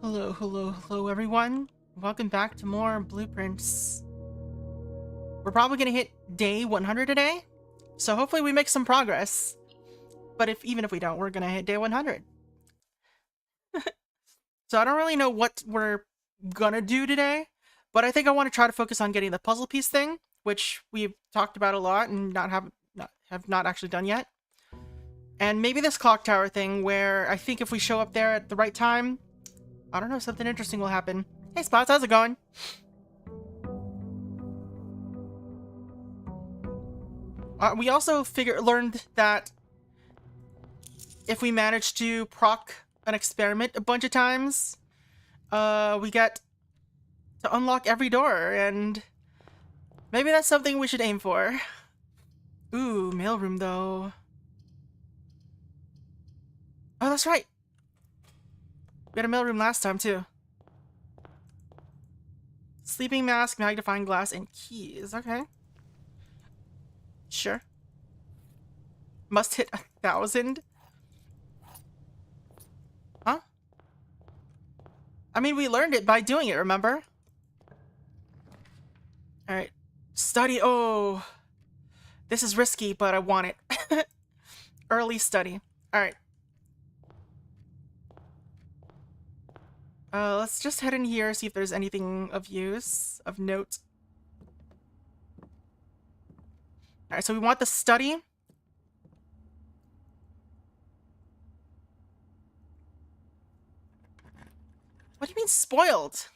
Hello, hello, hello, everyone. Welcome back to more blueprints. We're probably gonna hit day 100 today, so hopefully we make some progress. But even if we don't, we're gonna hit day 100. So I don't really know what we're gonna do today, but I think I want to try to focus on getting the puzzle piece thing, which we've talked about a lot and have not actually done yet. And maybe this clock tower thing, where I think if we show up there at the right time, I don't know, something interesting will happen. Hey Spots, how's it going? We also learned that if we manage to proc an experiment a bunch of times, we get to unlock every door, and maybe that's something we should aim for. Ooh, mailroom though. Oh, that's right. We had a mailroom last time too. Sleeping mask, magnifying glass, and keys. Okay. Sure. Must hit 1,000. Huh? I mean, we learned it by doing it, remember? Alright. Study. Oh. This is risky, but I want it. Early study. Alright. Let's just head in here, see if there's anything of use, of note. Alright, so we want the study. What do you mean spoiled?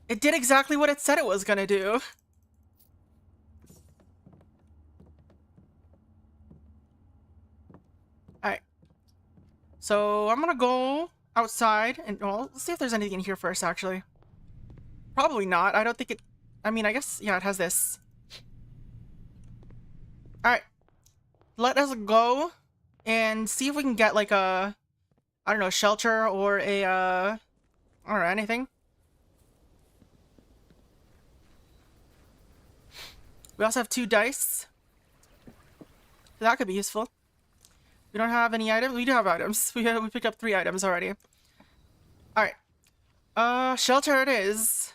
It did exactly what it said it was gonna do. Alright. So I'm gonna go outside and, well, let's see if there's anything in here first, actually. Probably not. I don't think it... I mean, I guess, yeah, it has this. Alright. Let us go and see if we can get, like, a... I don't know, shelter or a, I don't know, anything. We also have 2 dice. So that could be useful. We don't have any items? We do have items. We picked up 3 items already. Alright. Shelter it is.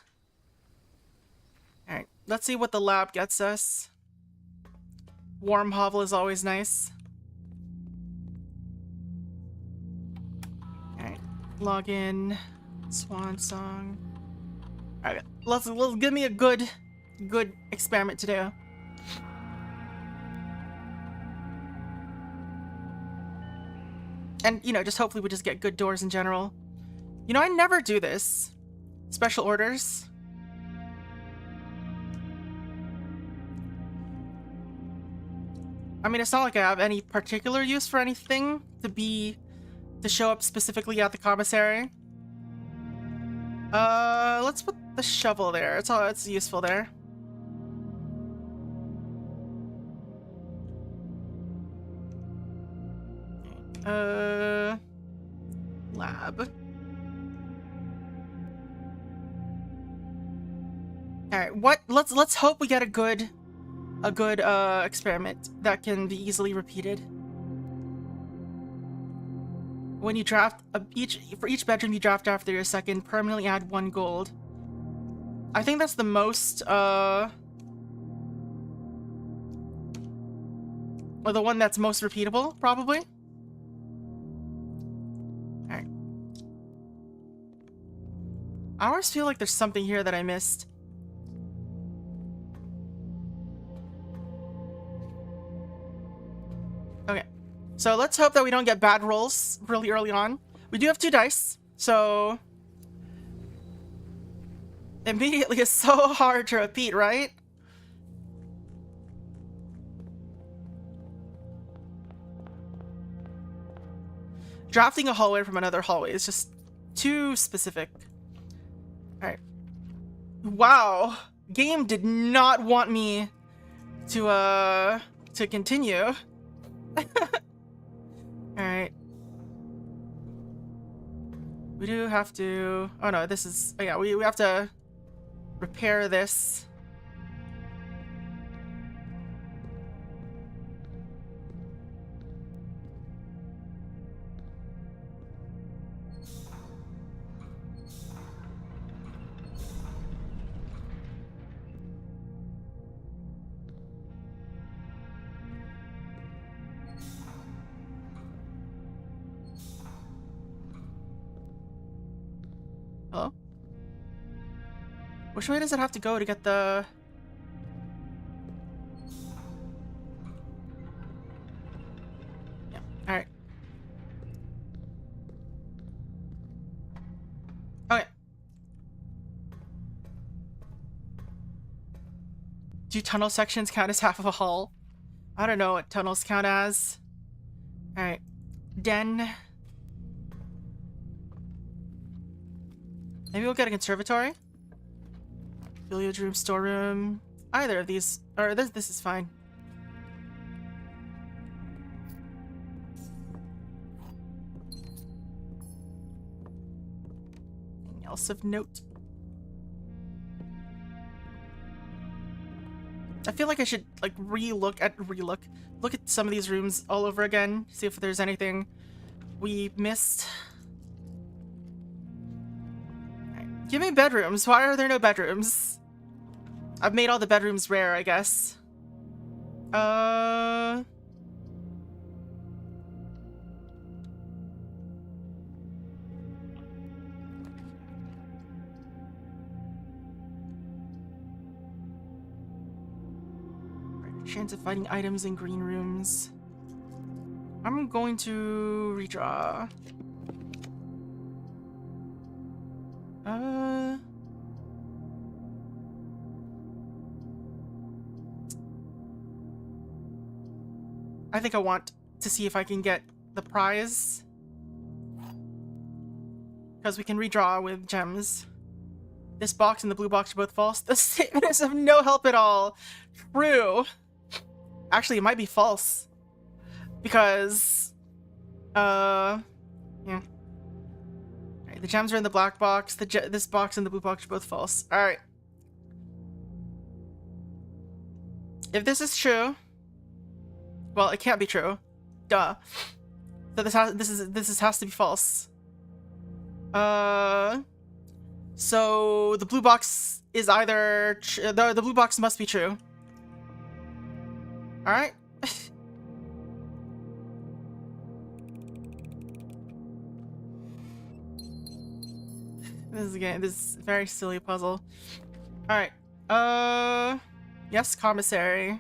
Alright, let's see what the lab gets us. Warm hovel is always nice. Alright, log in. Swan song. Alright, let's give me a good experiment to do. And, you know, just hopefully we just get good doors in general. You know, I never do this. Special orders. I mean, it's not like I have any particular use for anything to show up specifically at the commissary. Let's put the shovel there. It's useful there. Lab. Alright, let's hope we get a good experiment that can be easily repeated. When you draft for each bedroom you draft after your second, permanently add 1 gold. I think that's the most or the one that's most repeatable, probably. Alright. I always feel like there's something here that I missed. Okay. So let's hope that we don't get bad rolls really early on. We do have 2 dice, so... Immediately is so hard to repeat, right? Drafting a hallway from another hallway is just too specific. Alright. Wow. Game did not want me to continue. Alright. We do have to... Oh no, this is... Oh yeah, we have to repair this. Hello? Which way does it have to go to get the... Yeah, alright. Okay. Do tunnel sections count as half of a hall? I don't know what tunnels count as. Alright. Den. Maybe we'll get a conservatory? Billiard room, storeroom. Either of these. Or this is fine. Anything else of note? I feel like I should like look at some of these rooms all over again, see if there's anything we missed. Right. Give me bedrooms. Why are there no bedrooms? I've made all the bedrooms rare, I guess. Chance of finding items in green rooms. I'm going to redraw. I think I want to see if I can get the prize. Because we can redraw with gems. This box and the blue box are both false. The statement is of no help at all. True. Actually, it might be false. Because, yeah. Alright, the gems are in the black box. This box and the blue box are both false. Alright. If this is true, well, it can't be true. Duh. So this has to be false. So the blue box is either the blue box must be true. All right. This is a very silly puzzle. All right. Yes, commissary.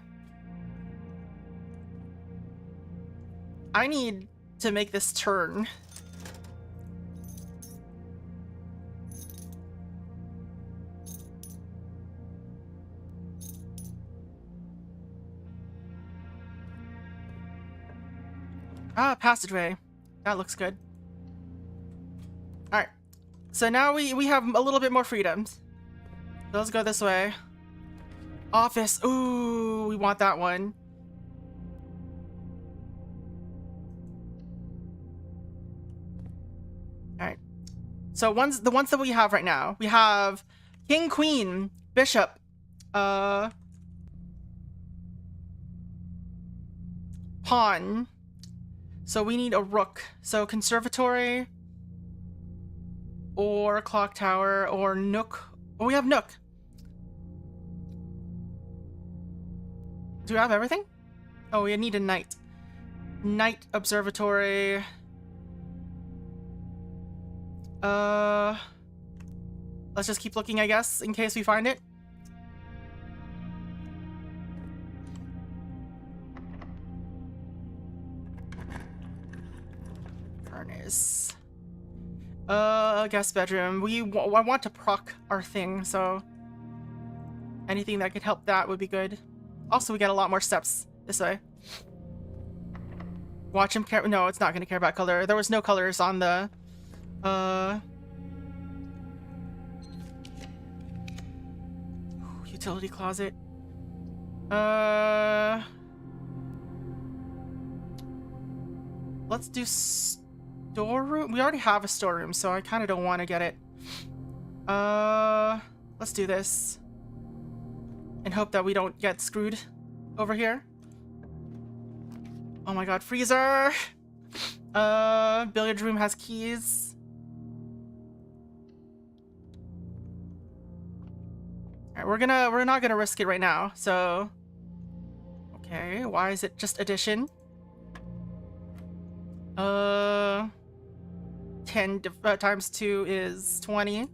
I need to make this turn. Ah, passageway. That looks good. Alright. So now we have a little bit more freedom. So let's go this way. Office. Ooh, we want that one. Alright. So the ones that we have right now. We have King, Queen, Bishop. Pawn. So we need a rook. So conservatory or clock tower or nook. Oh, we have nook. Do we have everything? Oh, we need a knight. Knight observatory. Let's just keep looking, I guess, in case we find it. Furnace. Guest bedroom. I want to proc our thing, so anything that could help that would be good. Also, we get a lot more steps this way. Watch him care. No, it's not going to care about color. There was no colors on the utility closet. Let's do storeroom. We already have a storeroom, so I kind of don't want to get it. Let's do this and hope that we don't get screwed over here. Oh my god, freezer. Billiard room has keys. All right, we're not gonna risk it right now. So, okay, why is it just addition? 10 times 2 is 20.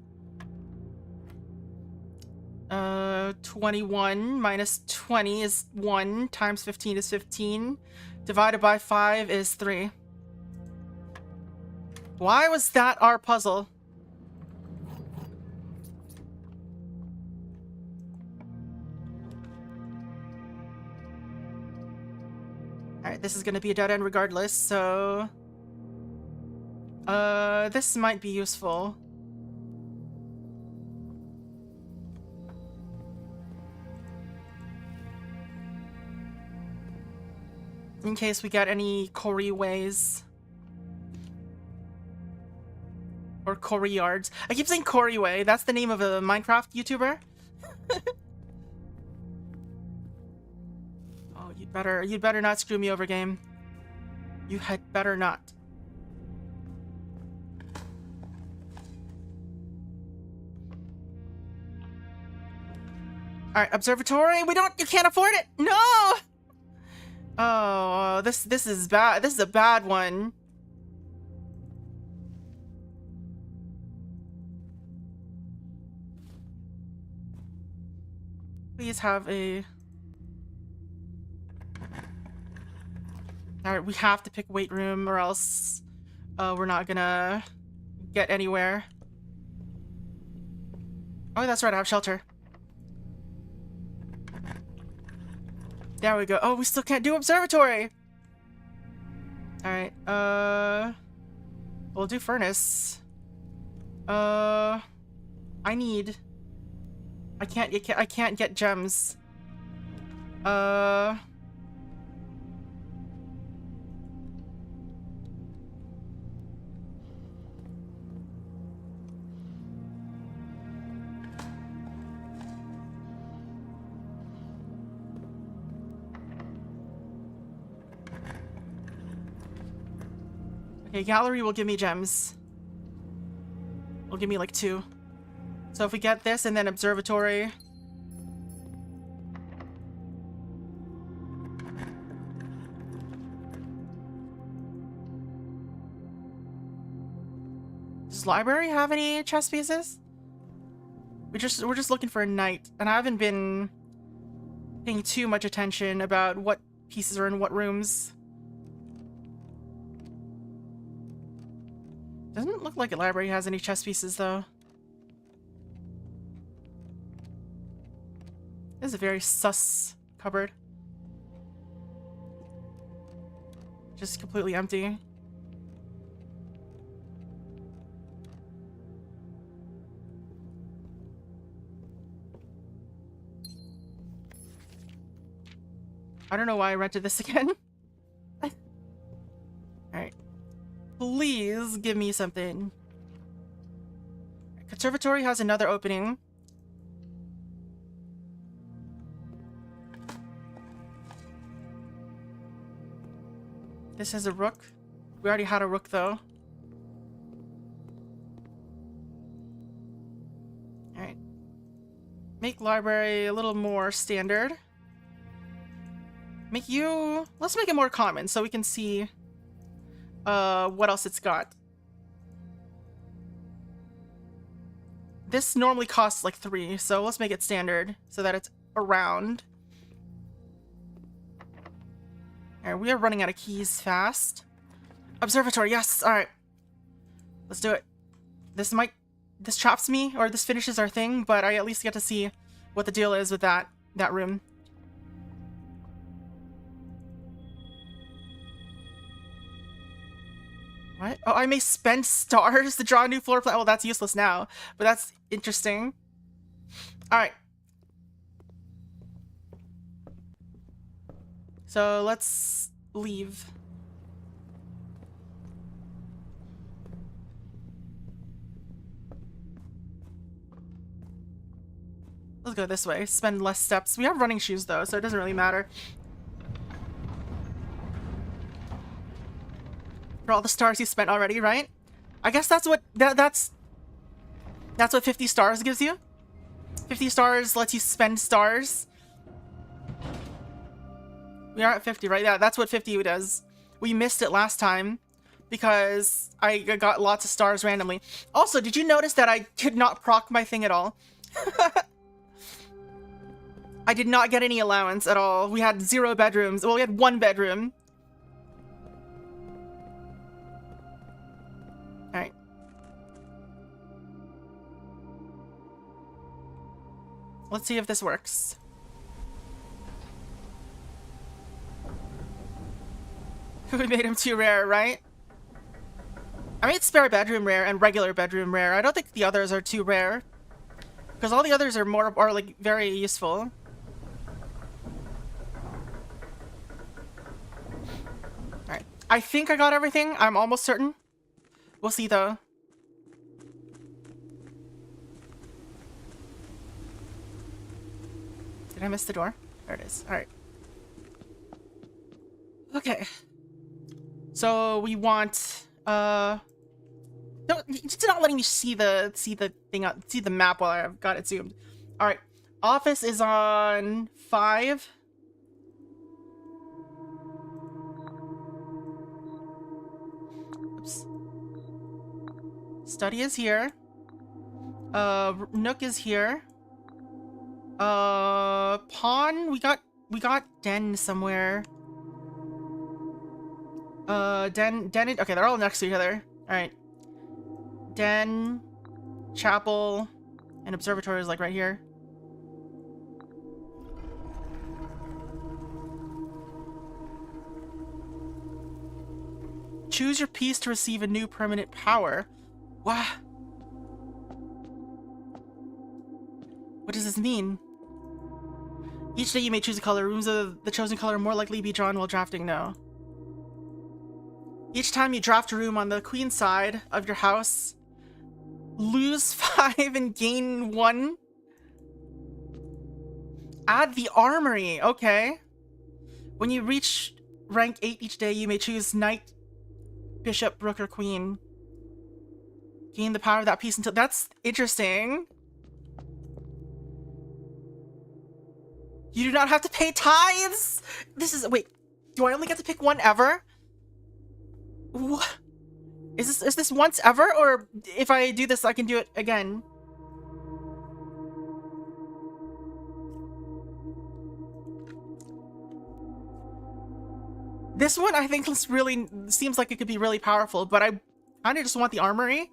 21 minus 20 is 1 times 15 is 15. Divided by 5 is 3. Why was that our puzzle? Alright, this is gonna be a dead end regardless, so... this might be useful. In case we get any Corey-ways. Or Corey-yards. I keep saying Corey-way, that's the name of a Minecraft YouTuber. Oh, you'd better not screw me over, game. You had better not. Alright, observatory, you can't afford it! No! Oh, this is bad. This is a bad one. Please have a... Alright, we have to pick weight room or else we're not gonna get anywhere. Oh, that's right, I have shelter. There we go. Oh, we still can't do observatory! Alright, we'll do furnace. I can't get gems. Okay, gallery will give me gems. Will give me like 2. So if we get this and then observatory. Does library have any chess pieces? We're just looking for a knight, and I haven't been paying too much attention about what pieces are in what rooms. Doesn't look like a library has any chess pieces, though. This is a very sus cupboard. Just completely empty. I don't know why I rented this again. Alright. Please give me something. Conservatory has another opening. This is a rook. We already had a rook, though. Alright. Make library a little more standard. Make you... Let's make it more common so we can see what else it's got. This normally costs like 3, so let's make it standard so that it's around. Alright, we are running out of keys fast. Observatory, yes! Alright. Let's do it. This traps me, or this finishes our thing, but I at least get to see what the deal is with that room. What? Oh, I may spend stars to draw a new floor plan. Well, that's useless now, but that's interesting. Alright. So let's leave. Let's go this way. Spend less steps. We have running shoes though, so it doesn't really matter. For all the stars you spent already, right? I guess that's what that's what 50 stars gives you. 50 stars lets you spend stars. We are at 50, right? Yeah, that's what 50 does. We missed it last time because I got lots of stars randomly. Also, did you notice that I did not proc my thing at all? I did not get any allowance at all. We had 0 bedrooms. Well, we had 1 bedroom. Alright. Let's see if this works. We made him too rare, right? I made spare bedroom rare and regular bedroom rare. I don't think the others are too rare. Because all the others are like very useful. Alright. I think I got everything. I'm almost certain. We'll see though. Did I miss the door? There it is. Alright. Okay. So we want no, it's not letting me see the thing, see the map while I've got it zoomed. Alright. Office is on 5. Oops. Study is here. Nook is here. Pawn, we got Den somewhere. Den, okay, they're all next to each other. Alright. Den, chapel, and observatory is like right here. Choose your piece to receive a new permanent power. Wow. What does this mean? Each day you may choose a color. Rooms of the chosen color are more likely to be drawn while drafting. No. Each time you draft a room on the queen side of your house, lose 5 and gain 1. Add the armory. Okay. When you reach rank 8 each day, you may choose knight, bishop, rook, or queen. Gain the power of that piece until... That's interesting. You do not have to pay tithes! This is... Wait. Do I only get to pick one ever? What? Is this once ever? Or if I do this, I can do it again? This one, I think, really seems like it could be really powerful, but I kind of just want the armory.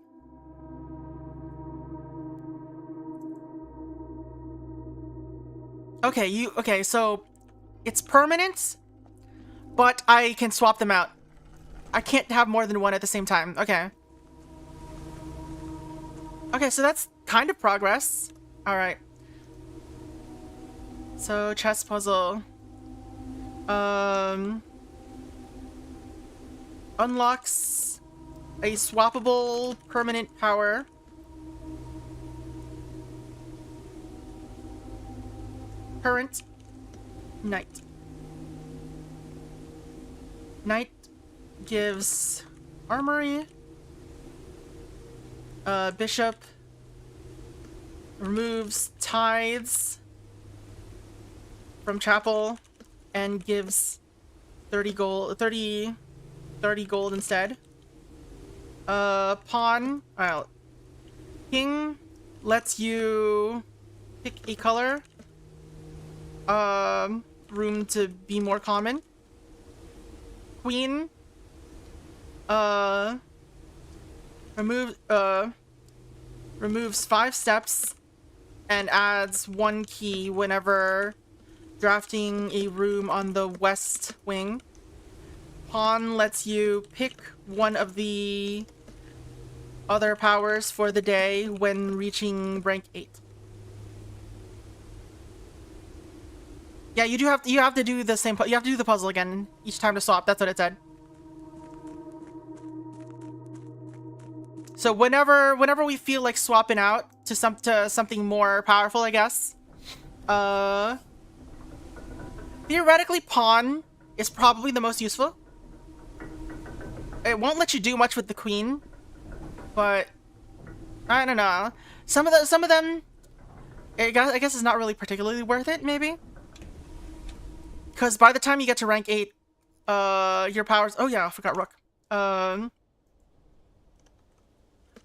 Okay, so it's permanent, but I can swap them out. I can't have more than one at the same time. Okay. Okay, so that's kind of progress. Alright. So, chess puzzle. Unlocks a swappable permanent power. Current. Knight. Knight gives armory. Bishop removes tithes from chapel and gives 30 gold instead. Pawn. King lets you pick a color. Room to be more common. Queen. Removes 5 steps and adds 1 key whenever drafting a room on the west wing. Pawn lets you pick one of the other powers for the day when reaching rank 8. Yeah, you have to do the same. You have to do the puzzle again each time to swap. That's what it said. So whenever we feel like swapping out to something more powerful, I guess. Theoretically, pawn is probably the most useful. It won't let you do much with the queen, but I don't know. Some of them, I guess it's not really particularly worth it, maybe. Because by the time you get to rank 8, your powers... Oh yeah, I forgot Rook.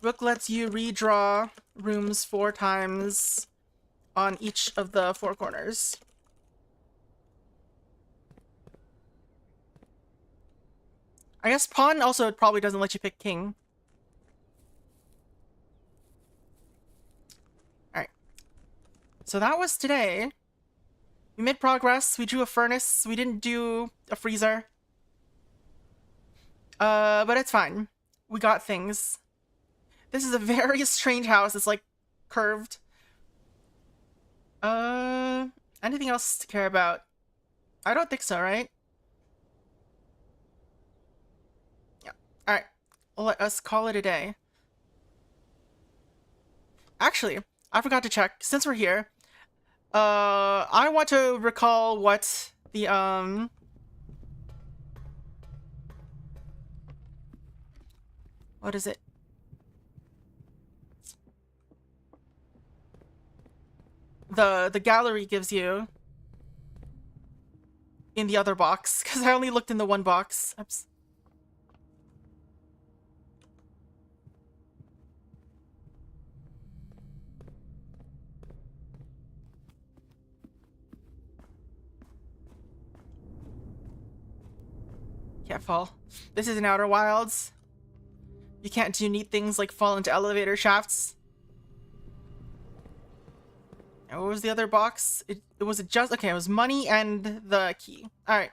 Rook lets you redraw rooms 4 times on each of the 4 corners. I guess pawn also probably doesn't let you pick king. Alright. So that was today. We made progress. We drew a furnace. We didn't do a freezer. But it's fine. We got things. This is a very strange house. It's like curved. Anything else to care about? I don't think so, right? Yeah. Alright. Let us call it a day. Actually, I forgot to check. Since we're here, I want to recall what the, what is it? The gallery gives you in the other box, because I only looked in the one box. Oops. Can't fall. This is in Outer Wilds. You can't do neat things like fall into elevator shafts. And what was the other box? It was just okay. It was money and the key. All right.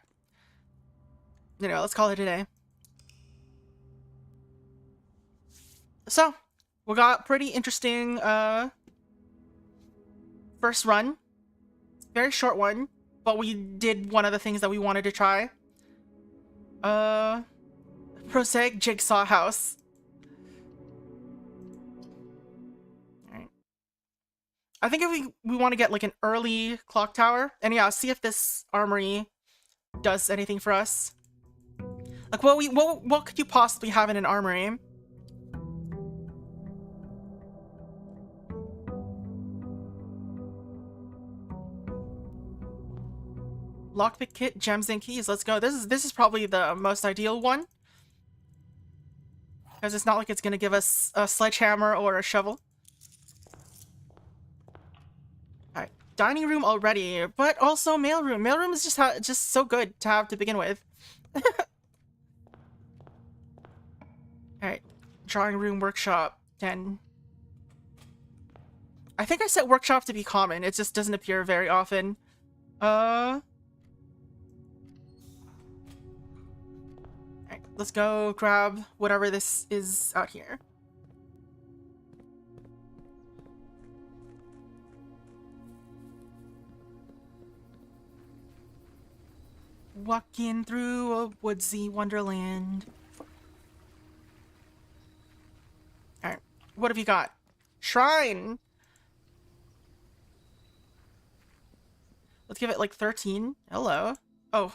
Anyway, let's call it a day. So we got pretty interesting first run. Very short one, but we did one of the things that we wanted to try. Prosaic jigsaw house. Alright. I think if we want to get like an early clock tower, and yeah, see if this armory does anything for us. Like what could you possibly have in an armory? Lockpick kit, gems and keys. Let's go. This is probably the most ideal one, because it's not like it's gonna give us a sledgehammer or a shovel. All right, dining room already, but also mailroom. Mailroom is just so good to have to begin with. All right, drawing room, workshop, 10. I think I set workshop to be common. It just doesn't appear very often. Let's go grab whatever this is out here. Walking through a woodsy wonderland. Alright, what have you got? Shrine! Let's give it like 13. Hello. Oh.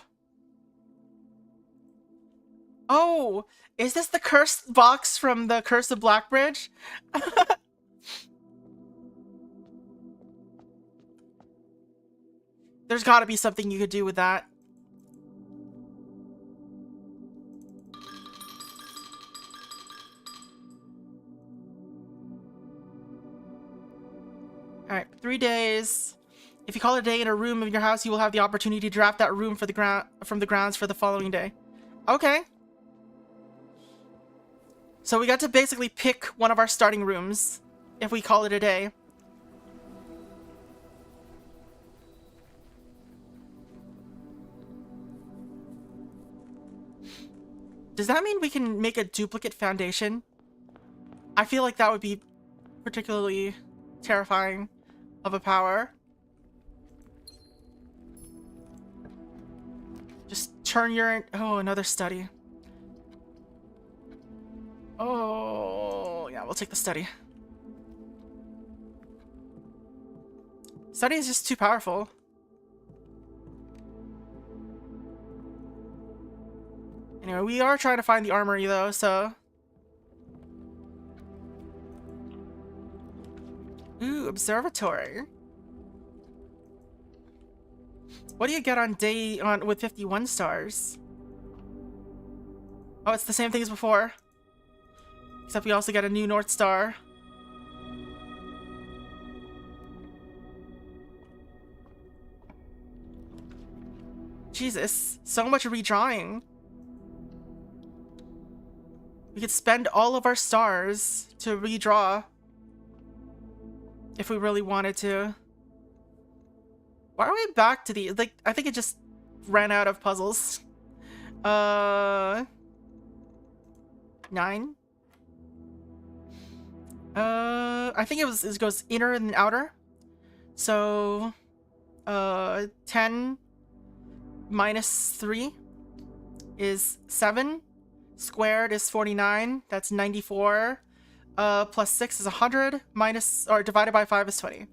Oh! Is this the cursed box from the Curse of Blackbridge? There's gotta be something you could do with that. Alright, 3 days. If you call it a day in a room in your house, you will have the opportunity to draft that room for the from the grounds for the following day. Okay. So we got to basically pick one of our starting rooms if we call it a day. Does that mean we can make a duplicate foundation? I feel like that would be particularly terrifying of a power. Just turn your... Oh, another study. Oh, yeah, we'll take the study. Study is just too powerful. Anyway, we are trying to find the armory, though, so... Ooh, observatory. What do you get on with 51 stars? Oh, it's the same thing as before. Except we also get a new North Star. Jesus, so much redrawing. We could spend all of our stars to redraw if we really wanted to. Why are we back to the, like, I think it just ran out of puzzles. 9. I think it goes inner and outer. So 10 minus 3 is 7. Squared is 49. That's 94. Plus 6 is 100. Minus, or divided by 5 is 20.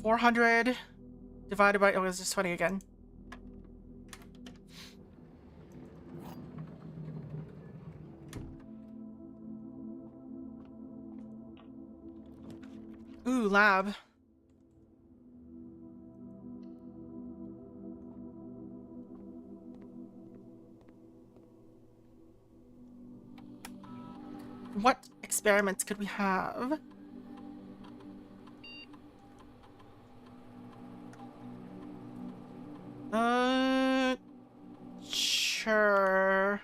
400 divided by, oh, it's just 20 again. Ooh, lab. What experiments could we have? Sure.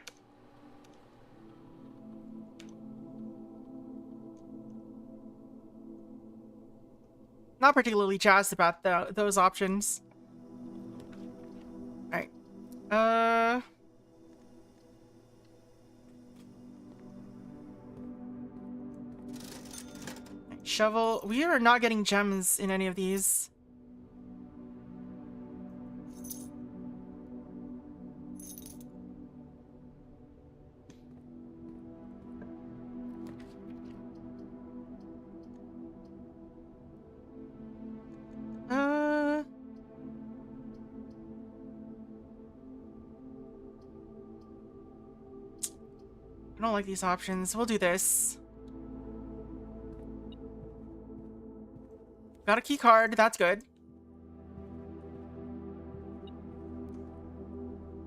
Not particularly jazzed about those options. Alright. Shovel. We are not getting gems in any of these. I don't like these options. We'll do this. Got a key card. That's good.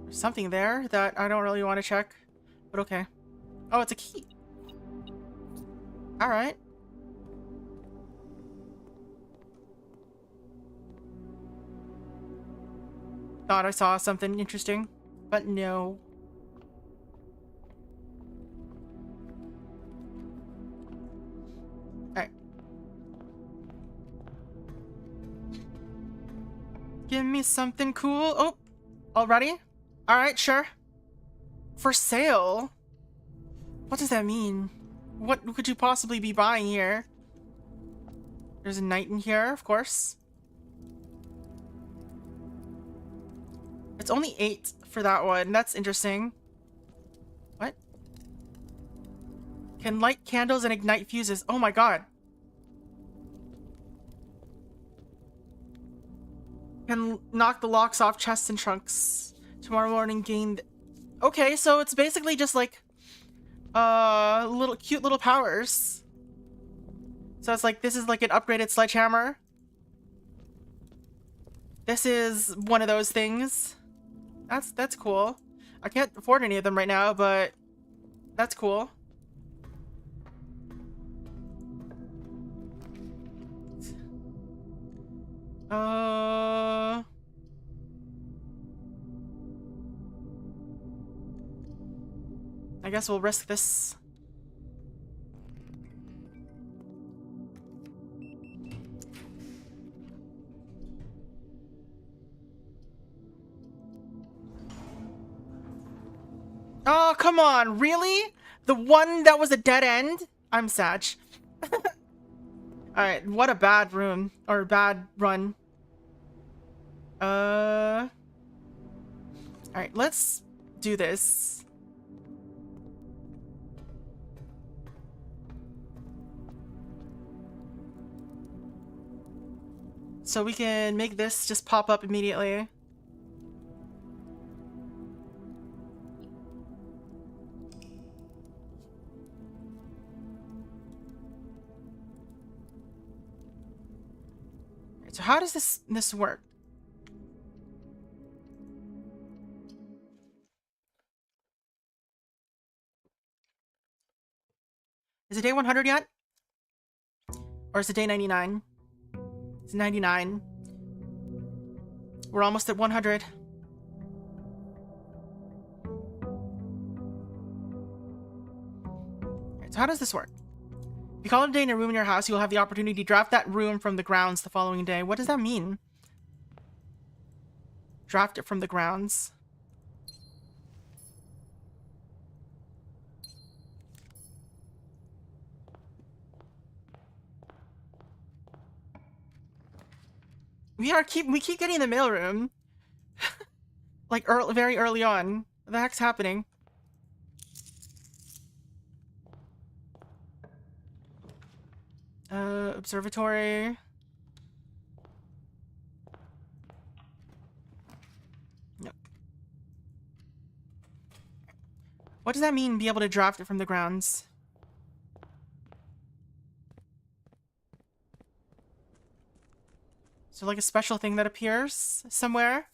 There's something there that I don't really want to check, but okay. Oh, it's a key. All right. Thought I saw something interesting, but no. Give me something cool. Oh, already? Alright, sure. For sale? What does that mean? What could you possibly be buying here? There's a knight in here, of course. It's only 8 for that one. That's interesting. What? Can light candles and ignite fuses. Oh my god. Can knock the locks off chests and trunks. Tomorrow morning gain... Okay, so it's basically just like... little cute little powers. So it's like, this is like an upgraded sledgehammer. This is one of those things. That's cool. I can't afford any of them right now, but... That's cool. I guess we'll risk this. Oh, come on, really? The one that was a dead end? I'm sad. Alright, what a bad room. Or bad run. Alright, let's do this. So we can make this just pop up immediately. So how does this work? Is it day 100 yet? Or is it day 99? It's 99. We're almost at 100. So how does this work? If you call it a day in a room in your house, you will have the opportunity to draft that room from the grounds the following day. What does that mean? Draft it from the grounds. We keep getting the mailroom. Like very early on. What the heck's happening? Observatory. Nope. What does that mean, be able to draft it from the grounds? Is there like a special thing that appears somewhere?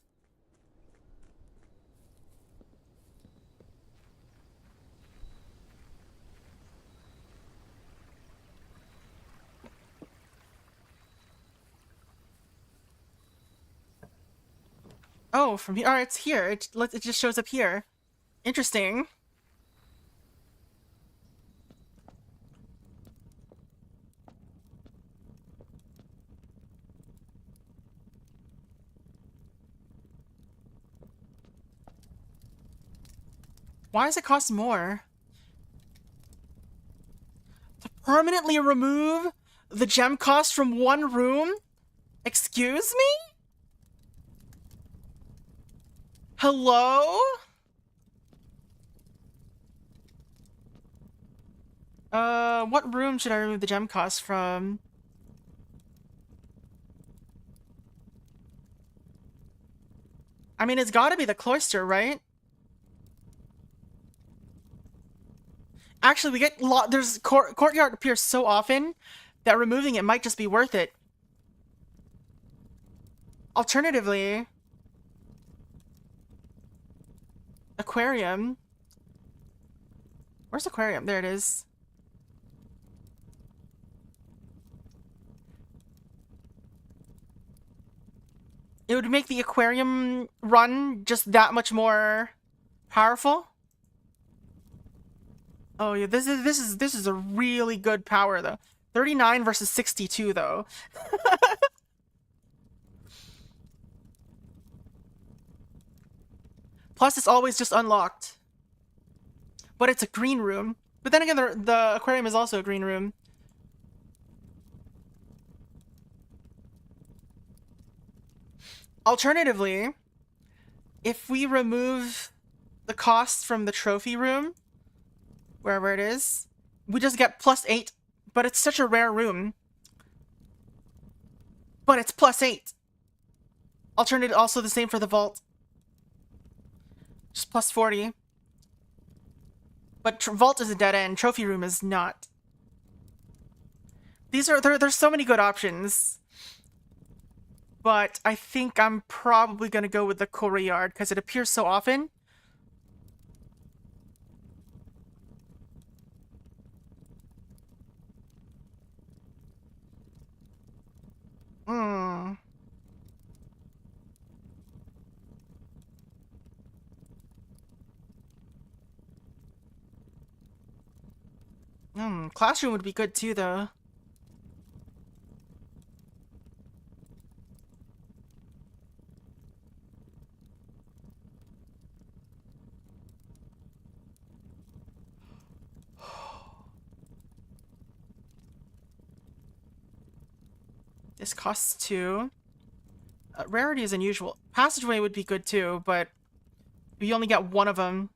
Oh, from here. Alright, it's here. It just shows up here. Interesting. Why does it cost more? To permanently remove the gem cost from one room? Excuse me? Hello? What room should I remove the gem cost from? I mean, it's gotta be the cloister, right? Actually, we get there's courtyard appears so often that removing it might just be worth it. Alternatively, aquarium. Where's aquarium? There it is. It would make the aquarium run just that much more powerful. Oh yeah, this is a really good power though. 39 versus 62 though. Plus it's always just unlocked. But it's a green room. But then again, the aquarium is also a green room. Alternatively, if we remove the cost from the trophy room, wherever it is, we just get +8, but it's such a rare room. But it's +8. Alternative, also the same for the vault. Just +40. But vault is a dead end, trophy room is not. There's so many good options. But I think I'm probably gonna go with the courtyard because it appears so often. Classroom would be good too, though. This costs 2. Rarity is unusual. Passageway would be good too, but we only get one of them.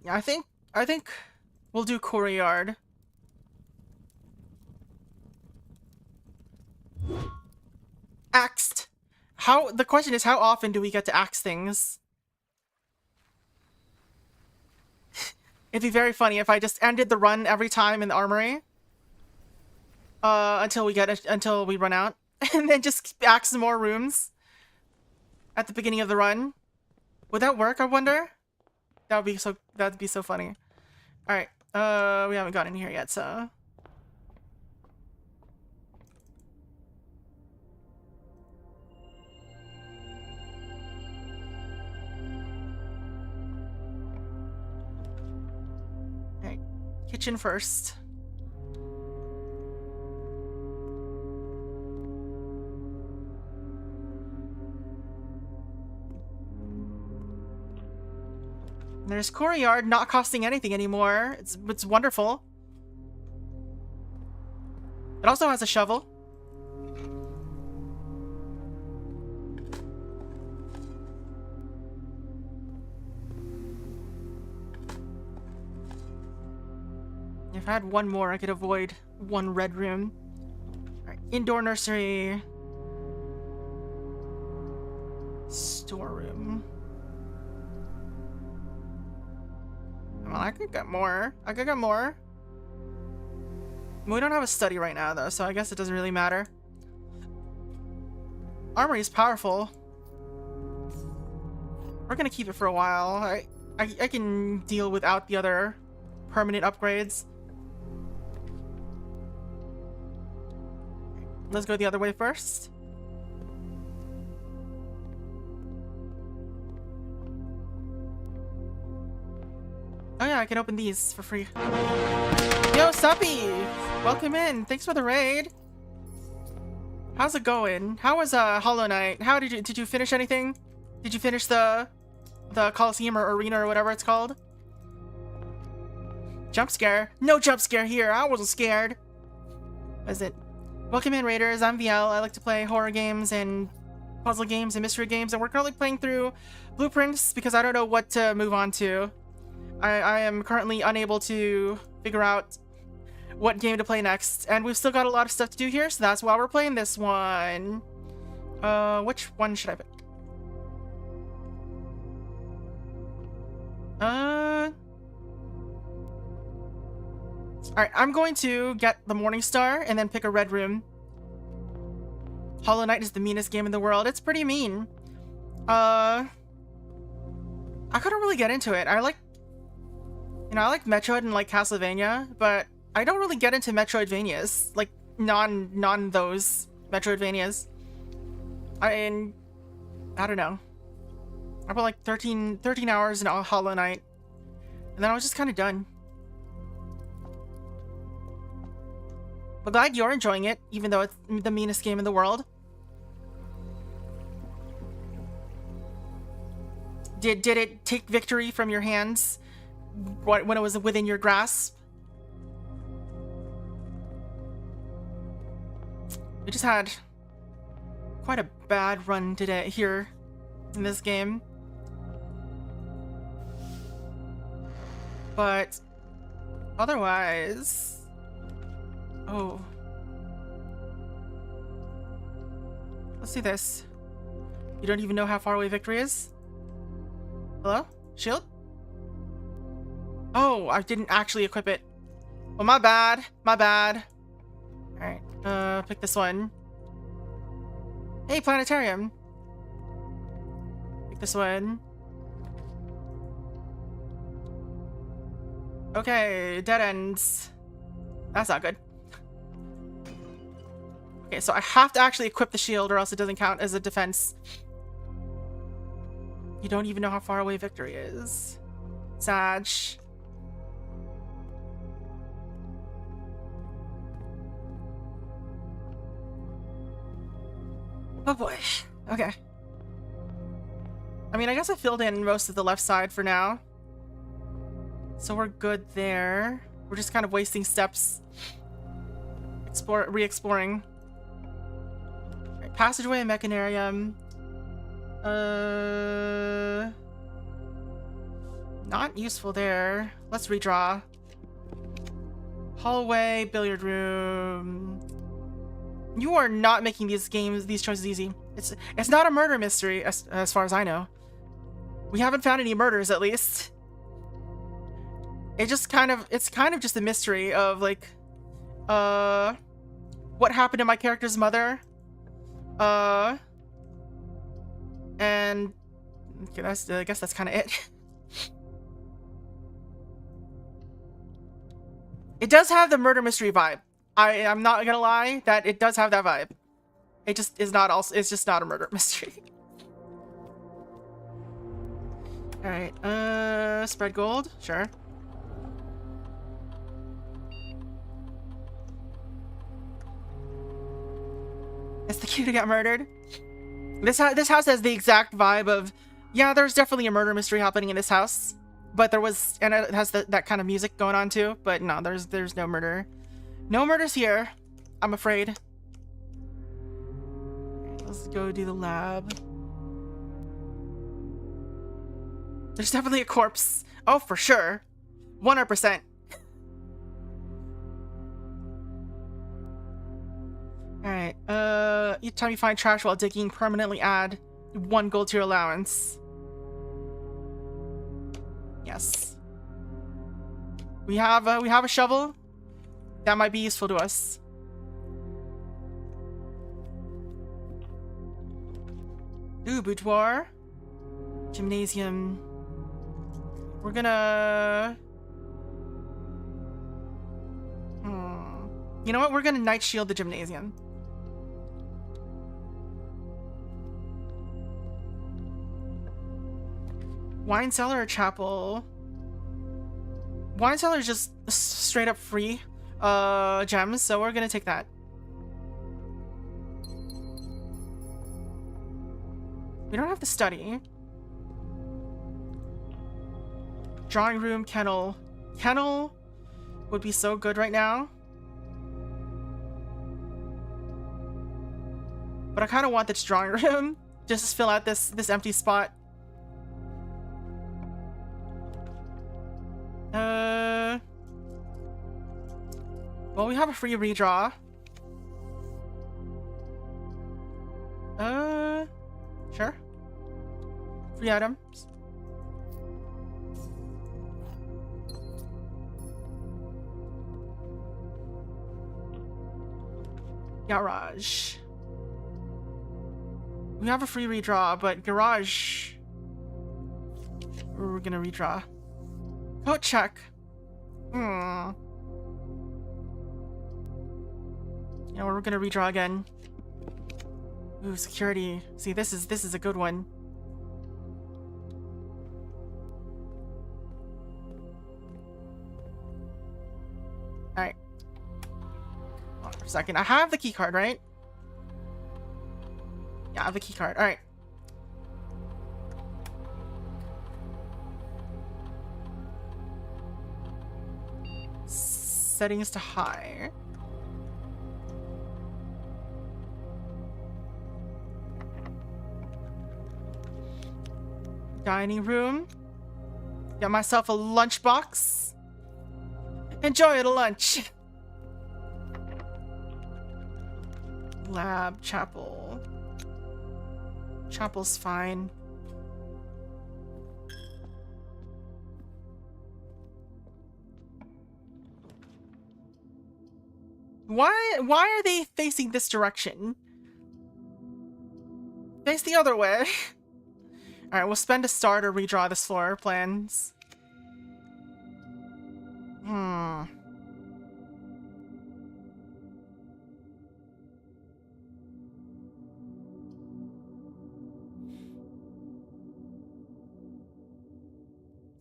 Yeah, I think we'll do courtyard. Axed. The question is, how often do we get to axe things? It'd be very funny if I just ended the run every time in the armory. Until we run out. And then just axe some more rooms. At the beginning of the run. Would that work, I wonder? That'd be so funny. Alright, we haven't gotten in here yet, so... Kitchen first. There's courtyard, not costing anything anymore. It's wonderful. It also has a shovel. If I had one more, I could avoid one red room. Alright, indoor nursery. Storeroom. Well, I could get more. I could get more. We don't have a study right now, though, so I guess it doesn't really matter. Armory is powerful. We're gonna keep it for a while. I can deal without the other permanent upgrades. Let's go the other way first. Oh yeah, I can open these for free. Yo, Suppy! Welcome in. Thanks for the raid. How's it going? How was Hollow Knight? How did you finish anything? Did you finish the Coliseum or Arena or whatever it's called? Jump scare? No jump scare here. I wasn't scared. Was it? Welcome in, Raiders. I'm Viel. I like to play horror games and puzzle games and mystery games, and we're currently playing through Blueprints because I don't know what to move on to. I am currently unable to figure out what game to play next, and we've still got a lot of stuff to do here, so that's why we're playing this one. Which one should I pick? Alright, I'm going to get the Morning Star and then pick a red room. Hollow Knight is the meanest game in the world. It's pretty mean. I couldn't really get into it. I like Metroid and like Castlevania, but I don't really get into Metroidvanias, like non those Metroidvanias. I don't know. I put like 13 hours in Hollow Knight, and then I was just kind of done. But glad you're enjoying it, even though it's the meanest game in the world. Did it take victory from your hands when it was within your grasp? We just had quite a bad run today here in this game. But otherwise... Oh. Let's see this. You don't even know how far away victory is? Hello? Shield? Oh, I didn't actually equip it. Well, my bad. My bad. Alright, pick this one. Hey, planetarium. Pick this one. Okay, dead ends. That's not good. Okay, so I have to actually equip the shield or else it doesn't count as a defense. You don't even know how far away victory is. Sag. Oh boy. Okay. I mean, I guess I filled in most of the left side for now. So we're good there. We're just kind of wasting steps. Re-exploring. Right, passageway and mechanarium. Not useful there. Let's redraw. Hallway, billiard room. You are not making these choices easy. It's not a murder mystery as far as I know. We haven't found any murders, at least. It's kind of just a mystery of like, what happened to my character's mother, and okay, I guess that's kind of it. It does have the murder mystery vibe. I'm not gonna lie that it does have that vibe. It just is not also. It's just not a murder mystery. All right. Spread gold. Sure. It's the cue to get murdered. This house has the exact vibe of, yeah, there's definitely a murder mystery happening in this house, but there was, and it has that kind of music going on too. But no, there's no murder. No murders here, I'm afraid. Let's go do the lab. There's definitely a corpse. Oh, for sure. 100%. Alright, each time you find trash while digging, permanently add 1 gold to your allowance. Yes. We have a shovel. That might be useful to us. Ooh, boudoir. Gymnasium. We're gonna... You know what? We're gonna night shield the gymnasium. Wine cellar or chapel? Wine cellar is just straight up free gems, so we're gonna take that. We don't have to study. Drawing room, kennel. Kennel would be so good right now. But I kind of want this drawing room just to fill out this empty spot. Well, we have a free redraw. Sure. Free items. Garage. We have a free redraw, but garage... We're gonna redraw. Coat check. Yeah, we're gonna redraw again. Ooh, security. See, this is a good one. Alright. Hold on for a second. I have the key card, right? Yeah, I have the key card. Alright. Settings to high. Dining room. Got myself a lunchbox. Enjoy the lunch. Lab, chapel. Chapel's fine. Why are they facing this direction? Face the other way. Alright, we'll spend a star to redraw this floor plans.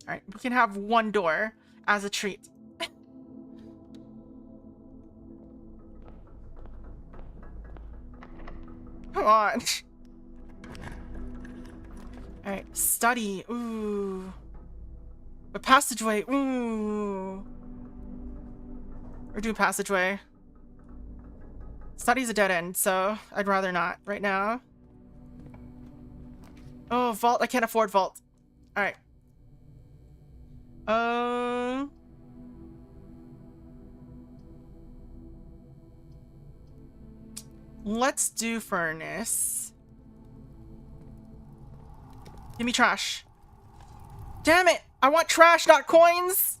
Alright, we can have 1 door as a treat. Come on. Alright, study. Ooh. A passageway. Ooh. We're doing passageway. Study's a dead end, so I'd rather not right now. Oh, vault. I can't afford vault. Alright. Let's do furnace. Give me trash. Damn it! I want trash, not coins!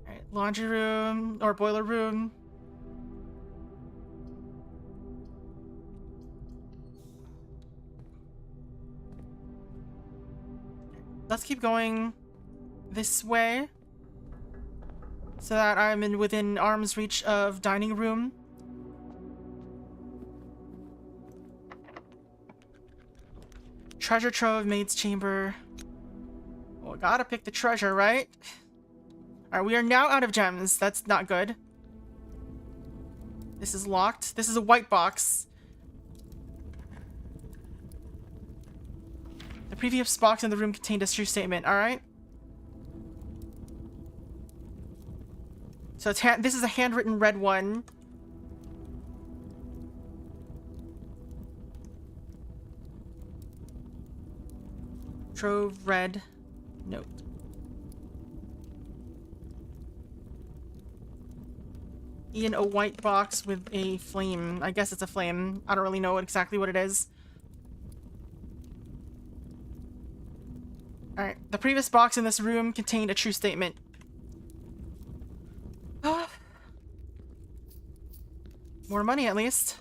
Alright, laundry room, or boiler room. Let's keep going this way, so that I'm within arm's reach of dining room. Treasure trove, maid's chamber. Well, gotta pick the treasure, right? Alright, we are now out of gems. That's not good. This is locked. This is a white box. The previous box in the room contained a true statement. All right. So it's this is a handwritten red one. Trove red note. In a white box with a flame. I guess it's a flame. I don't really know exactly what it is. Alright. The previous box in this room contained a true statement. More money, at least.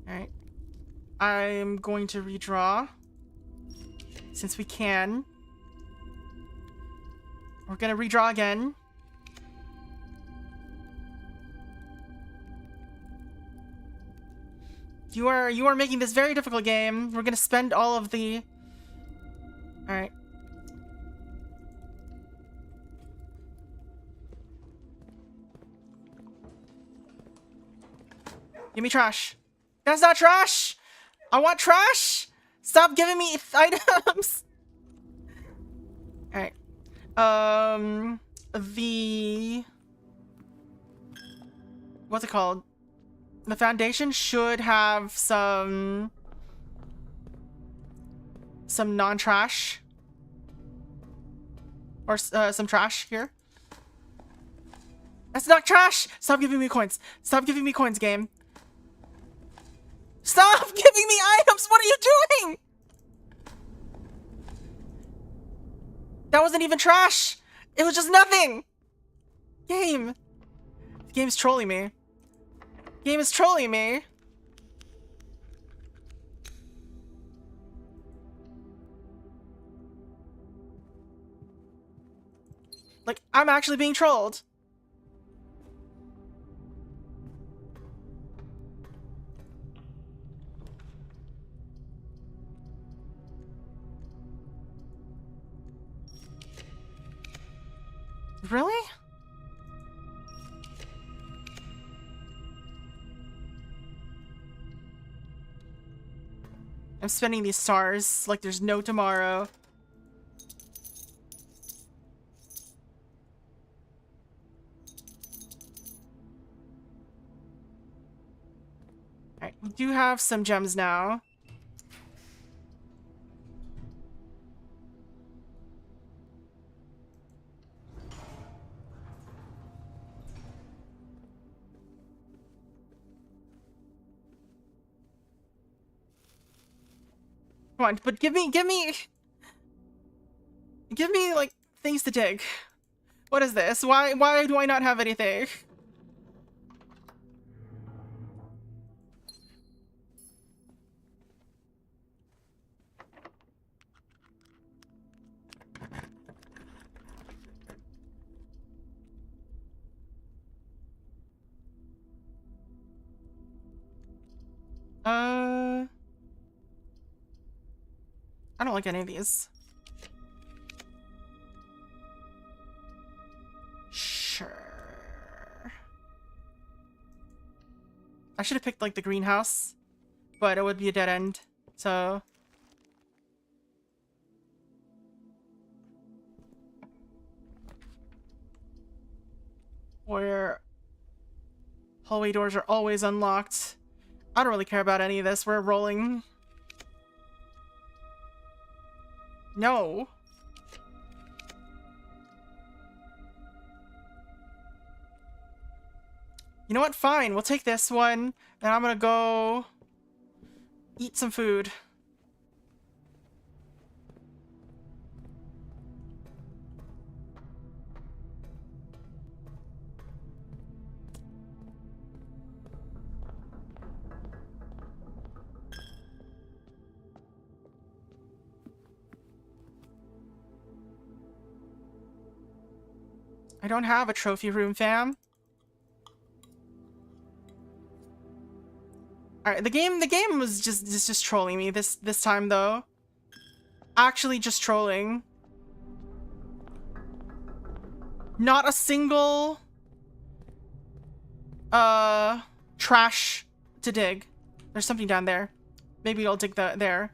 Alright. I'm going to redraw. Since we can. We're gonna redraw again. You are making this very difficult game. We're gonna spend all of the... Alright. Give me trash. That's not trash! I want trash! Stop giving me items! Alright. What's it called? The foundation should have some non-trash. Or some trash here. That's not trash! Stop giving me coins. Stop giving me coins, game. Stop giving me items! What are you doing? That wasn't even trash! It was just nothing! Game. The game's trolling me. The game is trolling me. Like, I'm actually being trolled. Really? I'm spending these stars like there's no tomorrow. Alright, we do have some gems now. Come on, but give me like things to dig. What is this? Why do I not have anything? I don't like any of these. Sure. I should have picked like the greenhouse, but it would be a dead end, so. Where hallway doors are always unlocked. I don't really care about any of this. We're rolling. No. You know what? Fine. We'll take this one. And I'm gonna go eat some food. I don't have a trophy room, fam. Alright, the game was just trolling me this time though. Actually just trolling. Not a single trash to dig. There's something down there. Maybe I'll dig there.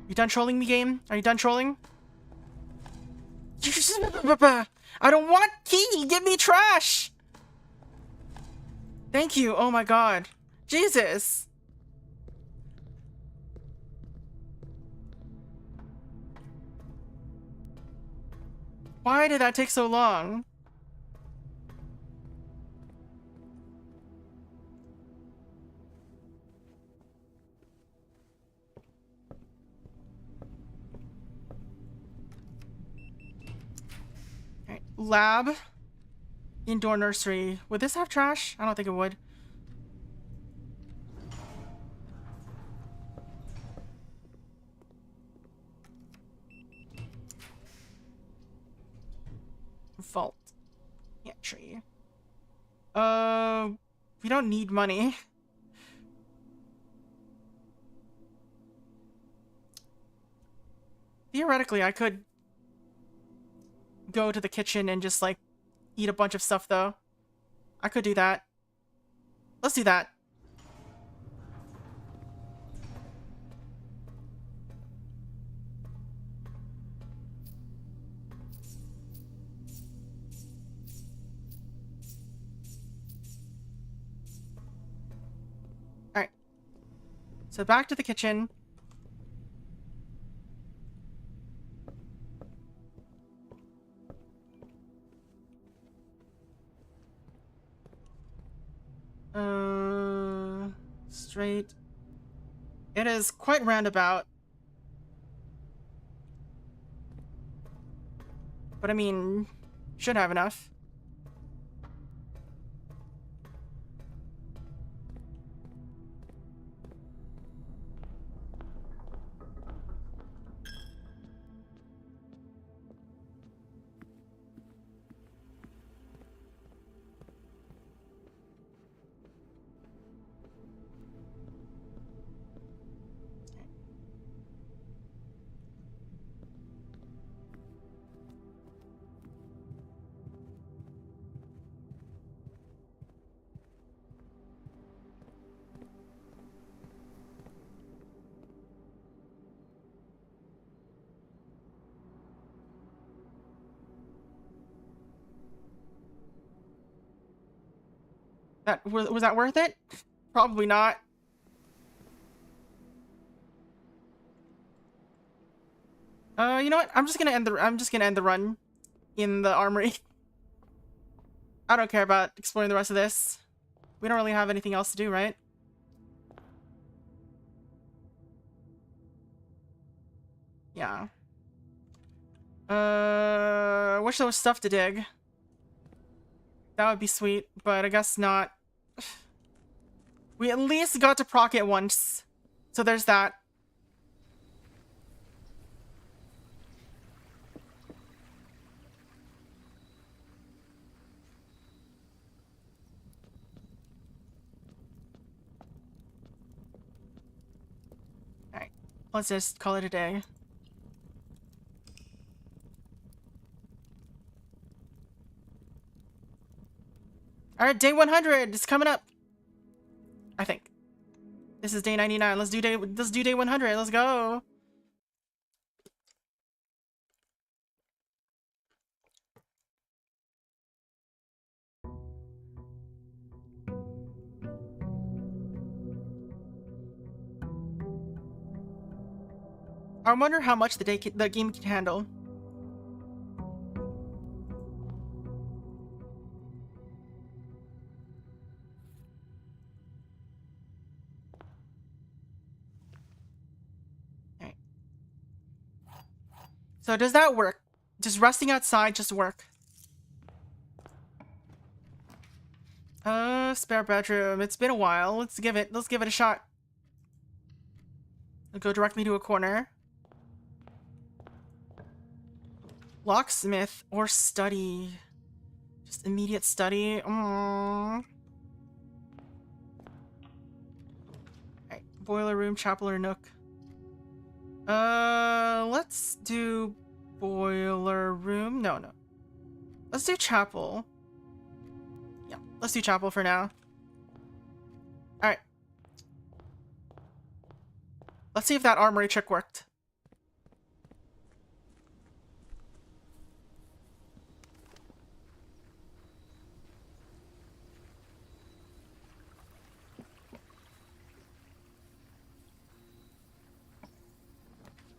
You done trolling me, game? Are you done trolling? I don't want key! Give me trash! Thank you. Oh my god. Jesus. Why did that take so long? Okay. Lab. Indoor nursery. Would this have trash? I don't think it would. Vault. Pantry. We don't need money. Theoretically, I could go to the kitchen and just, like, eat a bunch of stuff, though. I could do that. Let's do that. Alright. So back to the kitchen. Straight. It is quite roundabout. But I mean, should have enough. Was that worth it? Probably not. You know what? I'm just gonna end the run in the armory. I don't care about exploring the rest of this. We don't really have anything else to do, right? Yeah. Wish there was stuff to dig. That would be sweet, but I guess not. We at least got to proc it once. So there's that. Alright. Let's just call it a day. Alright, day 100 is coming up. I think. This is day 99. Let's do day 100. Let's go. I wonder how much the game can handle. Okay. So does that work? Does resting outside just work? Spare bedroom. It's been a while. Let's give it a shot. I'll go directly to a corner. Locksmith or study. Just immediate study. Alright, boiler room, chapel, or nook. Let's do Boiler room? No, no. Let's do chapel. Yeah, let's do chapel for now. Alright. Let's see if that armory trick worked.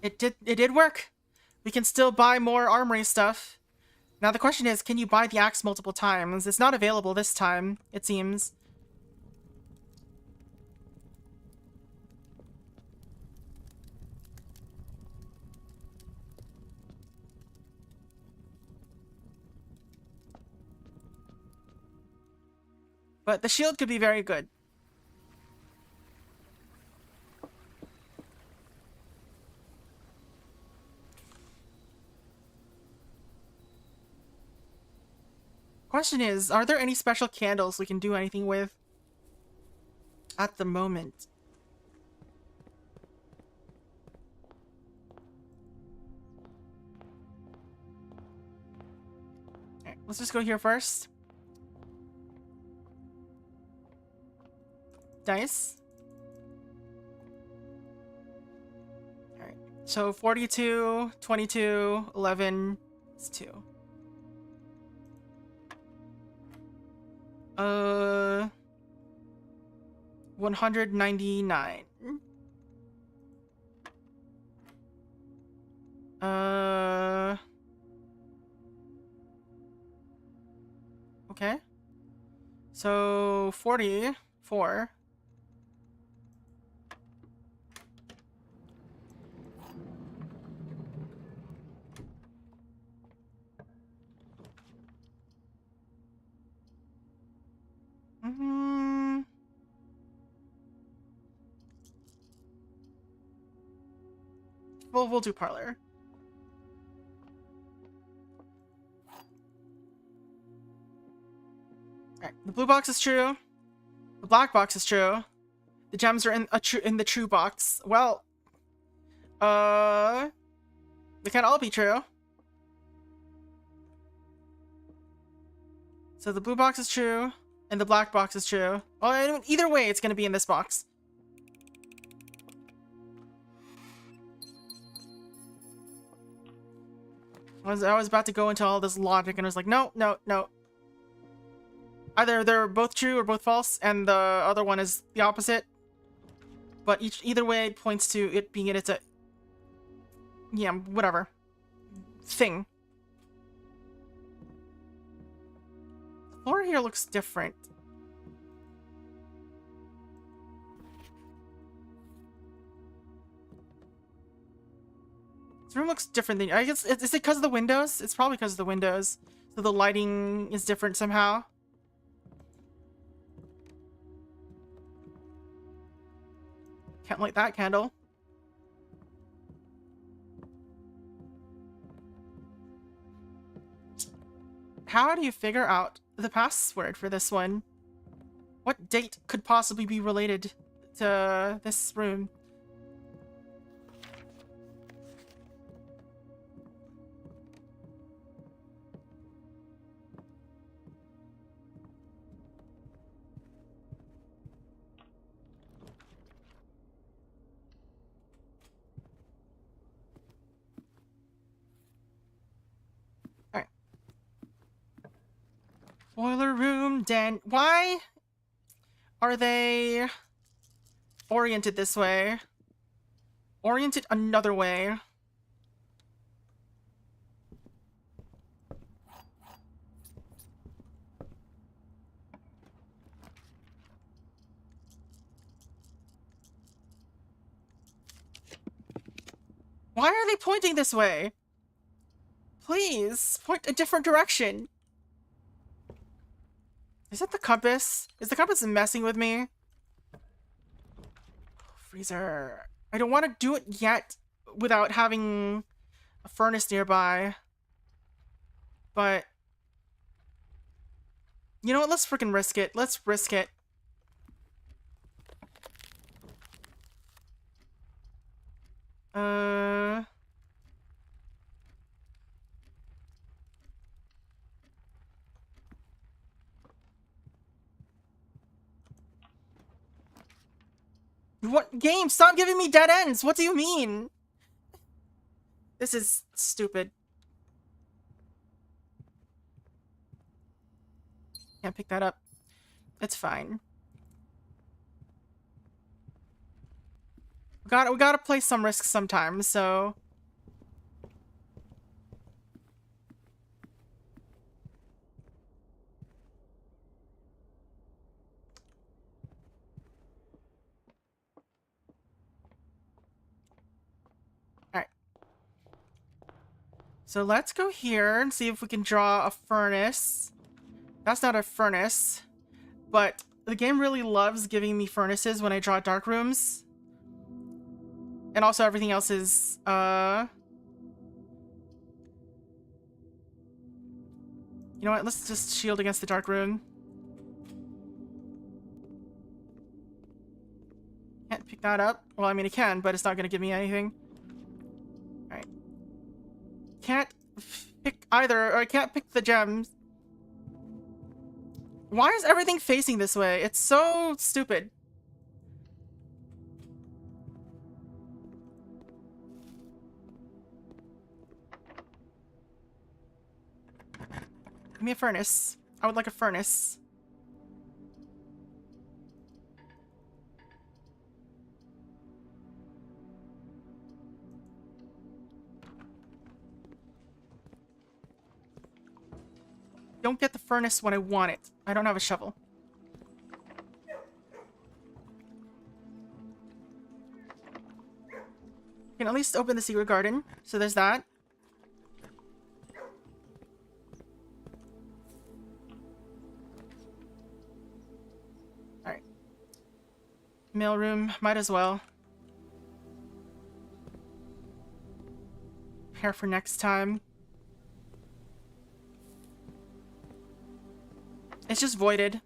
It did work. We can still buy more armory stuff. Now the question is, can you buy the axe multiple times? It's not available this time, it seems. But the shield could be very good. Question is, are there any special candles we can do anything with at the moment? Alright, let's just go here first. Dice. Alright, so 42, 22, 11, it's 2. 199. Okay. So 44. We'll do parlor. Alright, the blue box is true. The black box is true. The gems are in the true box. Well, they can't all be true. So the blue box is true, and the black box is true. Well, either way, it's gonna be in this box. I was about to go into all this logic, and I was like, no, no, no. Either they're both true or both false, and the other one is the opposite. But either way, it points to it being it's a... yeah, whatever. Thing. The floor here looks different. This room looks different than... I guess... Is it because of the windows? It's probably because of the windows. So the lighting is different somehow. Can't light that candle. How do you figure out the password for this one? What date could possibly be related to this room? Boiler room, den. Why are they oriented this way? Oriented another way. Why are they pointing this way? Please, point a different direction. Is that the compass? Is the compass messing with me? Freezer. I don't want to do it yet without having a furnace nearby. But... you know what? Let's freaking risk it. Let's risk it. What game? Stop giving me dead ends! What do you mean? This is stupid. Can't pick that up. It's fine. We gotta play some risks sometimes, so... Alright. So let's go here and see if we can draw a furnace. That's not a furnace, but the game really loves giving me furnaces when I draw dark rooms. And also everything else is, You know what, let's just shield against the dark room. Can't pick that up. Well, I mean, it can, but it's not gonna give me anything. Alright. Can't pick either, or I can't pick the gems. Why is everything facing this way? It's so stupid. Give me a furnace. I would like a furnace. Don't get the furnace when I want it. I don't have a shovel. Can at least open the secret garden. So there's that. Alright. Mailroom, might as well. Prepare for next time. It's just voided.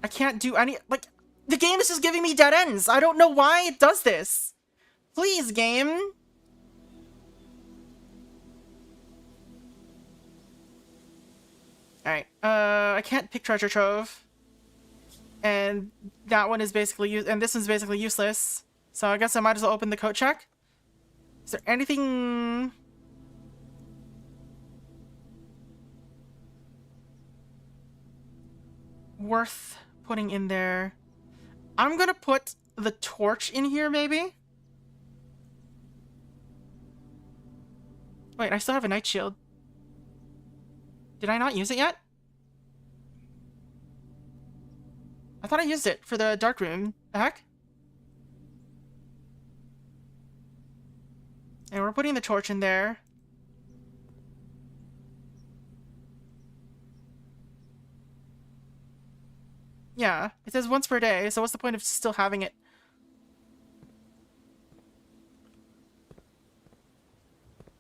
I can't do any, like, the game is just giving me dead ends. I don't know why it does this. Please, game. Alright, I can't pick treasure trove. And that one is basically, and this one's basically useless. So I guess I might as well open the code check. Is there anything... worth putting in there? I'm gonna put the torch in here, maybe? Wait, I still have a night shield. Did I not use it yet? I thought I used it for the dark room. The heck? And we're putting the torch in there. Yeah, it says once per day, so what's the point of still having it?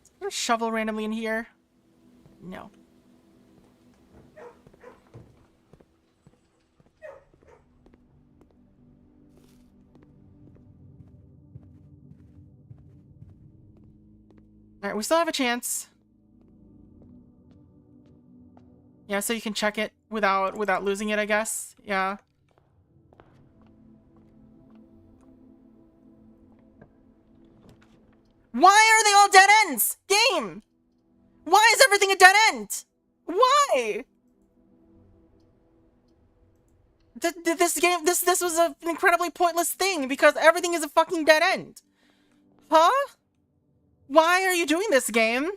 Is there a shovel randomly in here? No. Alright, we still have a chance. Yeah, so you can check it without losing it, I guess. Yeah. Why are they all dead ends? Game! Why is everything a dead end? Why? This game, this was an incredibly pointless thing because everything is a fucking dead end. Huh? Why are you doing this, game?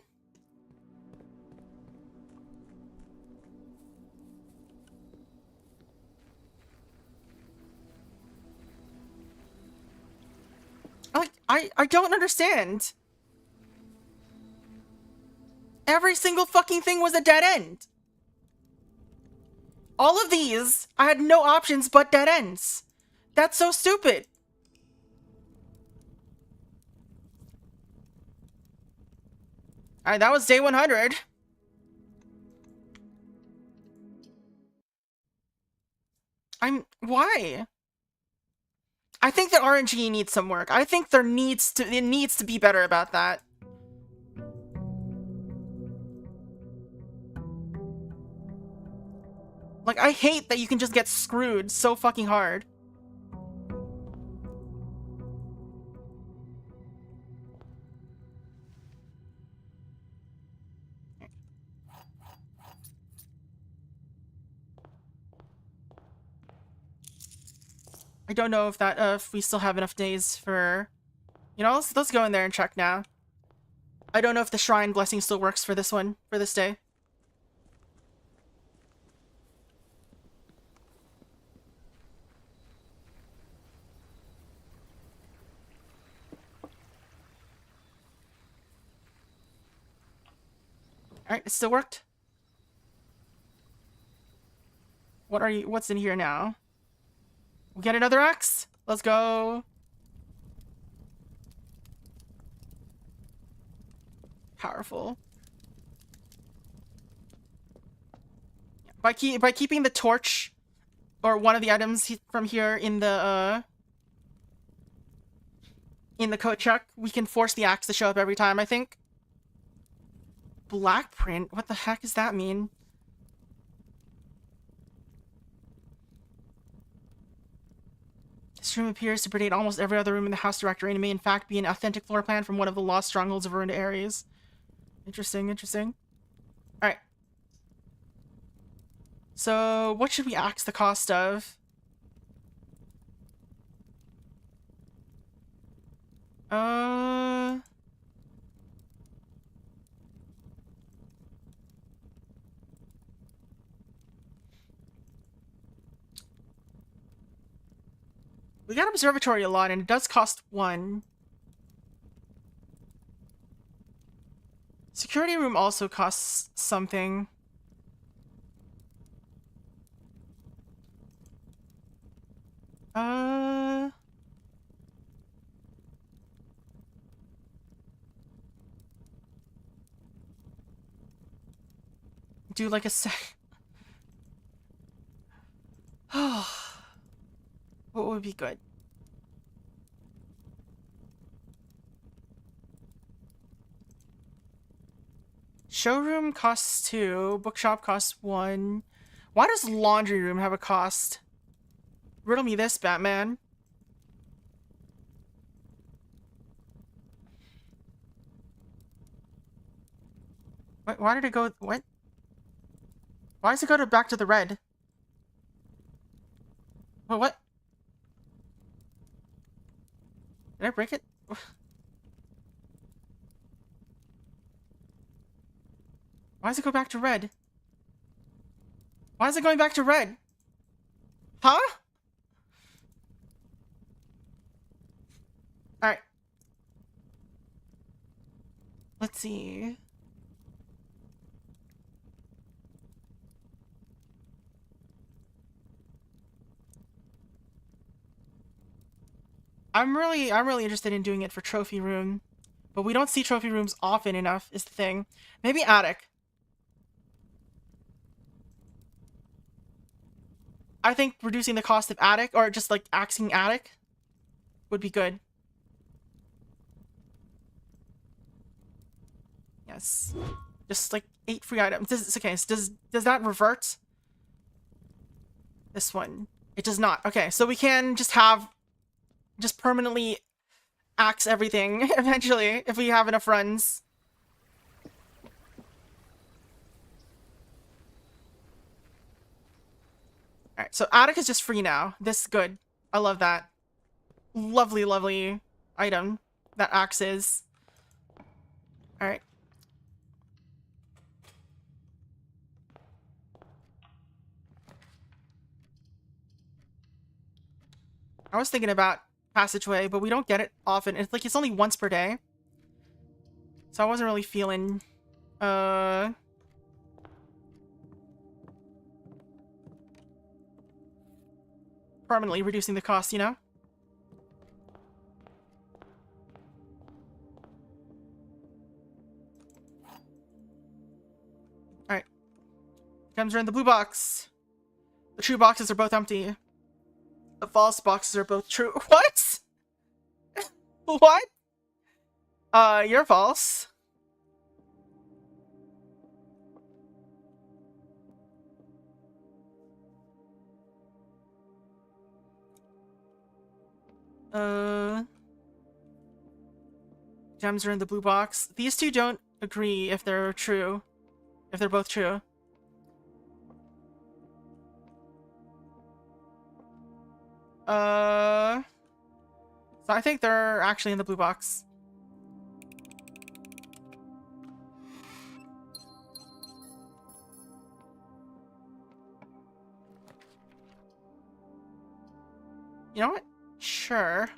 I don't understand. Every single fucking thing was a dead end. All of these, I had no options but dead ends. That's so stupid. Alright, that was day 100. Why? I think the RNG needs some work. I think it needs to be better about that. Like, I hate that you can just get screwed so fucking hard. I don't know if that, if we still have enough days for... You know, let's go in there and check now. I don't know if the Shrine Blessing still works for this one, for this day. Alright, it still worked. What's in here now? We get another axe? Let's go. Powerful. By keeping the torch or one of the items from here in the coat check, we can force the axe to show up every time, I think. Black print? What the heck does that mean? This room appears to predate almost every other room in the house directory and may in fact be an authentic floor plan from one of the lost strongholds of ruined areas. Interesting, interesting. Alright. So, what should we axe the cost of? We got Observatory a lot, and it does cost 1. Security Room also costs something. Do like a sec. What would be good? Showroom costs 2. Bookshop costs 1. Why does laundry room have a cost? Riddle me this, Batman. Why did it go... What? Why does it go back to the red? What? Did I break it? Why does it go back to red? Why is it going back to red? Huh? Alright. Let's see. I'm really interested in doing it for trophy room, but we don't see trophy rooms often enough is the thing. Maybe attic. I think reducing the cost of attic, or just like axing attic, would be good. Yes. Just like 8 free items. Okay, so does that revert? This one. It does not. Okay, so we can just permanently axe everything eventually if we have enough runs. Alright, so attic is just free now. This is good. I love that. Lovely, lovely item that axe is. Alright. I was thinking about passageway, but we don't get it often. It's like it's only once per day. So I wasn't really feeling permanently reducing the cost, you know? Alright. Items are in the blue box. The true boxes are both empty. The false boxes are both true. What? What? You're false. Gems are in the blue box. These two don't agree if they're true. If they're both true. So I think they're actually in the blue box. You know what? Sure.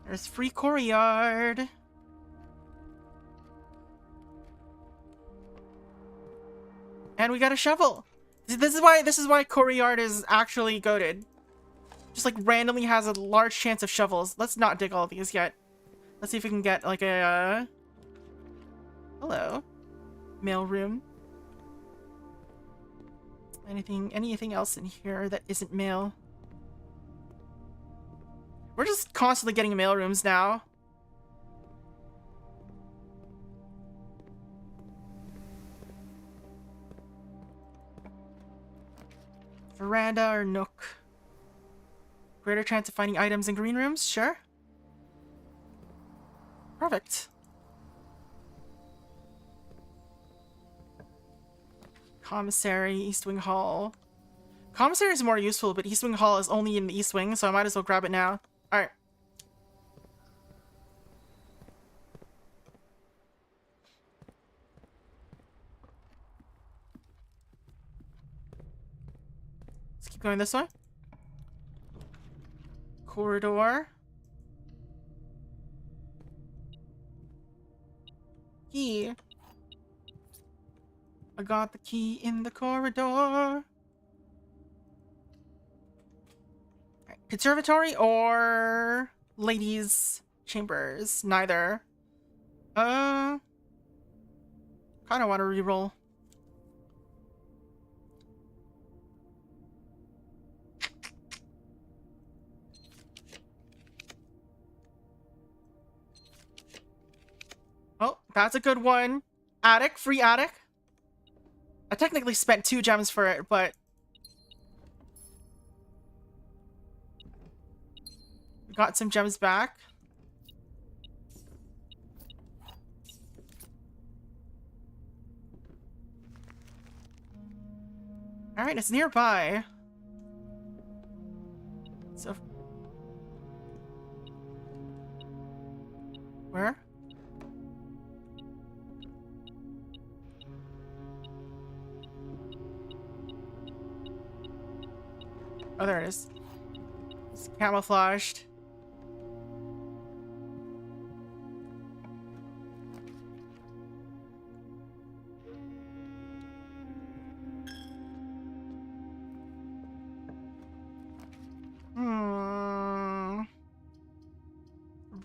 There's free courtyard. And we got a shovel. This is why courtyard is actually goated. Just like randomly has a large chance of shovels. Let's not dig all of these yet. Let's see if we can get like a hello. Mail room. Anything else in here that isn't mail? We're just constantly getting mail rooms now. Veranda or nook? Greater chance of finding items in green rooms? Sure. Perfect. Commissary, East Wing Hall. Commissary is more useful, but East Wing Hall is only in the East Wing, so I might as well grab it now. Alright. Let's keep going this way. Corridor. Key. I got the key in the corridor. Right. Conservatory or ladies' chambers? Neither. Kind of want to reroll. Oh, that's a good one. Attic, free attic. I technically spent 2 gems for it, but got some gems back. Alright, it's nearby. So... where? Oh, there it is. It's camouflaged.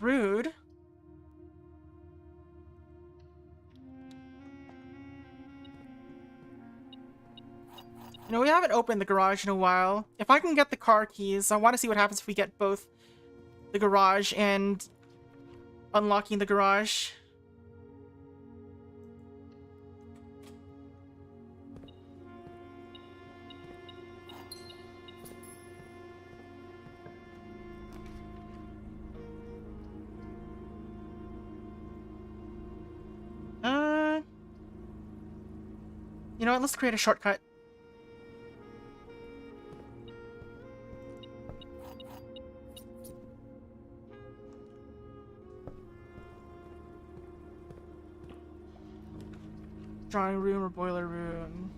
Rude. You know, we haven't opened the garage in a while. If I can get the car keys, I want to see what happens if we get both the garage and unlocking the garage. You know what? Let's create a shortcut. Drawing room or boiler room.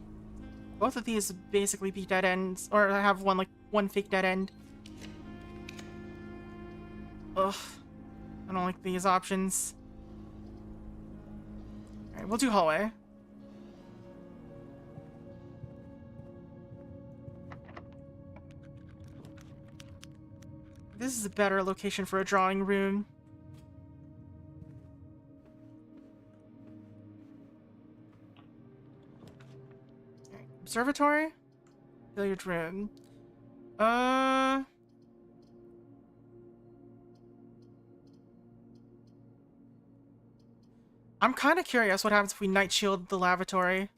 Both of these basically be dead ends, or I have one fake dead end. Ugh. I don't like these options. Alright, we'll do hallway. This is a better location for a drawing room. Okay. Observatory? Billiard room. I'm kind of curious what happens if we night shield the lavatory.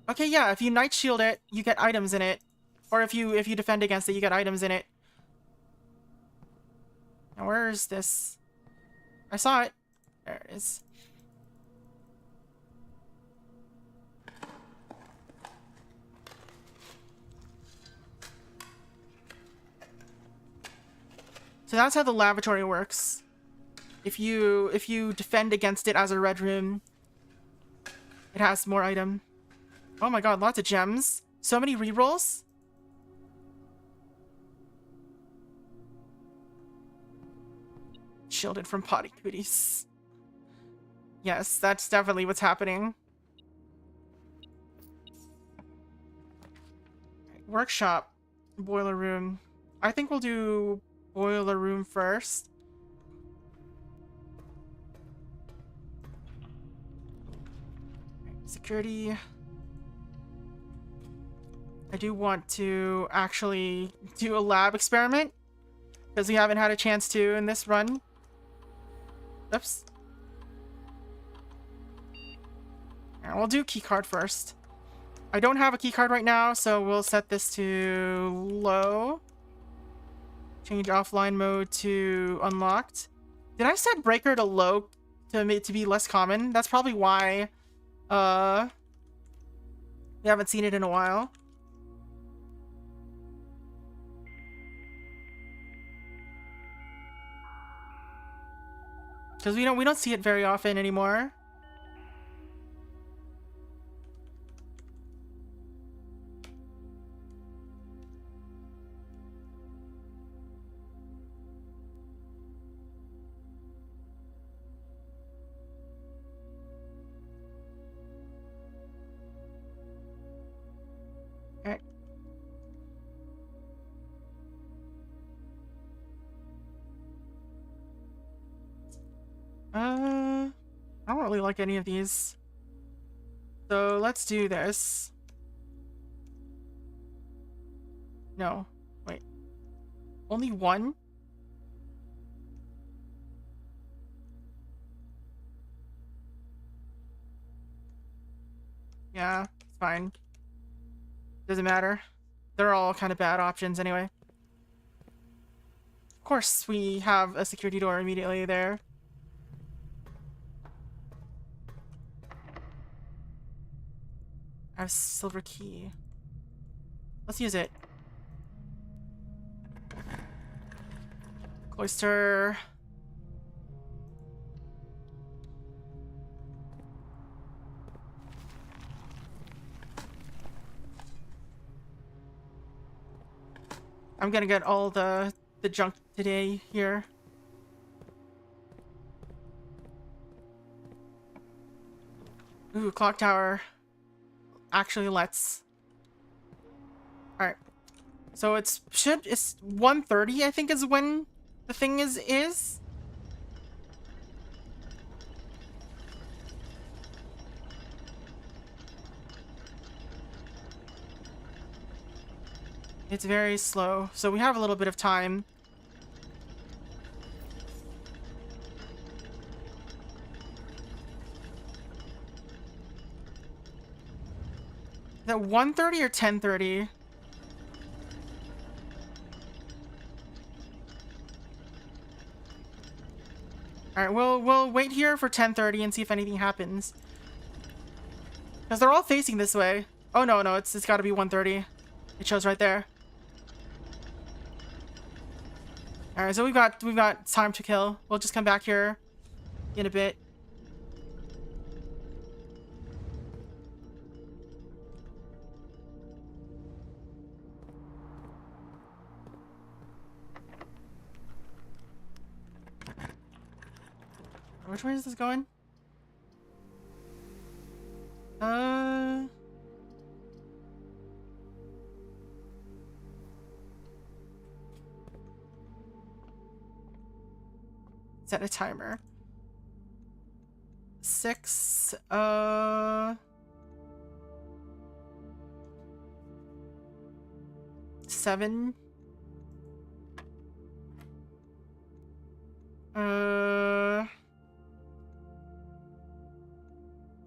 Okay, yeah, if you Night Shield it, you get items in it. Or if you defend against it, you get items in it. Now where is this? I saw it. There it is. So that's how the lavatory works. If you defend against it as a red room, it has more item. Oh my god, lots of gems. So many rerolls. Shielded from potty cooties. Yes, that's definitely what's happening. Workshop. Boiler room. I think we'll do boiler room first. Security. I do want to actually do a lab experiment because we haven't had a chance to in this run. Oops. Alright, we'll do keycard first. I don't have a keycard right now, so we'll set this to low. Change offline mode to unlocked. Did I set breaker to low to be less common? That's probably why we haven't seen it in a while. Because we don't see it very often anymore. Alright. I don't really like any of these. So let's do this. No, wait. Only one? Yeah, it's fine. Doesn't matter. They're all kind of bad options anyway. Of course, we have a security door immediately there. I have silver key. Let's use it. Cloister. I'm gonna get all the junk today here. Ooh, clock tower. Actually, let's. All right. So it's 1:30, I think, is when the thing is. It's very slow, so we have a little bit of time. Is that 1:30 or 10:30? Alright, we'll wait here for 10:30 and see if anything happens. Because they're all facing this way. Oh no, it's gotta be 1:30. It shows right there. Alright, so we've got time to kill. We'll just come back here in a bit. Which way is this going? Set a timer. 6, 7.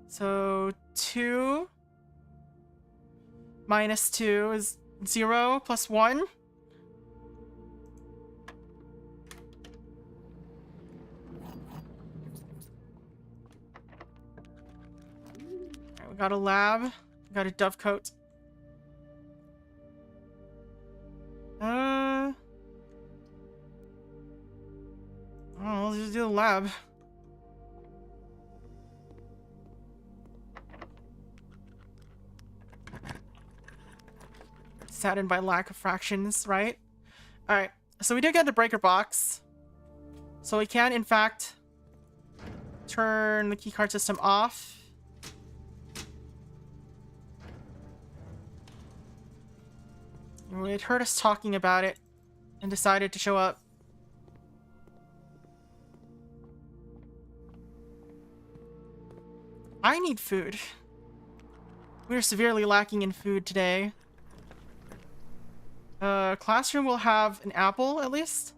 So 2. minus 2 is 0 plus 1. Alright, we got a lab. We got a dovecote. Oh, let's just do the lab. Saddened by lack of fractions, right? Alright, so we did get the breaker box. So we can, in fact, turn the keycard system off. It heard us talking about it and decided to show up. I need food. We're severely lacking in food today. Classroom will have an apple, at least.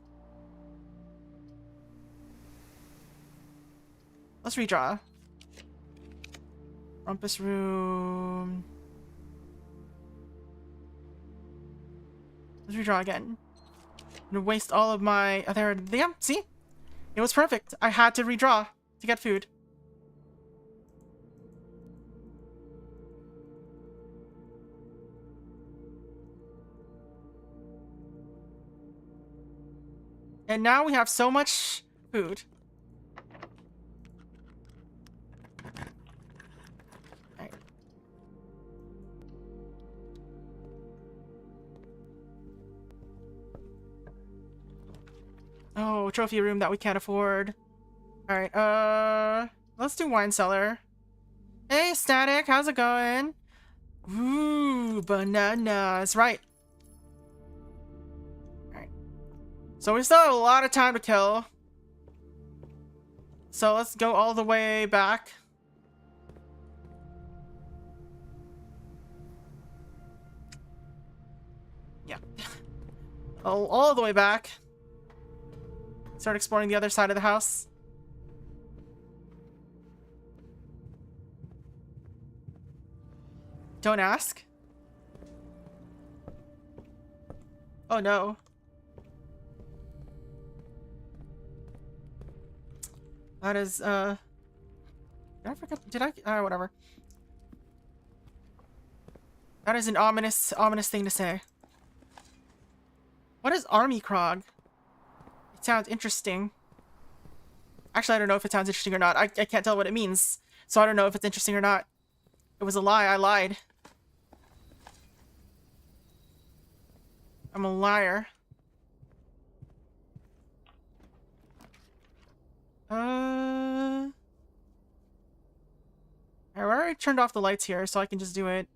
Let's redraw. Rumpus room. Let's redraw again. I'm gonna waste all of my... Oh, there, yeah, see? It was perfect. I had to redraw to get food. And now we have so much food. Right. Oh, trophy room that we can't afford. Alright, let's do wine cellar. Hey, Static, how's it going? Ooh, bananas. Right. So we still have a lot of time to kill. So let's go all the way back. Yeah. all the way back. Start exploring the other side of the house. Don't ask. Oh no. That is, did I forget? Did I? Whatever. That is an ominous thing to say. What is Army Krog? It sounds interesting. Actually, I don't know if it sounds interesting or not. I can't tell what it means, so I don't know if it's interesting or not. It was a lie. I lied. I'm a liar. I already turned off the lights here, so I can just do it.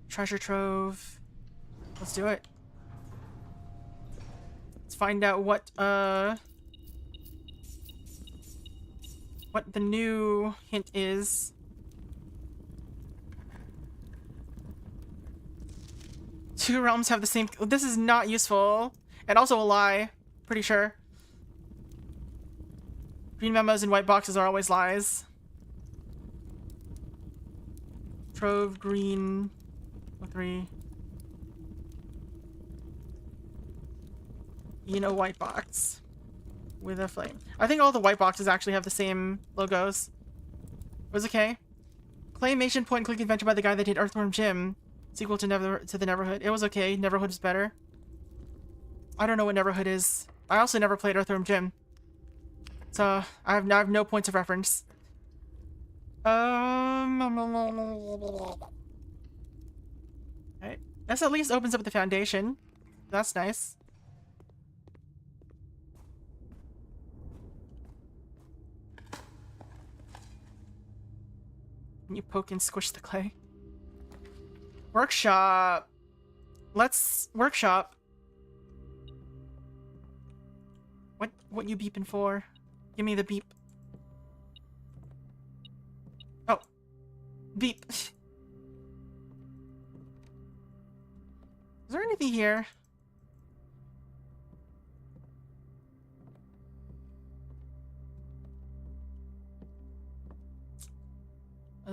Treasure trove. Let's do it. Let's find out what the new hint is. Two realms have the same... This is not useful. And also a lie. Pretty sure. Green memos and white boxes are always lies. Trove, green... 3. In a white box. With a flame. I think all the white boxes actually have the same logos. It was okay. Claymation point and click adventure by the guy that did Earthworm Jim. Sequel to the Neverhood. It was okay. Neverhood is better. I don't know what Neverhood is. I also never played Earthworm Jim. So I have no points of reference. Alright. This at least opens up the foundation. That's nice. Can you poke and squish the clay? Workshop. Let's workshop. What you beeping for? Give me the beep. Oh. Beep. Is there anything here?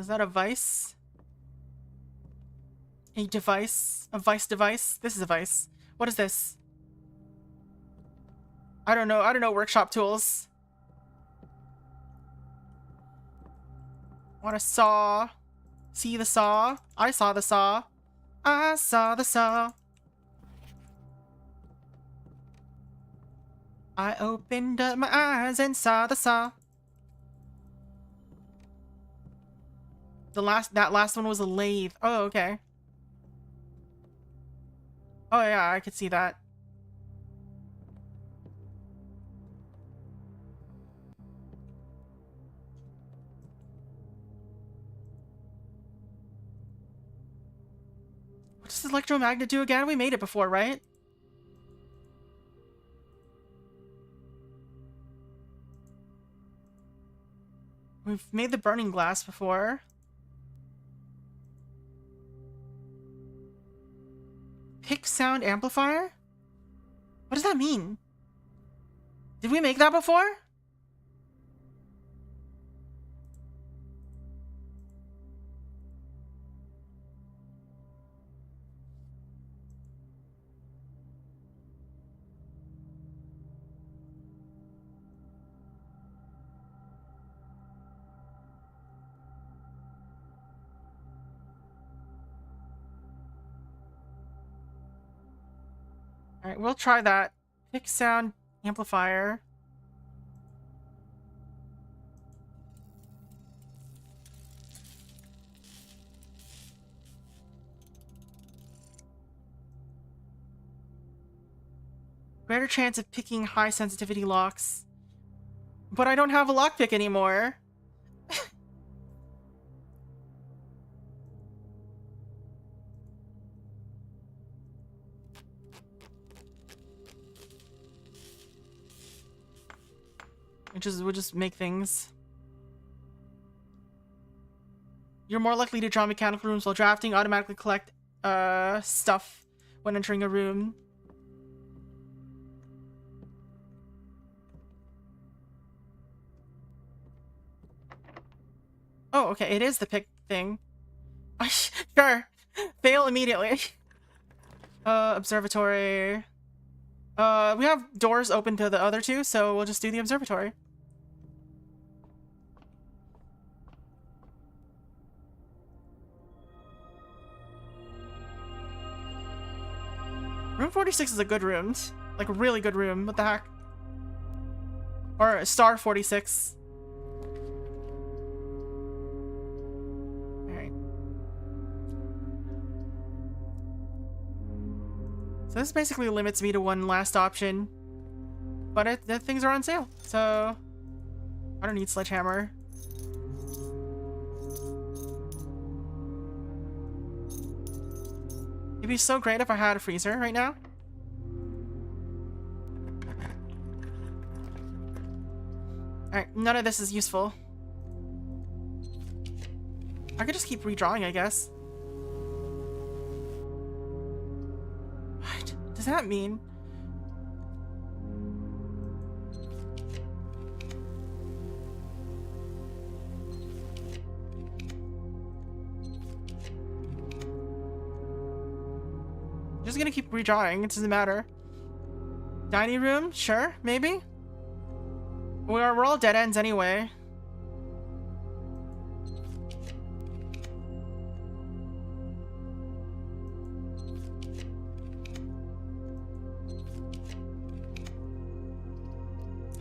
Is that a vice? A device? A vice device? This is a vice. What is this? I don't know. I don't know workshop tools. Want a saw? See the saw? I saw the saw. I saw the saw. I opened up my eyes and saw the saw. That last one was a lathe. Oh, okay. Oh yeah, I could see that. What does the electromagnet do again? We made it before, right? We've made the burning glass before. Pick sound amplifier? What does that mean? Did we make that before? Alright, we'll try that. Pick sound amplifier. Greater chance of picking high sensitivity locks. But I don't have a lockpick anymore. We'll just make things. You're more likely to draw mechanical rooms while drafting. Automatically collect stuff when entering a room. Oh, okay, it is the pick thing. Sure. Fail immediately. Observatory. We have doors open to the other two, so we'll just do the observatory. Room 46 is a good room. Like, a really good room. What the heck? Or star 46. Alright. So this basically limits me to one last option. But things are on sale, so I don't need Sledgehammer. It'd be so great if I had a freezer right now. Alright, none of this is useful. I could just keep redrawing, I guess. What does that mean? Just gonna keep redrawing, it doesn't matter. Dining room? Sure, maybe? We're all dead ends anyway.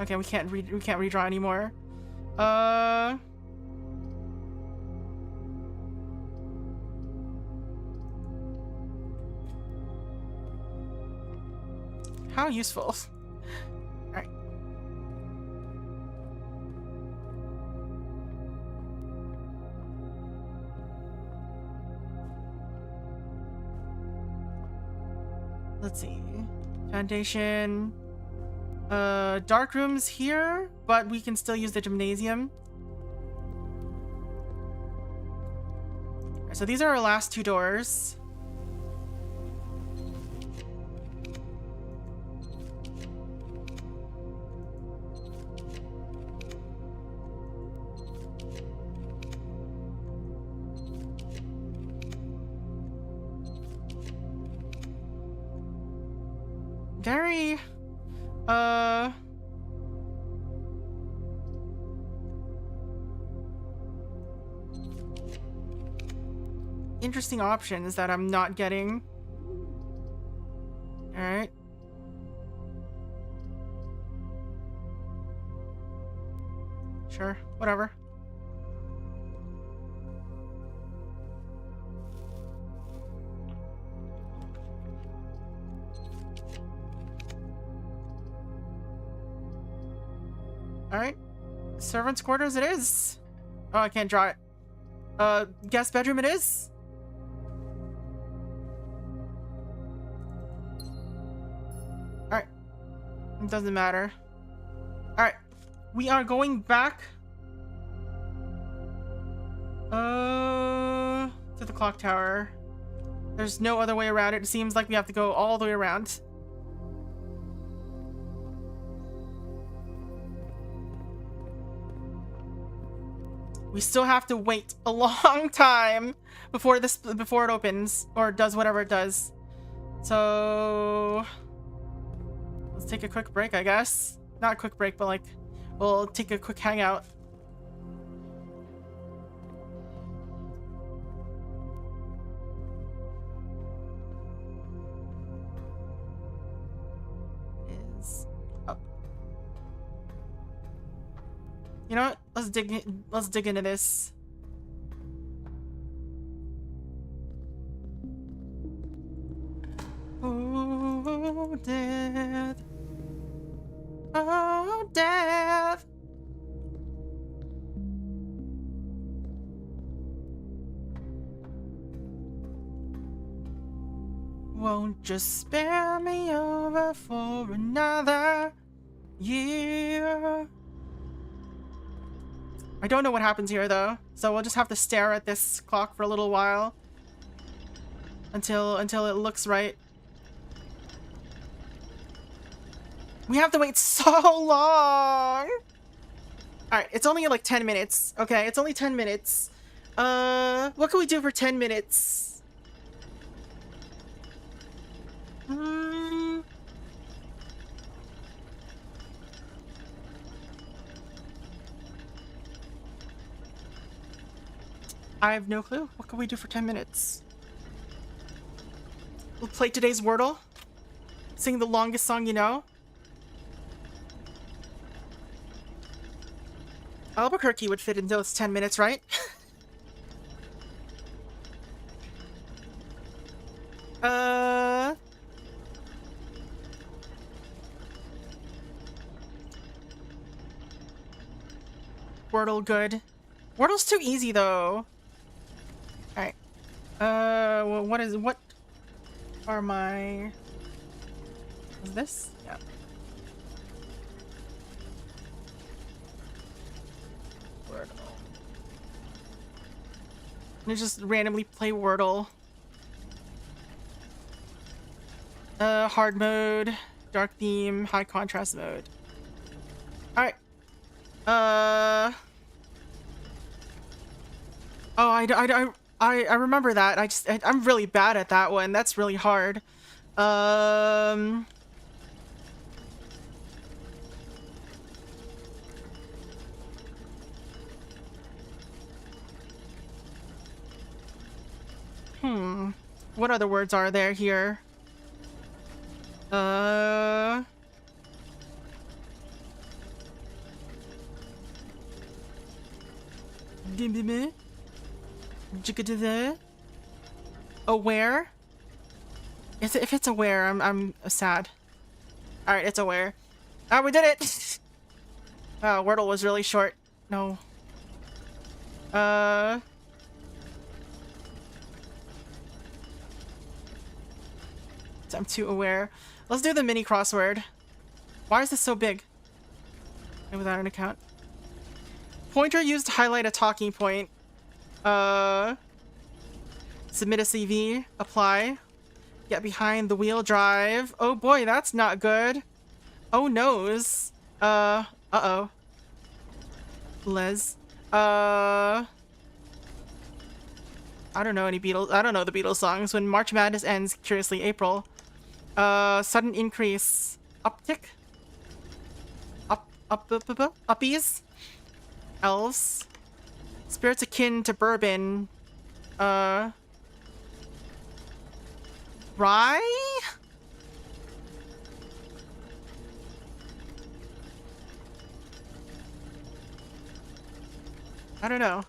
Okay, we can't redraw anymore. How useful. Alright. Let's see. Foundation. Dark rooms here, but we can still use the gymnasium. So these are our last two doors. very, interesting options that I'm not getting. Alright. Sure, whatever. Alright. Servant's quarters it is. Oh, I can't draw it. Guest bedroom it is. Alright. It doesn't matter. Alright. We are going back. To the clock tower. There's no other way around it. It seems like we have to go all the way around. We still have to wait a long time before it opens or does whatever it does. So let's take a quick break, I guess. Not a quick break, but like we'll take a quick hangout. Is up. You know what? Let's dig into this. Oh, death. Oh, death. Won't you spare me over for another year? I don't know what happens here though, so we'll just have to stare at this clock for a little while until it looks right. We have to wait so long. All right, it's only like 10 minutes. Okay, it's only 10 minutes. What can we do for 10 minutes? I have no clue. What can we do for 10 minutes? We'll play today's Wordle. Sing the longest song you know. Albuquerque would fit into those 10 minutes, right? Wordle good. Wordle's too easy though. Alright. Well, what are my... Is this? Yeah. Wordle. Let's just randomly play Wordle. Hard mode, dark theme, high contrast mode. Alright. Oh, I remember that. I'm really bad at that one. That's really hard. What other words are there here? Aware? If it's aware, I'm sad. All right, it's aware. Ah, we did it. Oh, Wordle was really short. No. I'm too aware. Let's do the mini crossword. Why is this so big? And without an account. Pointer used to highlight a talking point. Submit a CV. Apply. Get behind the wheel drive. Oh boy, that's not good. Oh noes. Uh-oh. Les. I don't know any Beatles. I don't know the Beatles songs. When March Madness ends, curiously April. Sudden increase. Uptick? Uppies? Elves? Spirits akin to bourbon. Rye? I don't know.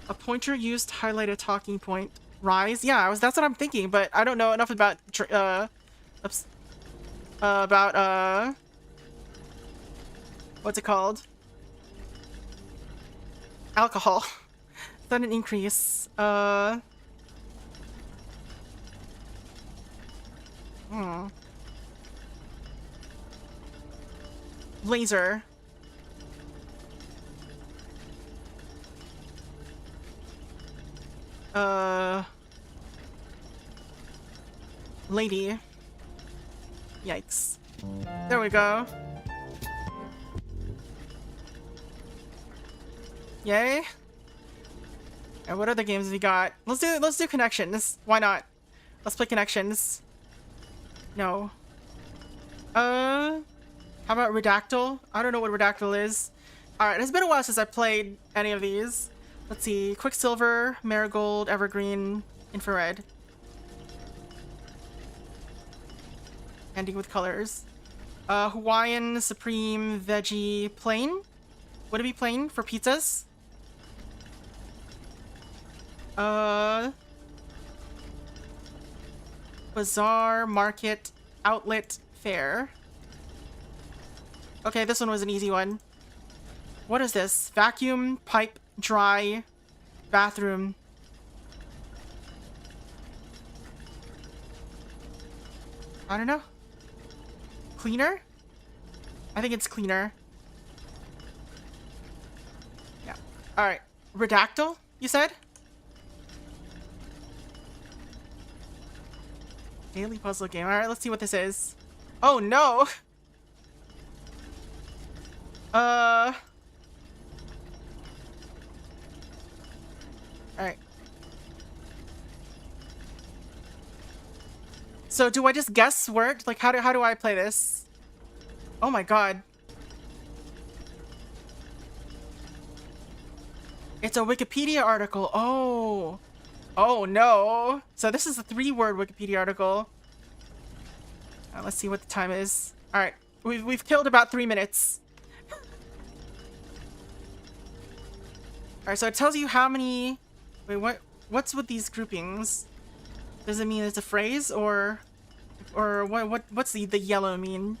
A pointer used to highlight a talking point. Rise? Yeah, that's what I'm thinking, but I don't know enough about, what's it called? Alcohol. Sudden increase. Laser. Lady. Yikes. There we go. Yay. And what other games have we got? Let's do connections. Why not? Let's play connections. No. How about Redactyl? I don't know what Redactyl is. Alright, it's been a while since I played any of these. Let's see. Quicksilver, Marigold, Evergreen, Infrared. Ending with colors. Hawaiian, Supreme, Veggie, Plain? Would it be plain for pizzas? Bazaar, Market, Outlet, Fair. Okay, this one was an easy one. What is this? Vacuum, pipe, dry, bathroom. I don't know. Cleaner? I think it's cleaner. Yeah. Alright. Redactyl, you said? Daily puzzle game. Alright, let's see what this is. Oh no! Alright. So do I just guess word? Like how do I play this? Oh my god. It's a Wikipedia article. Oh. Oh no. So this is a 3-word Wikipedia article. Let's see what the time is. Alright. We've killed about 3 minutes. Alright, so it tells you how many... Wait, what's with these groupings? Does it mean it's a phrase, or what's the yellow mean?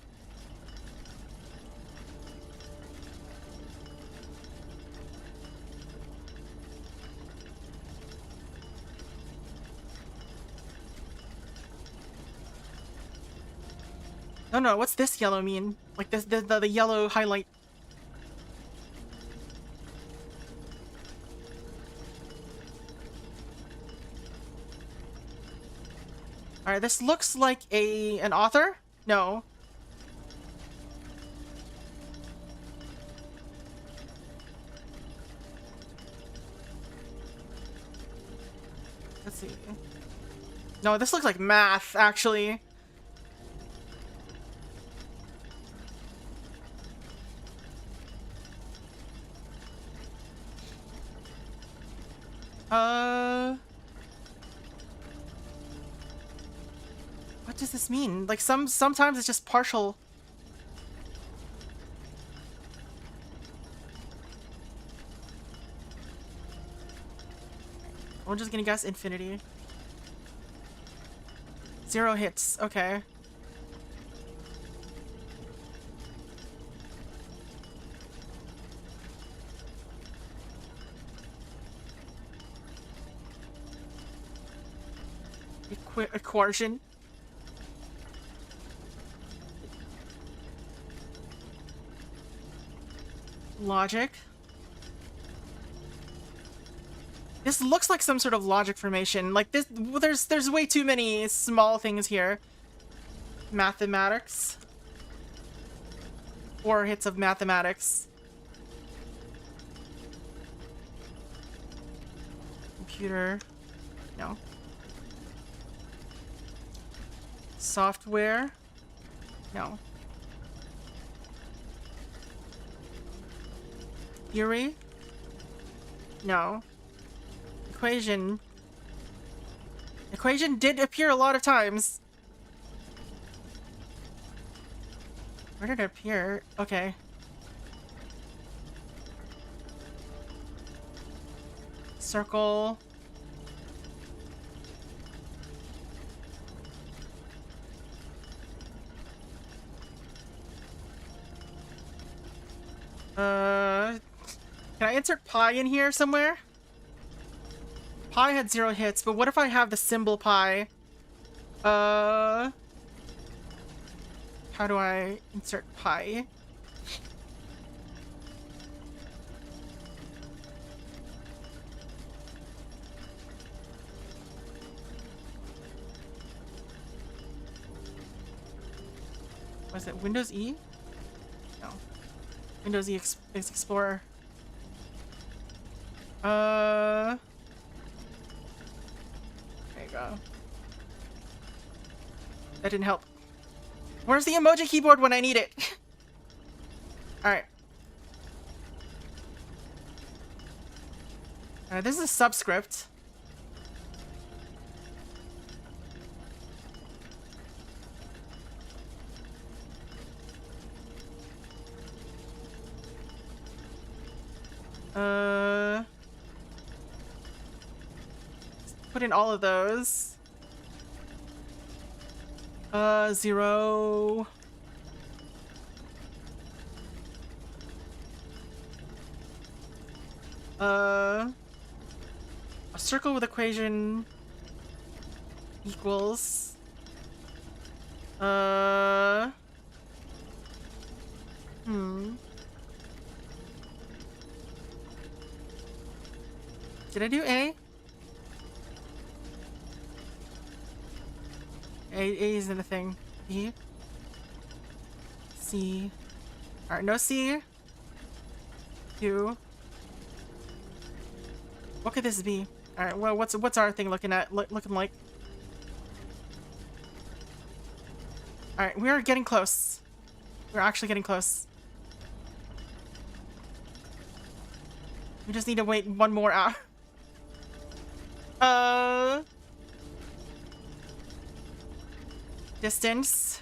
No, what's this yellow mean? Like this, the yellow highlight. Alright, this looks like an author? No. Let's see. No, this looks like math, actually. What does this mean? Like sometimes it's just partial. We're just gonna guess infinity. 0 hits, okay. Equation. Logic. This looks like some sort of logic formation. Like this, there's way too many small things here. Mathematics. 4 hits of mathematics. Computer. No. Software. No. Theory? No. Equation. Equation did appear a lot of times. Where did it appear? Okay. Circle. Can I insert pi in here somewhere? Pi had 0 hits, but what if I have the symbol pi? How do I insert pi? Was it Windows E? No. Windows E is Explorer. There you go. That didn't help. Where's the emoji keyboard when I need it? Alright. This is a subscript. Put in all of those. 0. A circle with equation equals Did I do A? A isn't a thing. B. C. Alright, no C. Q. What could this be? Alright, well, what's our thing looking like? Alright, we are getting close. We're actually getting close. We just need to wait one more hour. Distance.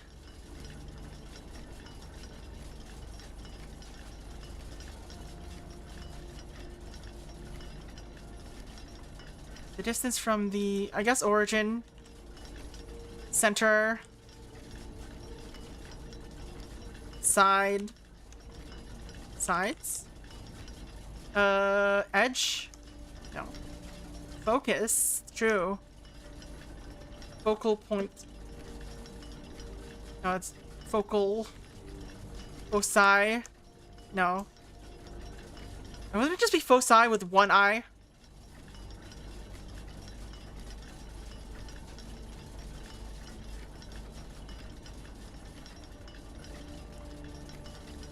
The distance from the, I guess, origin, center, side, sides, edge, no, focus, true, focal point, no, it's focal, foci, no, wouldn't it just be foci with one eye?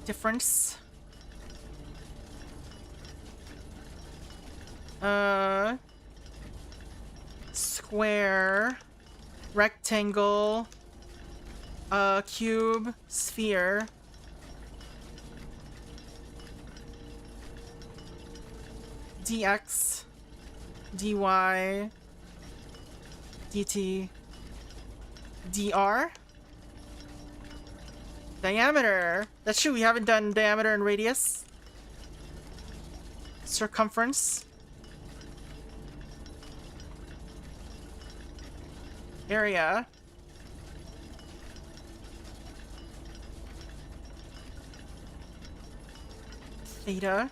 Difference. Square, rectangle, cube, sphere. Dx, dy, dt, dr. Diameter. That's true, we haven't done diameter and radius. Circumference. Area. Theta.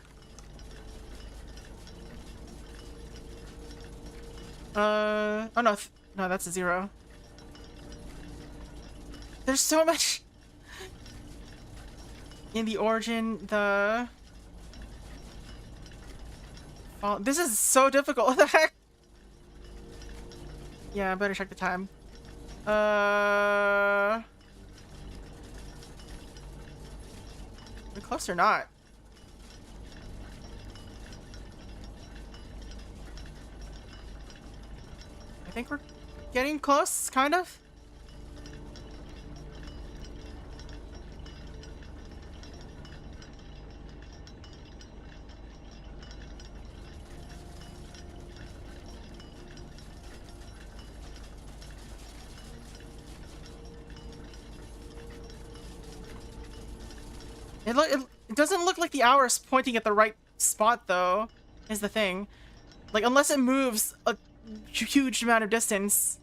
Oh no, no, that's a 0. There's so much in the origin, the... Oh, this is so difficult. What the heck? Yeah, I better check the time. We're close or not? I think we're getting close, kind of. It doesn't look like the hour is pointing at the right spot, though, is the thing. Like, unless it moves a huge amount of distance.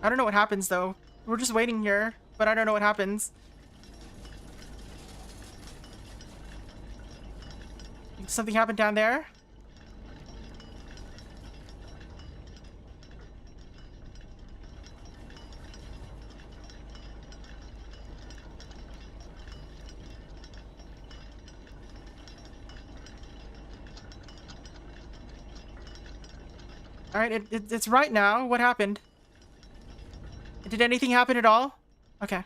I don't know what happens, though. We're just waiting here, but I don't know what happens. Did something happen down there? Alright, it's right now. What happened? Did anything happen at all? Okay.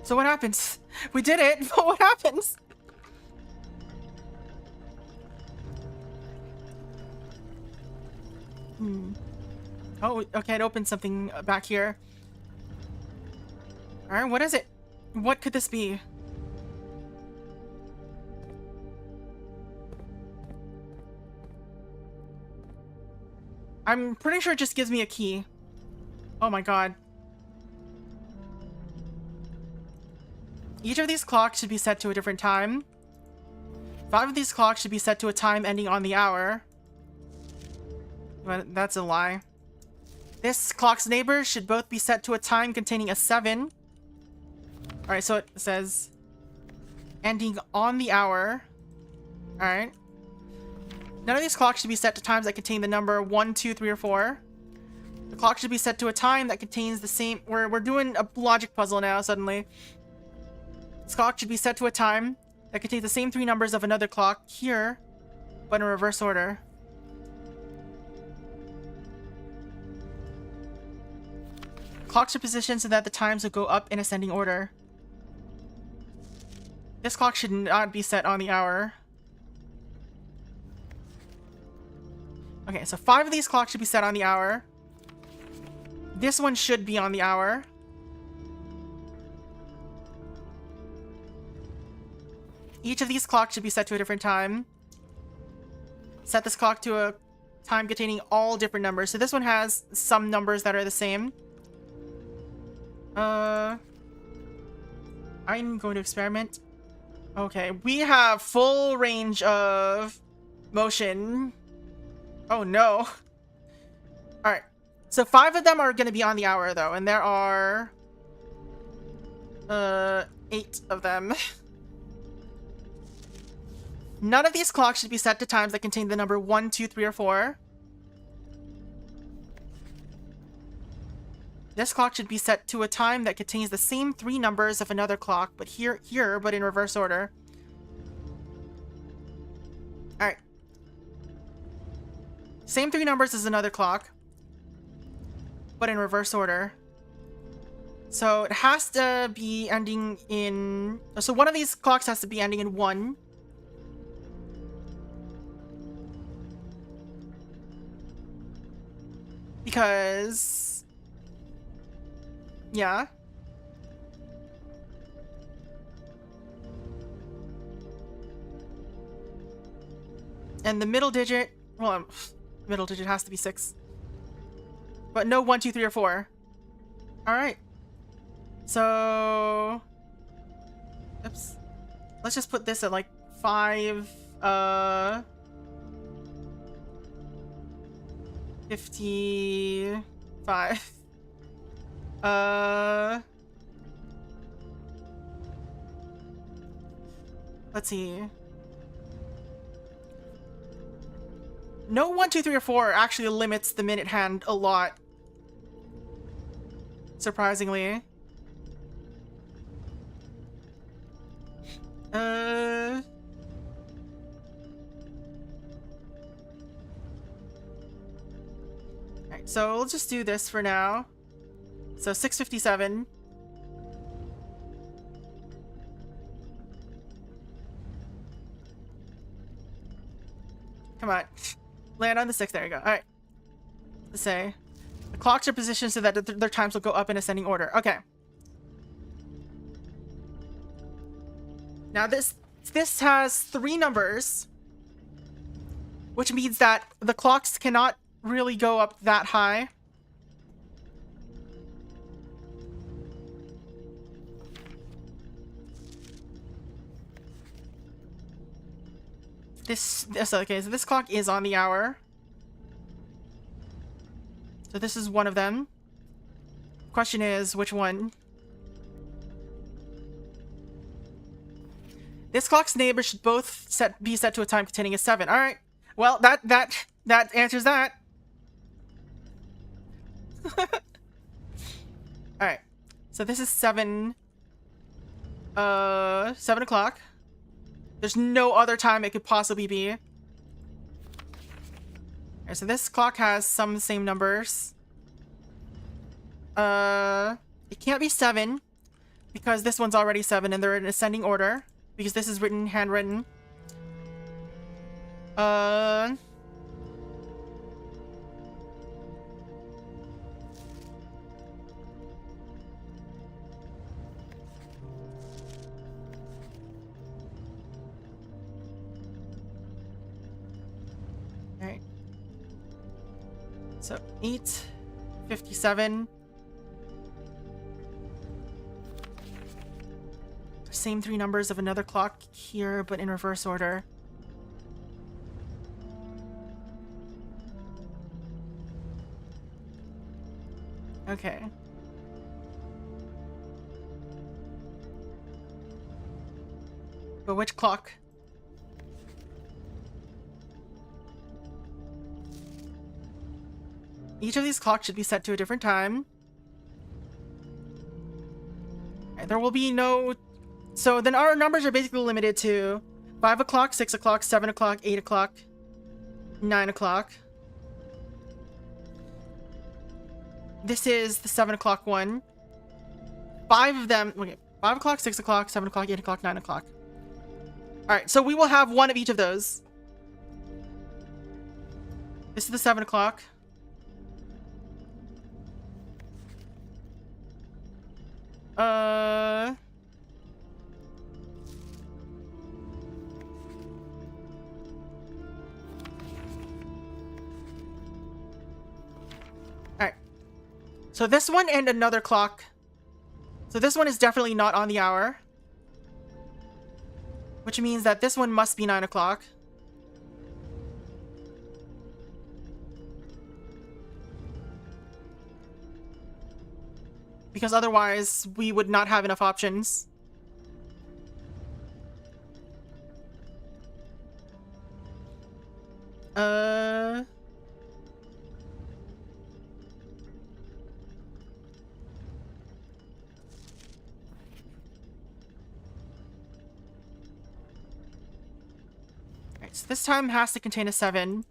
So what happens? We did it, but what happens? Oh, okay, it opened something back here. Alright, what is it? What could this be? I'm pretty sure it just gives me a key. Oh my god. Each of these clocks should be set to a different time. 5 of these clocks should be set to a time ending on the hour. But that's a lie. This clock's neighbors should both be set to a time containing a 7. Alright, so it says ending on the hour. Alright. None of these clocks should be set to times that contain the number 1, 2, 3, or 4. The clock should be set to a time that contains the same... We're doing a logic puzzle now, suddenly. This clock should be set to a time that contains the same 3 numbers of another clock here, but in reverse order. Clocks are positioned so that the times will go up in ascending order. This clock should not be set on the hour. Okay, so 5 of these clocks should be set on the hour. This one should be on the hour. Each of these clocks should be set to a different time. Set this clock to a time containing all different numbers. So this one has some numbers that are the same. I'm going to experiment. Okay, we have full range of motion. Oh no. Alright. So 5 of them are going to be on the hour, though. And there are... 8 of them. None of these clocks should be set to times that contain the number 1, 2, 3, or 4. This clock should be set to a time that contains the same 3 numbers of another clock, but here, but in reverse order. Alright. Same 3 numbers as another clock, but in reverse order. So it has to be ending in... So one of these clocks has to be ending in 1. Because... Yeah. And the middle digit... Well, middle digit has to be 6. But no 1, 2, 3, or 4. Alright. So... Oops. Let's just put this at like 5... 55. Let's see. No 1, 2, 3, or 4 actually limits the minute hand a lot. Surprisingly. Alright, so we'll just do this for now. So 6:57. Come on. Land on the 6. There you go. Alright. Let's say. The clocks are positioned so that their times will go up in ascending order. Okay. Now this this has 3 numbers, which means that the clocks cannot really go up that high. Okay, so this clock is on the hour. So this is one of them. Question is, which one? This clock's neighbor should both be set to a time containing a 7. All right. Well, that answers that. All right. So this is 7 o'clock. There's no other time it could possibly be. All right, so this clock has some of the same numbers. It can't be 7 because this one's already 7 and they're in ascending order because this is handwritten. Alright. So 8:57. Same 3 numbers of another clock here, but in reverse order. Okay. But which clock? Each of these clocks should be set to a different time. And there will be no... So then our numbers are basically limited to 5 o'clock, 6 o'clock, 7 o'clock, 8 o'clock, 9 o'clock. This is the 7 o'clock one. 5 of them... Okay, 5 o'clock, 6 o'clock, 7 o'clock, 8 o'clock, 9 o'clock. Alright, so we will have one of each of those. This is the 7 o'clock. Alright. So this one and another clock. So this one is definitely not on the hour. Which means that this one must be 9 o'clock. Because otherwise, we would not have enough options. Alright, so this time has to contain a 7.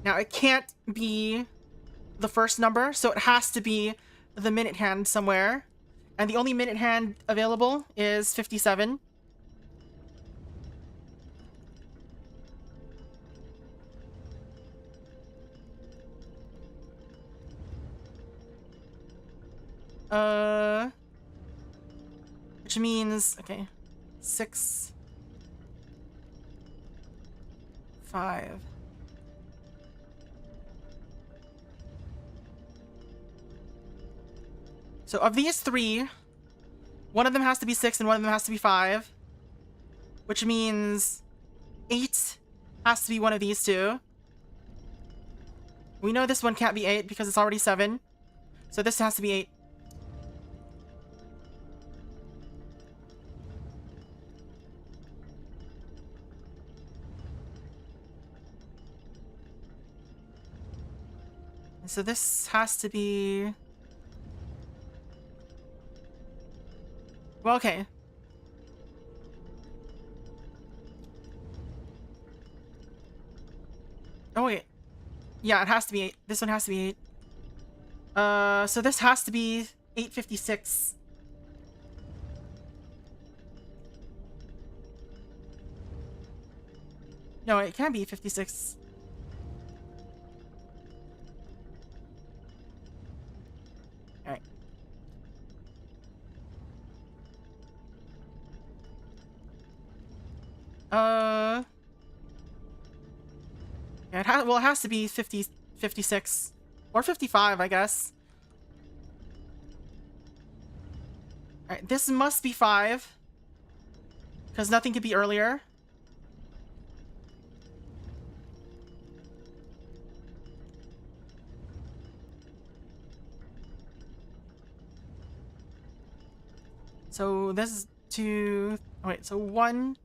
Now, it can't be the first number, so it has to be the minute hand somewhere. And the only minute hand available is 57. Which means, okay, 6, 5. So of these 3, one of them has to be 6 and one of them has to be 5. Which means 8 has to be one of these 2. We know this one can't be 8 because it's already 7. So this has to be 8. And so this has to be... Well, okay. Oh, wait. Yeah, it has to be 8. This one has to be 8. So this has to be 8:56. No, it can't be 56. Yeah, it has to be 50, 56 or 55, I guess. All right, this must be 5 because nothing could be earlier. So this is 2. Oh, wait, so 1,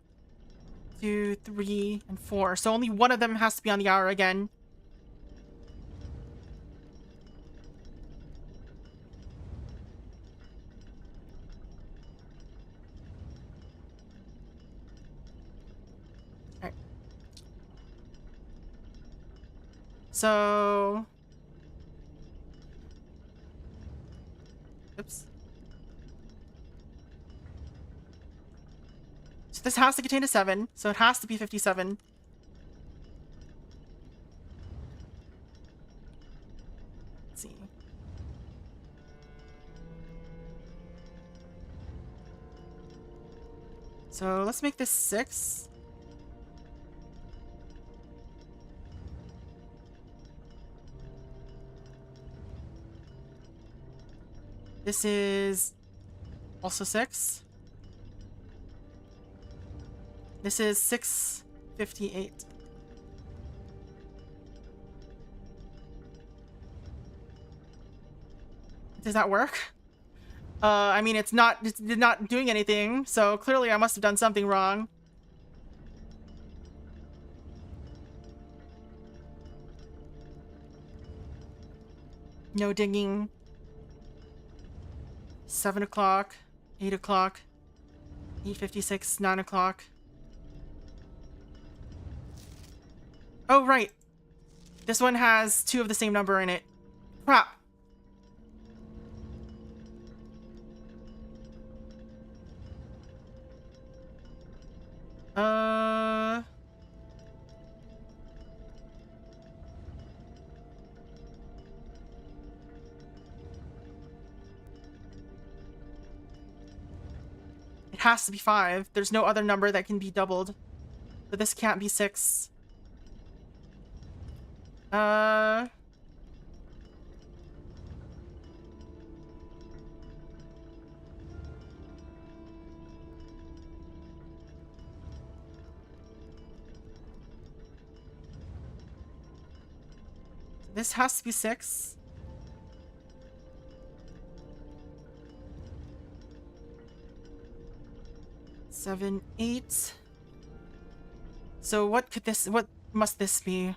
2, 3, and 4. So only one of them has to be on the hour again. All right. So, oops. So this has to contain a 7, so it has to be 57. Let's see. So let's make this 6. This is also 6. This is 658. Does that work? I mean, it's not doing anything, so clearly I must have done something wrong. No digging. 7 o'clock, 8 o'clock, 8:56, 9 o'clock. Oh, right. This one has 2 of the same number in it. Crap. It has to be 5. There's no other number that can be doubled. But this can't be 6. This has to be 6. Seven, 8. So what must this be?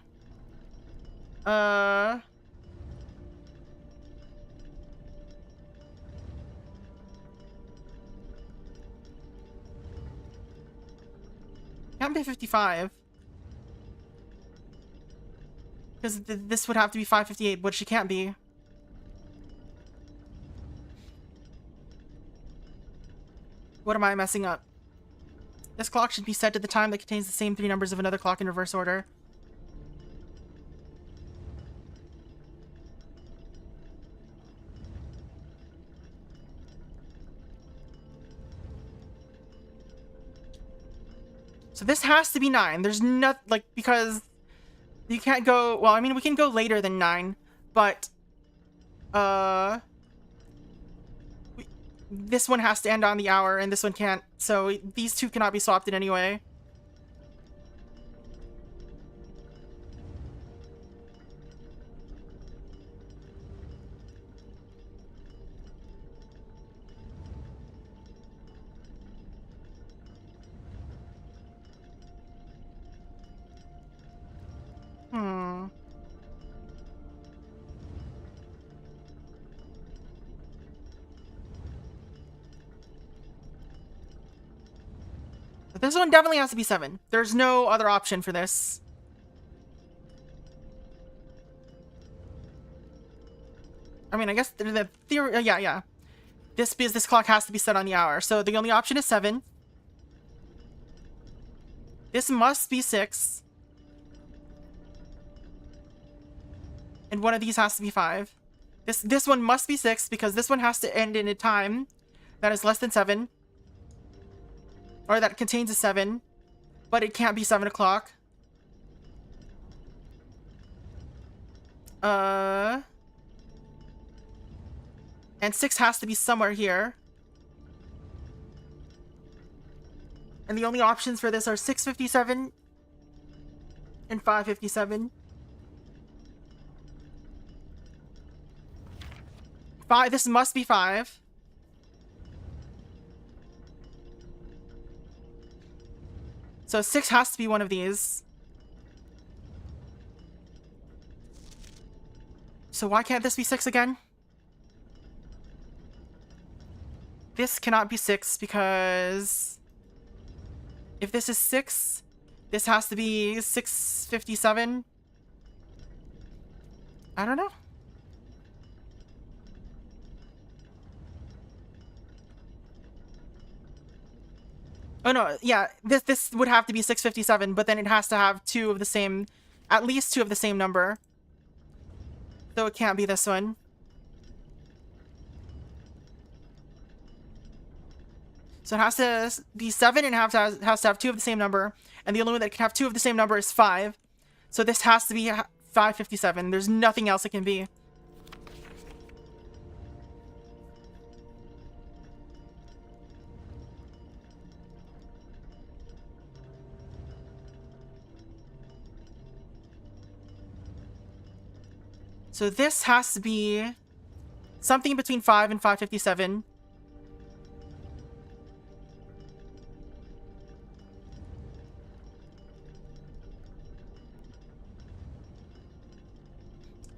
Can't be 55. Because this would have to be 5:58, which it can't be. What am I messing up? This clock should be set to the time that contains the same 3 numbers of another clock in reverse order. So this has to be 9. There's not, like, because you can't go, well, I mean, we can go later than 9, but, this one has to end on the hour, and this one can't, so these two cannot be swapped in any way. But this one definitely has to be 7. There's no other option for this. I mean, I guess the theory, yeah. This clock has to be set on the hour, so the only option is 7. This must be 6. And one of these has to be 5. This one must be 6 because this one has to end in a time that is less than 7. Or that contains a 7. But it can't be 7 o'clock. And 6 has to be somewhere here. And the only options for this are 6:57 and 5:57. 5, this must be 5. So 6 has to be one of these. So why can't this be 6 again? This cannot be 6 because if this is 6, this has to be 6:57. I don't know. Oh no, yeah, this would have to be 6:57, but then it has to have two of the same, at least two of the same number. So it can't be this one. So it has to be 7 and has to have two of the same number, and the only one that can have two of the same number is 5. So this has to be 5:57. There's nothing else it can be. So this has to be something between 5 and 5:57.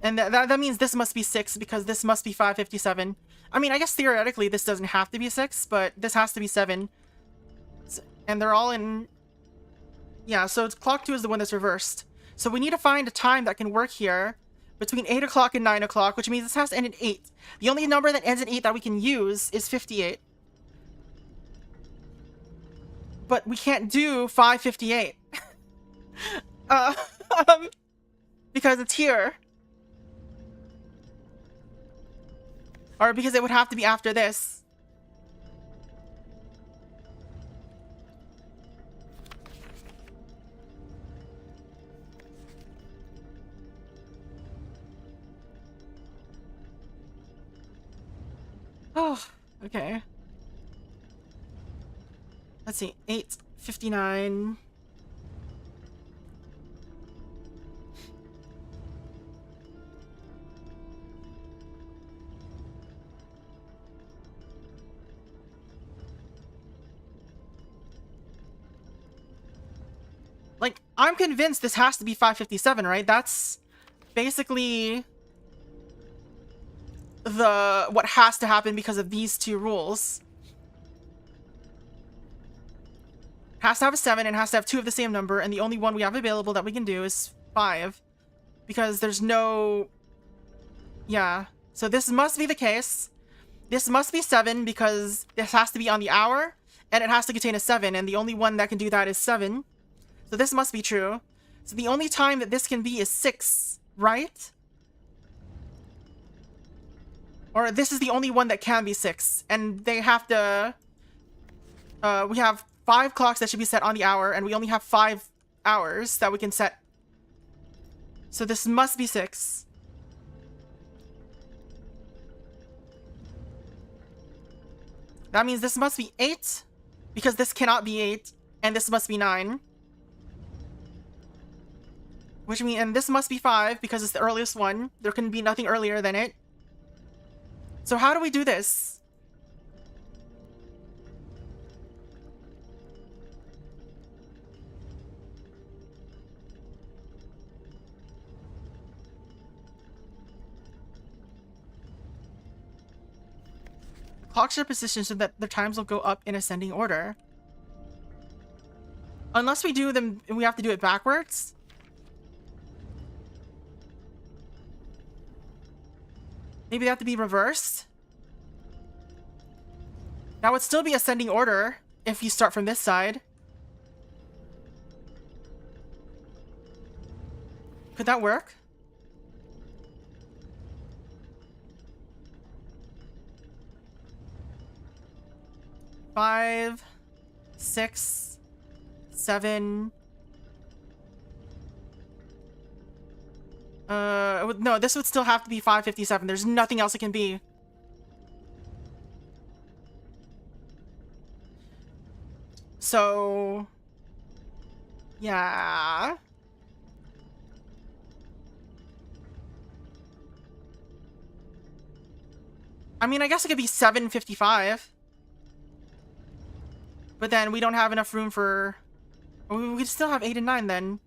And that means this must be 6 because this must be 5:57. I mean, I guess theoretically this doesn't have to be 6, but this has to be 7. And they're all in... Yeah, so clock 2 is the one that's reversed. So we need to find a time that can work here between 8 o'clock and 9 o'clock, which means this has to end in 8. The only number that ends in 8 that we can use is 58. But we can't do 5:58. Because it's here. Or because it would have to be after this. Oh, okay. Let's see, 8:59. Like, I'm convinced this has to be 5:57, right? That's basically what has to happen because of these two rules. Has to have a 7 and has to have two of the same number, and the only one we have available that we can do is 5. Because there's no... Yeah. So this must be the case. This must be 7 because this has to be on the hour, and it has to contain a 7, and the only one that can do that is 7. So this must be true. So the only time that this can be is 6, right? Or this is the only one that can be 6, and they have to... we have 5 clocks that should be set on the hour, and we only have 5 hours that we can set. So this must be 6. That means this must be 8, because this cannot be 8, and this must be 9. Which means, and this must be 5, because it's the earliest one. There can be nothing earlier than it. So how do we do this? Clocks are positioned so that the times will go up in ascending order. Unless we do them, we have to do it backwards. Maybe they have to be reversed. That would still be ascending order if you start from this side. Could that work? Five, 6, 7. No, this would still have to be 557. There's nothing else it can be. So, yeah. I mean, I guess it could be 755. But then we don't have enough room for... We could still have 8 and 9 then.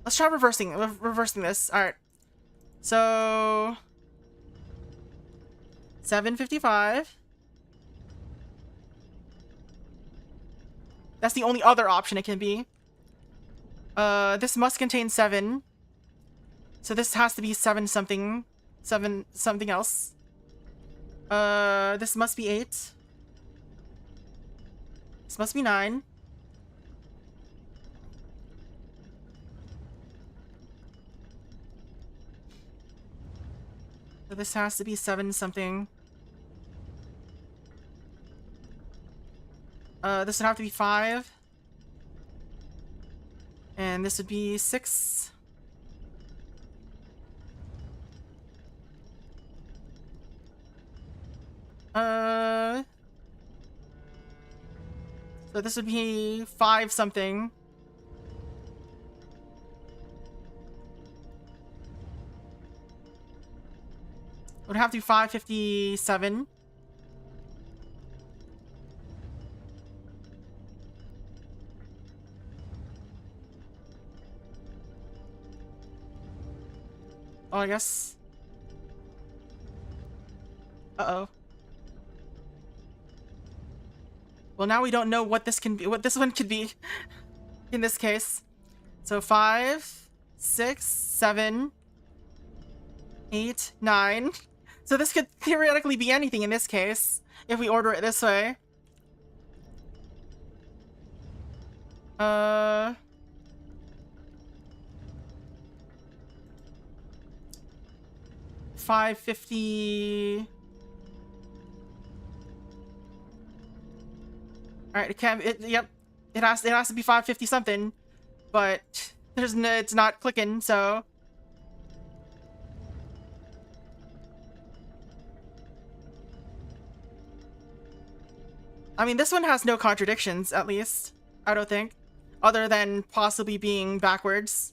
Let's try reversing this. Alright. So... 755. That's the only other option it can be. This must contain 7. So this has to be 7 something. 7 something else. This must be 8. This must be 9. So this has to be 7 something. This would have to be 5. And this would be 6. So this would be 5 something. It would have to be 557. Oh, I guess. Uh-oh. Well, now we don't know what this can be, what this one could be in this case. So 5, 6, 7, 8, 9. So this could theoretically be anything in this case, if we order it this way. 550. All right, it can. Yep, it has to be 550 something, but it's not clicking. So I mean, this one has no contradictions, at least I don't think, other than possibly being backwards.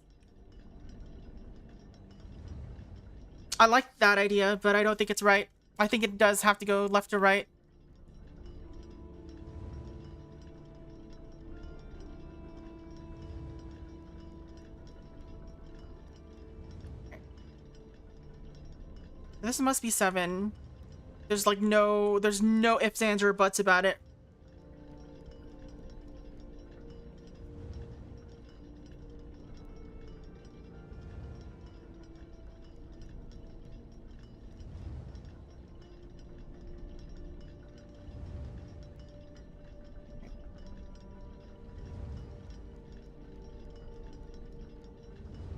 I like that idea, but I don't think it's right. I think it does have to go left or right. This must be 7. There's like there's no ifs, ands, or buts about it.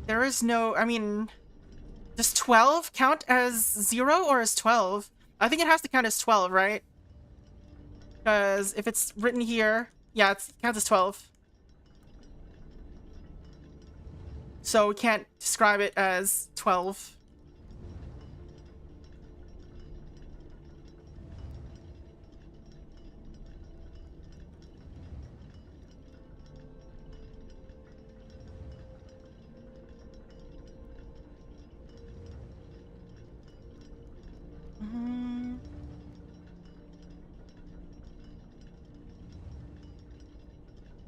There is no, I mean, does 12 count as 0 or as 12? I think it has to count as 12, right? Because if it's written here, yeah, it counts as 12. So we can't describe it as 12.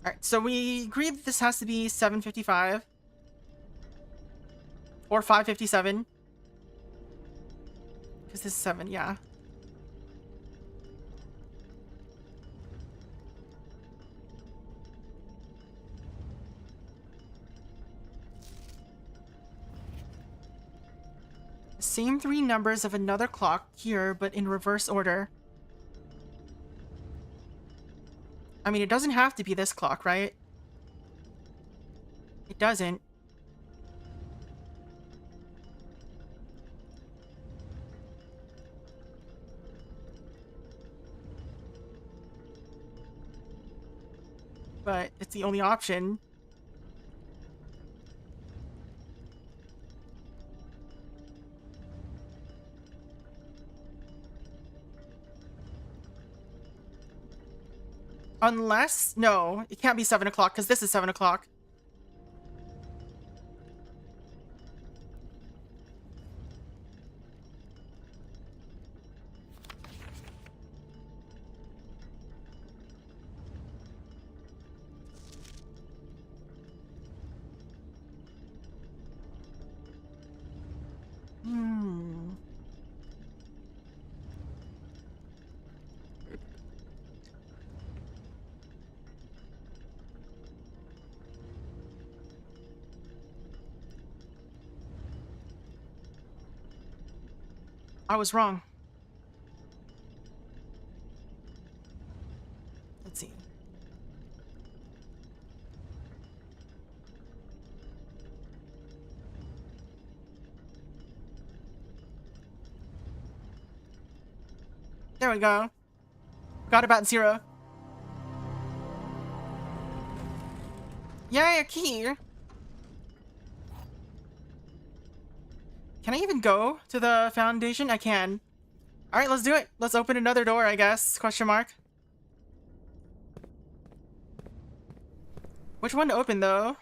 Alright, so we agreed that this has to be 755. Or 557. Because this is 7, yeah. Same 3 numbers of another clock here, but in reverse order. I mean, it doesn't have to be this clock, right? It doesn't. but it's the only option. Unless... No, it can't be 7 o'clock, because this is 7 o'clock. I was wrong. Let's see. There we go. Got about 0. Yay, a key! Can I even go to the foundation? I can. Alright, let's do it. Let's open another door, I guess. Question mark. Which one to open, though?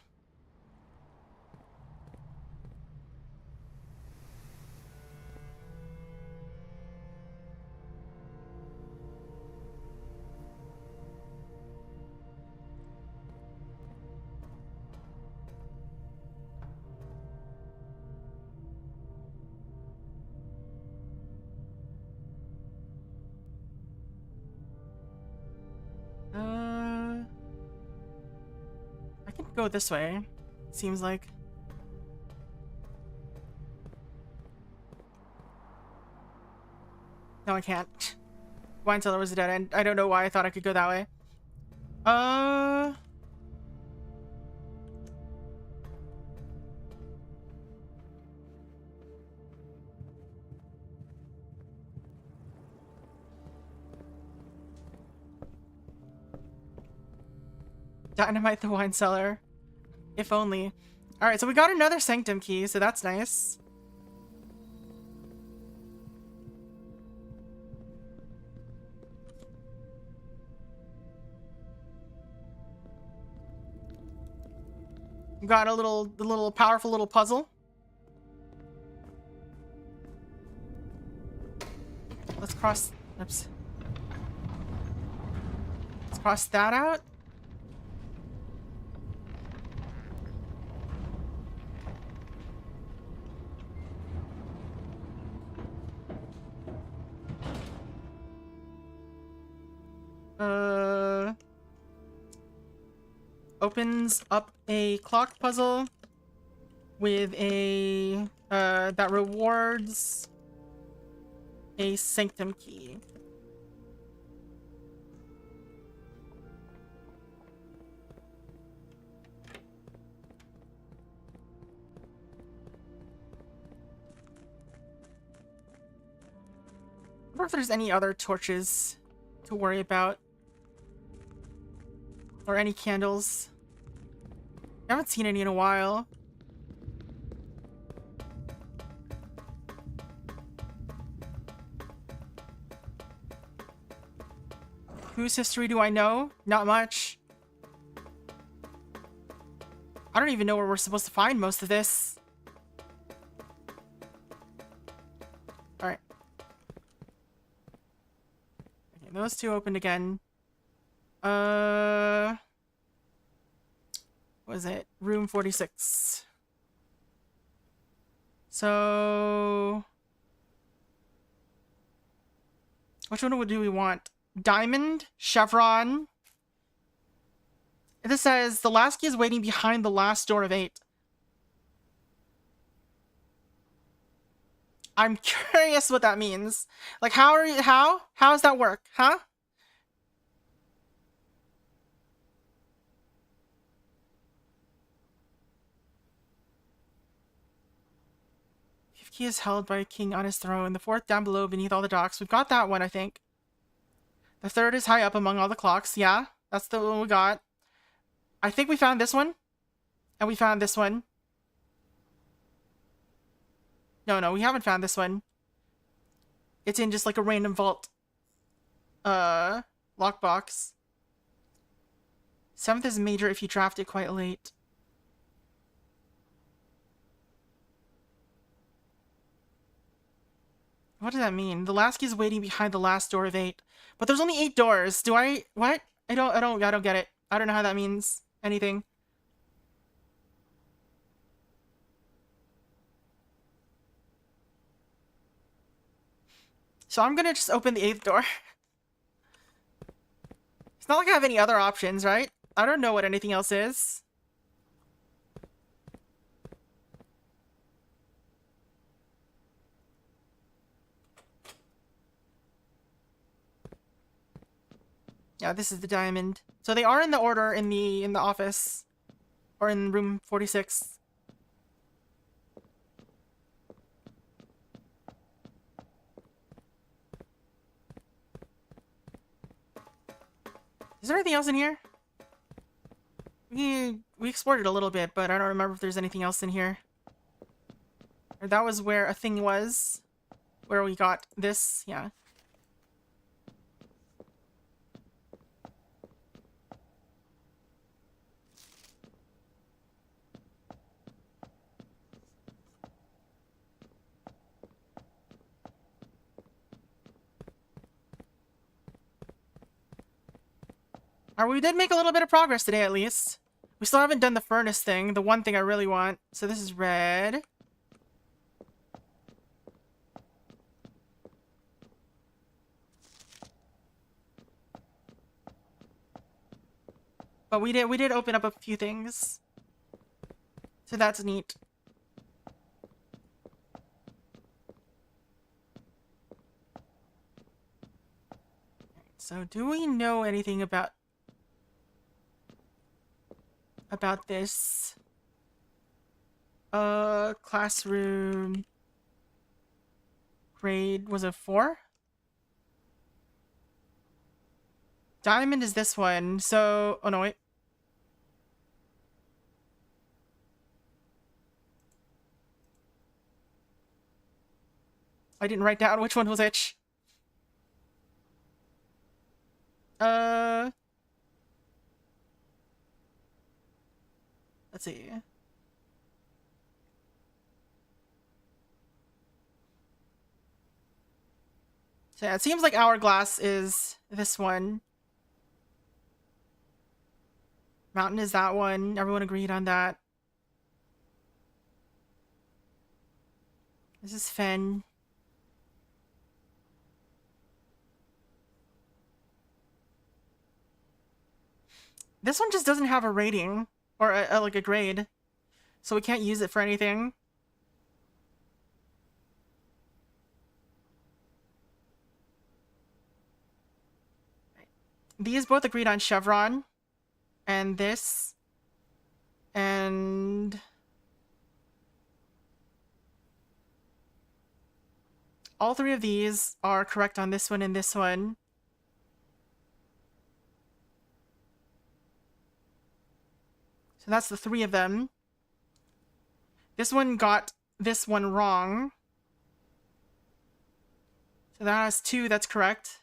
I can go this way. Seems like. No, I can't. Wine cellar was a dead end. I don't know why I thought I could go that way. Dynamite the wine cellar. If only. Alright, so we got another sanctum key, so that's nice. We got the little powerful little puzzle. Let's cross. Oops. Let's cross that out. Opens up a clock puzzle with a that rewards a sanctum key. I wonder if there's any other torches to worry about. Or any candles. I haven't seen any in a while. Whose history do I know? Not much. I don't even know where we're supposed to find most of this. Alright. Okay, those two opened again. What is it? Room 46. So... which one do we want? Diamond? Chevron? And this says, the last key is waiting behind the last door of 8. I'm curious what that means. Like, how does that work? Huh? Key is held by a king on his throne. The 4th down below beneath all the docks. We've got that one, I think. The 3rd is high up among all the clocks. Yeah, that's the one we got. I think we found this one. And we found this one. No, we haven't found this one. It's in just like a random vault. Lockbox. 7th is major if you draft it quite late. What does that mean? The last key is waiting behind the last door of 8. But there's only 8 doors. Do I... What? I don't get it. I don't know how that means anything. So I'm gonna just open the 8th door. It's not like I have any other options, right? I don't know what anything else is. Yeah, this is the diamond. So they are in the order in the office. Or in room 46. Is there anything else in here? We explored it a little bit, but I don't remember if there's anything else in here. Or that was where a thing was. Where we got this, yeah. Alright, we did make a little bit of progress today, at least. We still haven't done the furnace thing, the one thing I really want. So this is red. But we did open up a few things. So that's neat. So do we know anything about this? Classroom grade was a 4? Diamond is this one, so... Oh, no, wait. I didn't write down which one was which. Let's see. So yeah, it seems like hourglass is this one. Mountain is that one. Everyone agreed on that. This is Fen. This one just doesn't have a rating. Or like a grade. So we can't use it for anything. These both agreed on chevron. And this. And... all 3 of these are correct on this one and this one. So that's the 3 of them. This one got this one wrong. So that has 2 that's correct.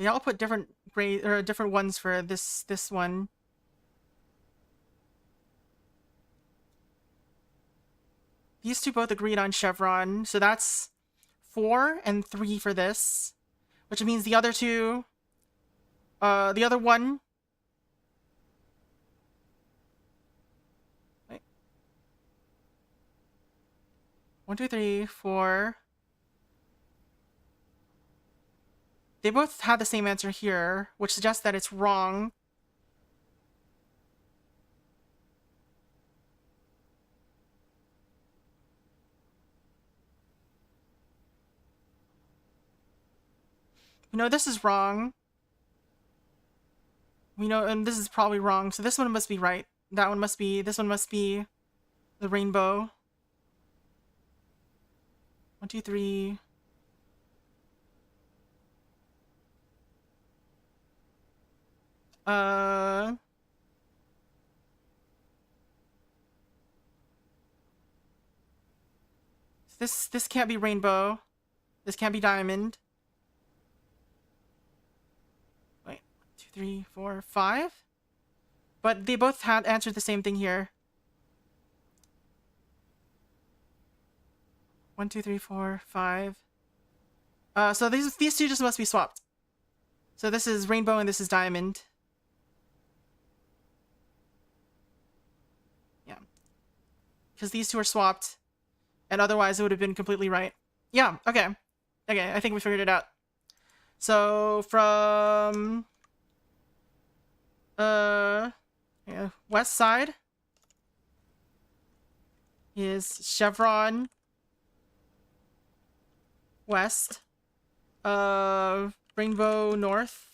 Yeah, I'll put different grade or different ones for this one. These 2 both agreed on chevron, so that's 4 and 3 for this, which means the other 2, the other one. Wait. 1, 2, 3, 4. They both had the same answer here, which suggests that it's wrong. We know this is wrong. We know, and this is probably wrong, so this one must be right. That one must be, this one must be the rainbow. 1, 2, 3. This can't be rainbow. This can't be diamond. Wait, 1, 2, 3, 4, 5. But they both had answered the same thing here. 1, 2, 3, 4, 5. So these two just must be swapped. So this is rainbow and this is diamond. Yeah. Because these two are swapped. And otherwise it would have been completely right. Yeah, okay. Okay, I think we figured it out. So from yeah, west side is chevron west, rainbow north,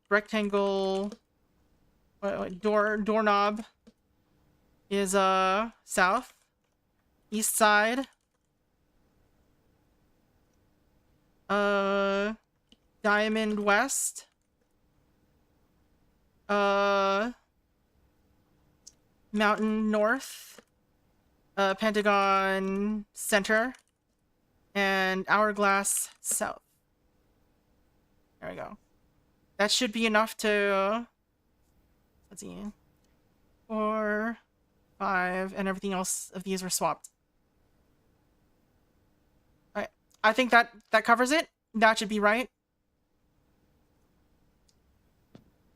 rectangle, doorknob is south, east side, diamond west, mountain north, pentagon center, and hourglass south. There we go. That should be enough to, let's see, 4, 5, and everything else of these were swapped. Alright, I think that covers it. That should be right.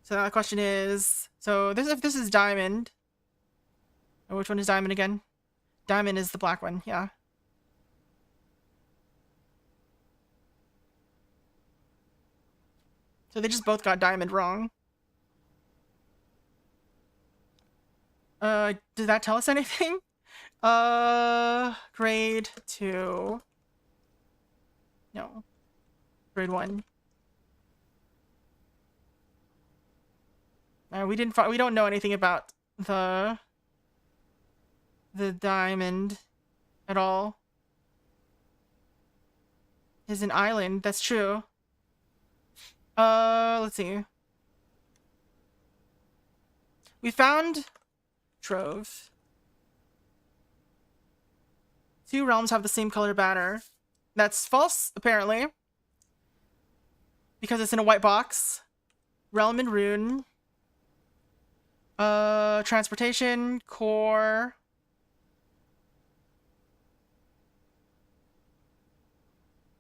So now the question is, so if this is diamond, or which one is diamond again? Diamond is the black one, yeah. So they just both got diamond wrong. Did that tell us anything? Grade 2. No. Grade 1. We don't know anything about the diamond at all. Is an island, that's true. Let's see. We found trove. 2 realms have the same color banner. That's false, apparently. Because it's in a white box. Realm and rune. Transportation, core.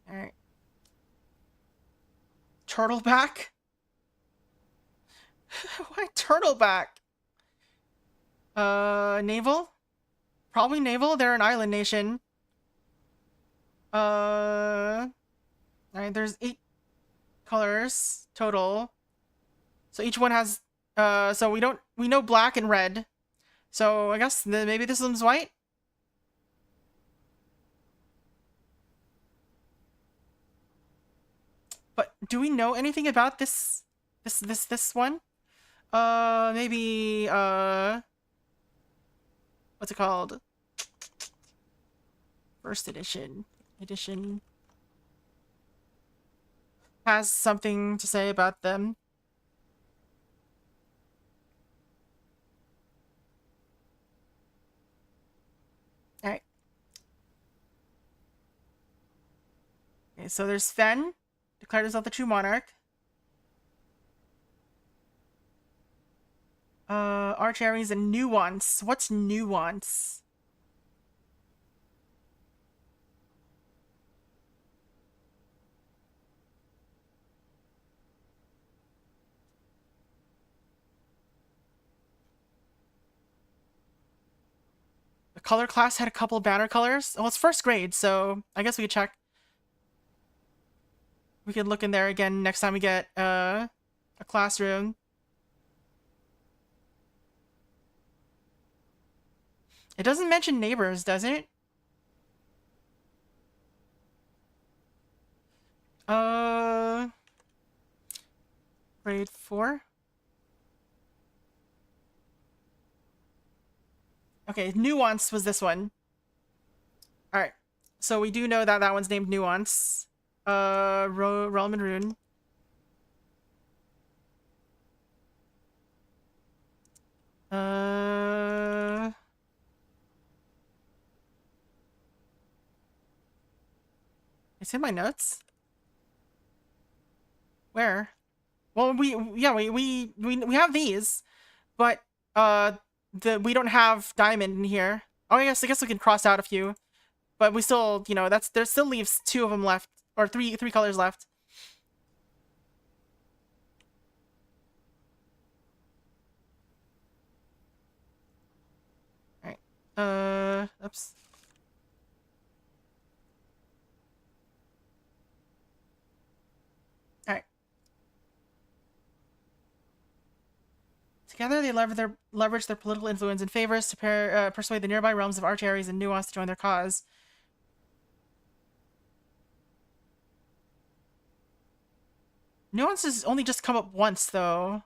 Alright. Turtleback? Why turtleback? Naval? Probably naval. They're an island nation. Alright, there's 8 colors total. So each one has, so we know black and red. So I guess maybe this one's white? But do we know anything about this one? Maybe, what's it called? First edition. Has something to say about them. Alright. Okay, so there's Fen. Declared himself the true monarch. Arch Aries and nuance. What's nuance? The color class had a couple banner colors. Well, it's first grade, so I guess we could check. We could look in there again next time we get a classroom. It doesn't mention neighbors, does it? Grade 4. Okay, Nuance was this one. Alright. So we do know that that one's named Nuance. Realm and Rune. It's in my notes. Where? Well, we have these, but we don't have diamond in here. Oh, I guess we can cross out a few, but we still, you know, there still leaves 2 of them left, or three colors left. All right. Oops. All right. Together, they leverage their political influence and favors to persuade the nearby realms of Arch, Ares, and Nuance to join their cause. Nuance has only just come up once, though.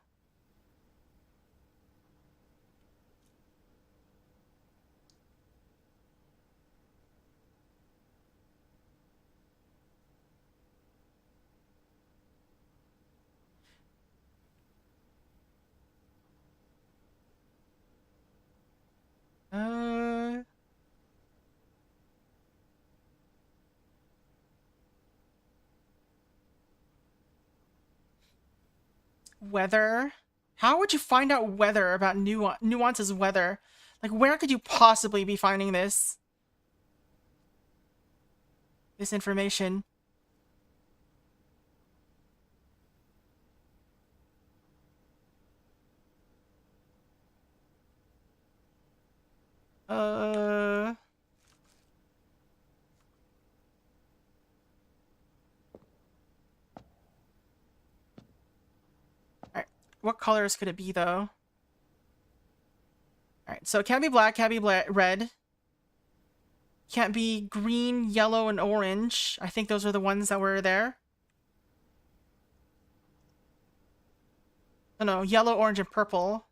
Weather? How would you find out weather about Nuance's weather? Like, where could you possibly be finding this information? Alright. What colors could it be, though? Alright, so it can't be black, can't be red. Can't be green, yellow, and orange. I think those are the ones that were there. Oh no, yellow, orange, and purple.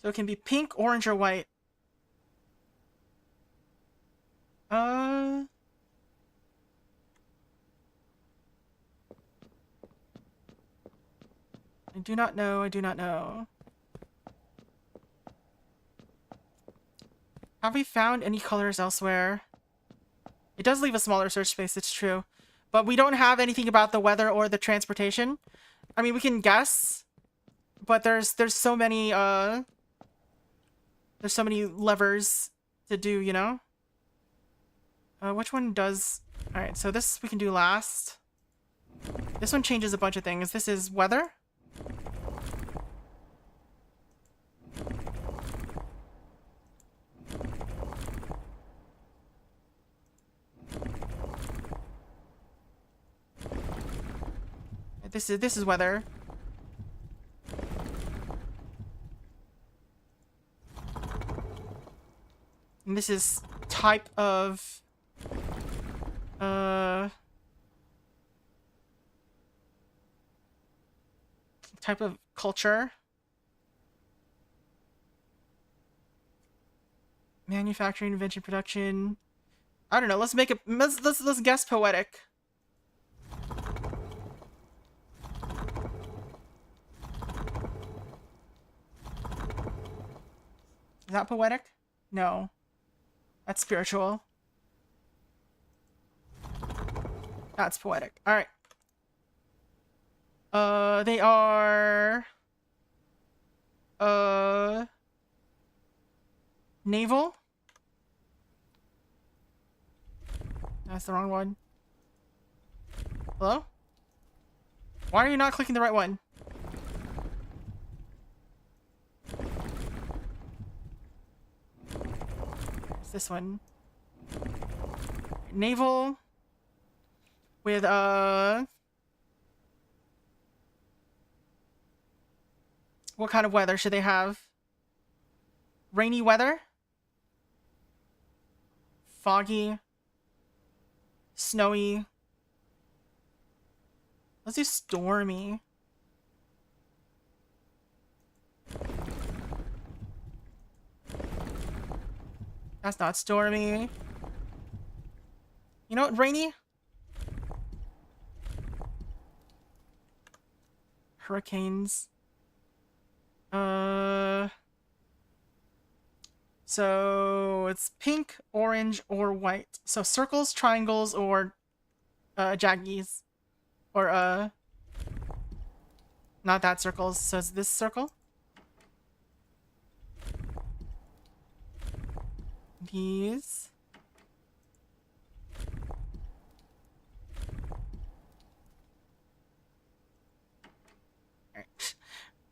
So it can be pink, orange, or white. I do not know, I do not know. Have we found any colors elsewhere? It does leave a smaller search space, it's true. But we don't have anything about the weather or the transportation. I mean, we can guess, but there's so many, there's so many levers to do, you know? Which one does... Alright, so this we can do last. This one changes a bunch of things. This is weather. This is weather. And this is type of culture. Manufacturing, invention, production. I don't know. Let's make it. Let's guess poetic. Is that poetic? No. That's spiritual. That's poetic. Alright. They are... naval? That's the wrong one. Hello? Why are you not clicking the right one? It's this one. Naval with What kind of weather should they have? Rainy weather? Foggy? Snowy? Let's do stormy. That's not stormy. You know what? Rainy? Hurricanes. So it's pink, orange, or white. So circles, triangles, or jaggies. Or not that circles. So it's this circle. These. Alright.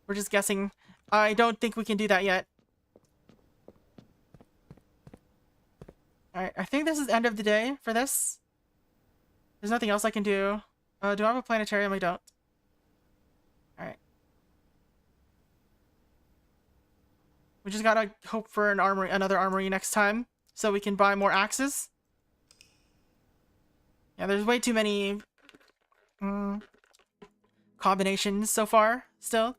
We're just guessing. I don't think we can do that yet. Alright, I think this is the end of the day for this. There's nothing else I can do. Do I have a planetarium? I don't. Alright. We just gotta hope for an armory, another armory next time, so we can buy more axes. Yeah, there's way too many combinations so far, still.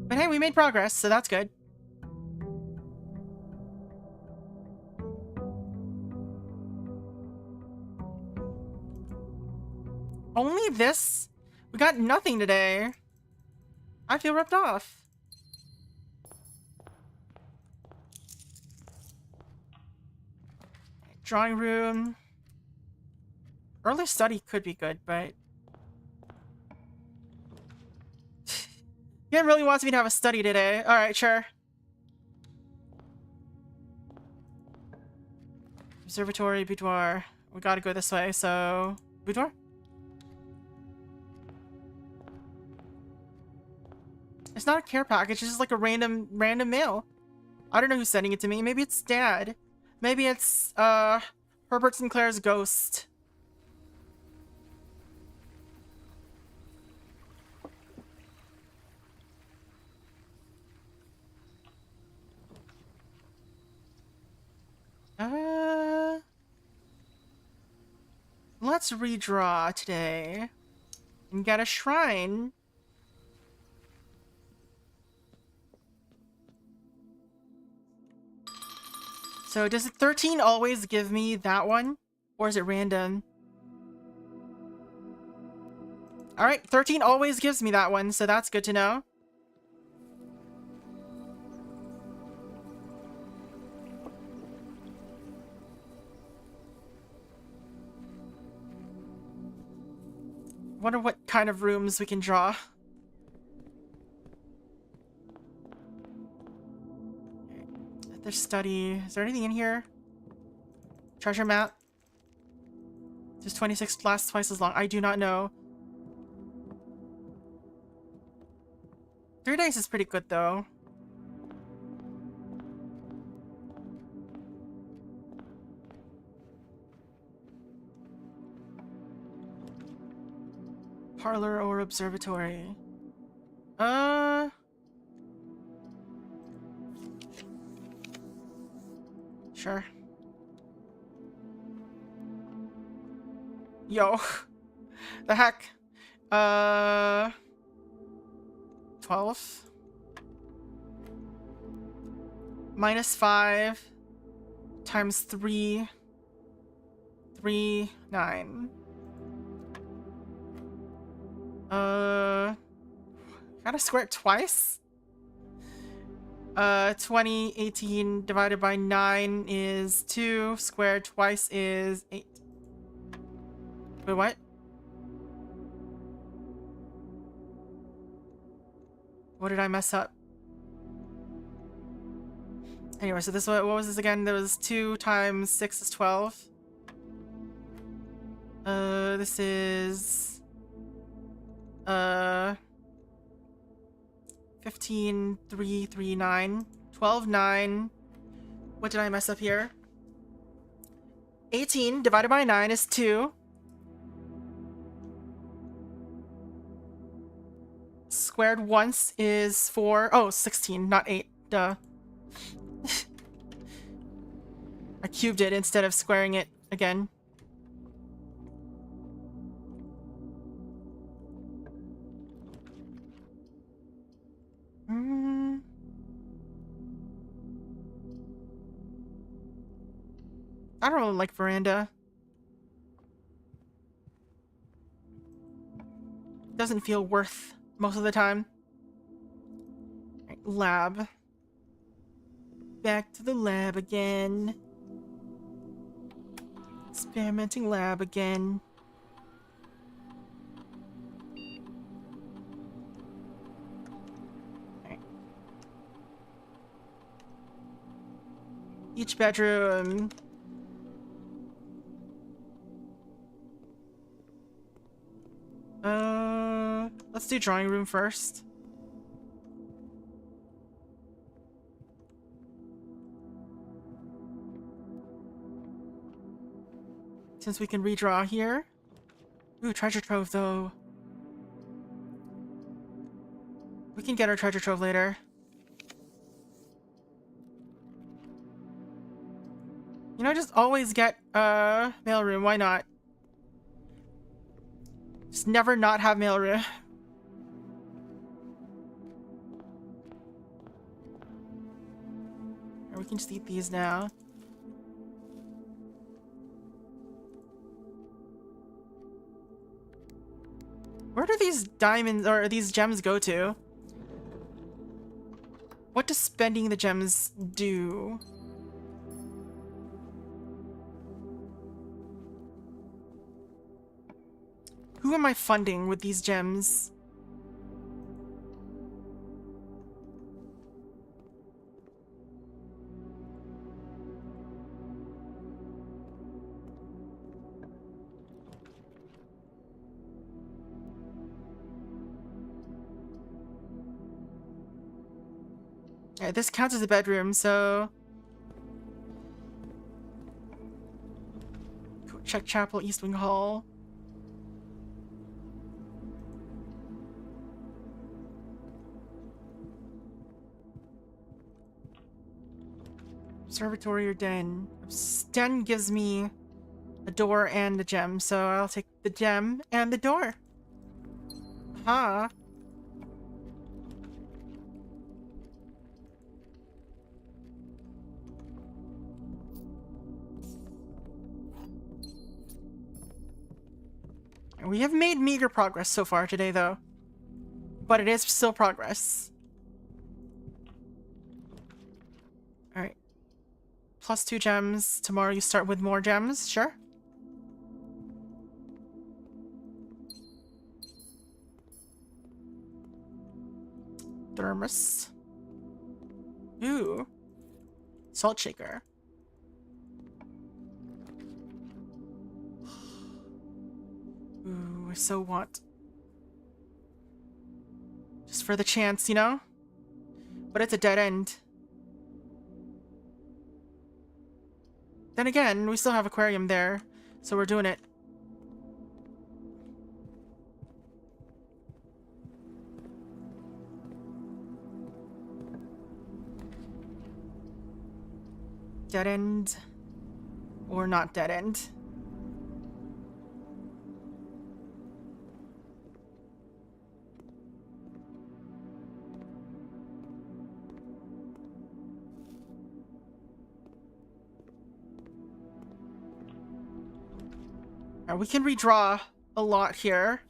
But hey, we made progress, so that's good. Only this? We got nothing today. I feel ripped off. Drawing room. Early study could be good, but... He really wants me to have a study today. Alright, sure. Observatory, boudoir. We gotta go this way, so... Boudoir? It's not a care package, it's just like a random mail. I don't know who's sending it to me. Maybe it's Dad. Maybe it's, Herbert Sinclair's ghost. Let's redraw today. And get a shrine. So does 13 always give me that one? Or is it random? Alright, 13 always gives me that one, so that's good to know. Wonder what kind of rooms we can draw. Their study. Is there anything in here? Treasure map. Just 26 lasts twice as long. I do not know. 3 days is pretty good though. Parlor or observatory? Sure. Yo. The heck? 12? Minus 5 times 3. 3, 9. Gotta square it twice? 20, 18 divided by 9 is 2. Squared twice is 8. Wait, what? What did I mess up? Anyway, so this, what was this again? There was 2 times 6 is 12. This is... 15, 3, 3, 9. 12, 9. What did I mess up here? 18 divided by 9 is 2. Squared once is 4. Oh, 16, not 8. Duh. I cubed it instead of squaring it again. I don't really like veranda. Doesn't feel worth most of the time. Right, lab. Back to the lab again. Experimenting lab again. Right. Each bedroom. Let's do drawing room first. Since we can redraw here. Ooh, treasure trove though. We can get our treasure trove later. You know, just always get mailroom, why not? Just never not have mailroom. Or we can just eat these now. Where do these diamonds or these gems go to? What does spending the gems do? Who am I funding with these gems? Yeah, this counts as a bedroom, so... Check chapel, East Wing Hall. Observatory or den? Den gives me a door and a gem, so I'll take the gem and the door. Huh. We have made meager progress so far today, though. But it is still progress. Alright. Plus 2 gems. Tomorrow you start with more gems, sure? Thermos. Ooh. Salt shaker. Ooh, I so want. Just for the chance, you know? But it's a dead end. Then again, we still have aquarium there, so we're doing it. Dead end. Or not dead end. We can redraw a lot here.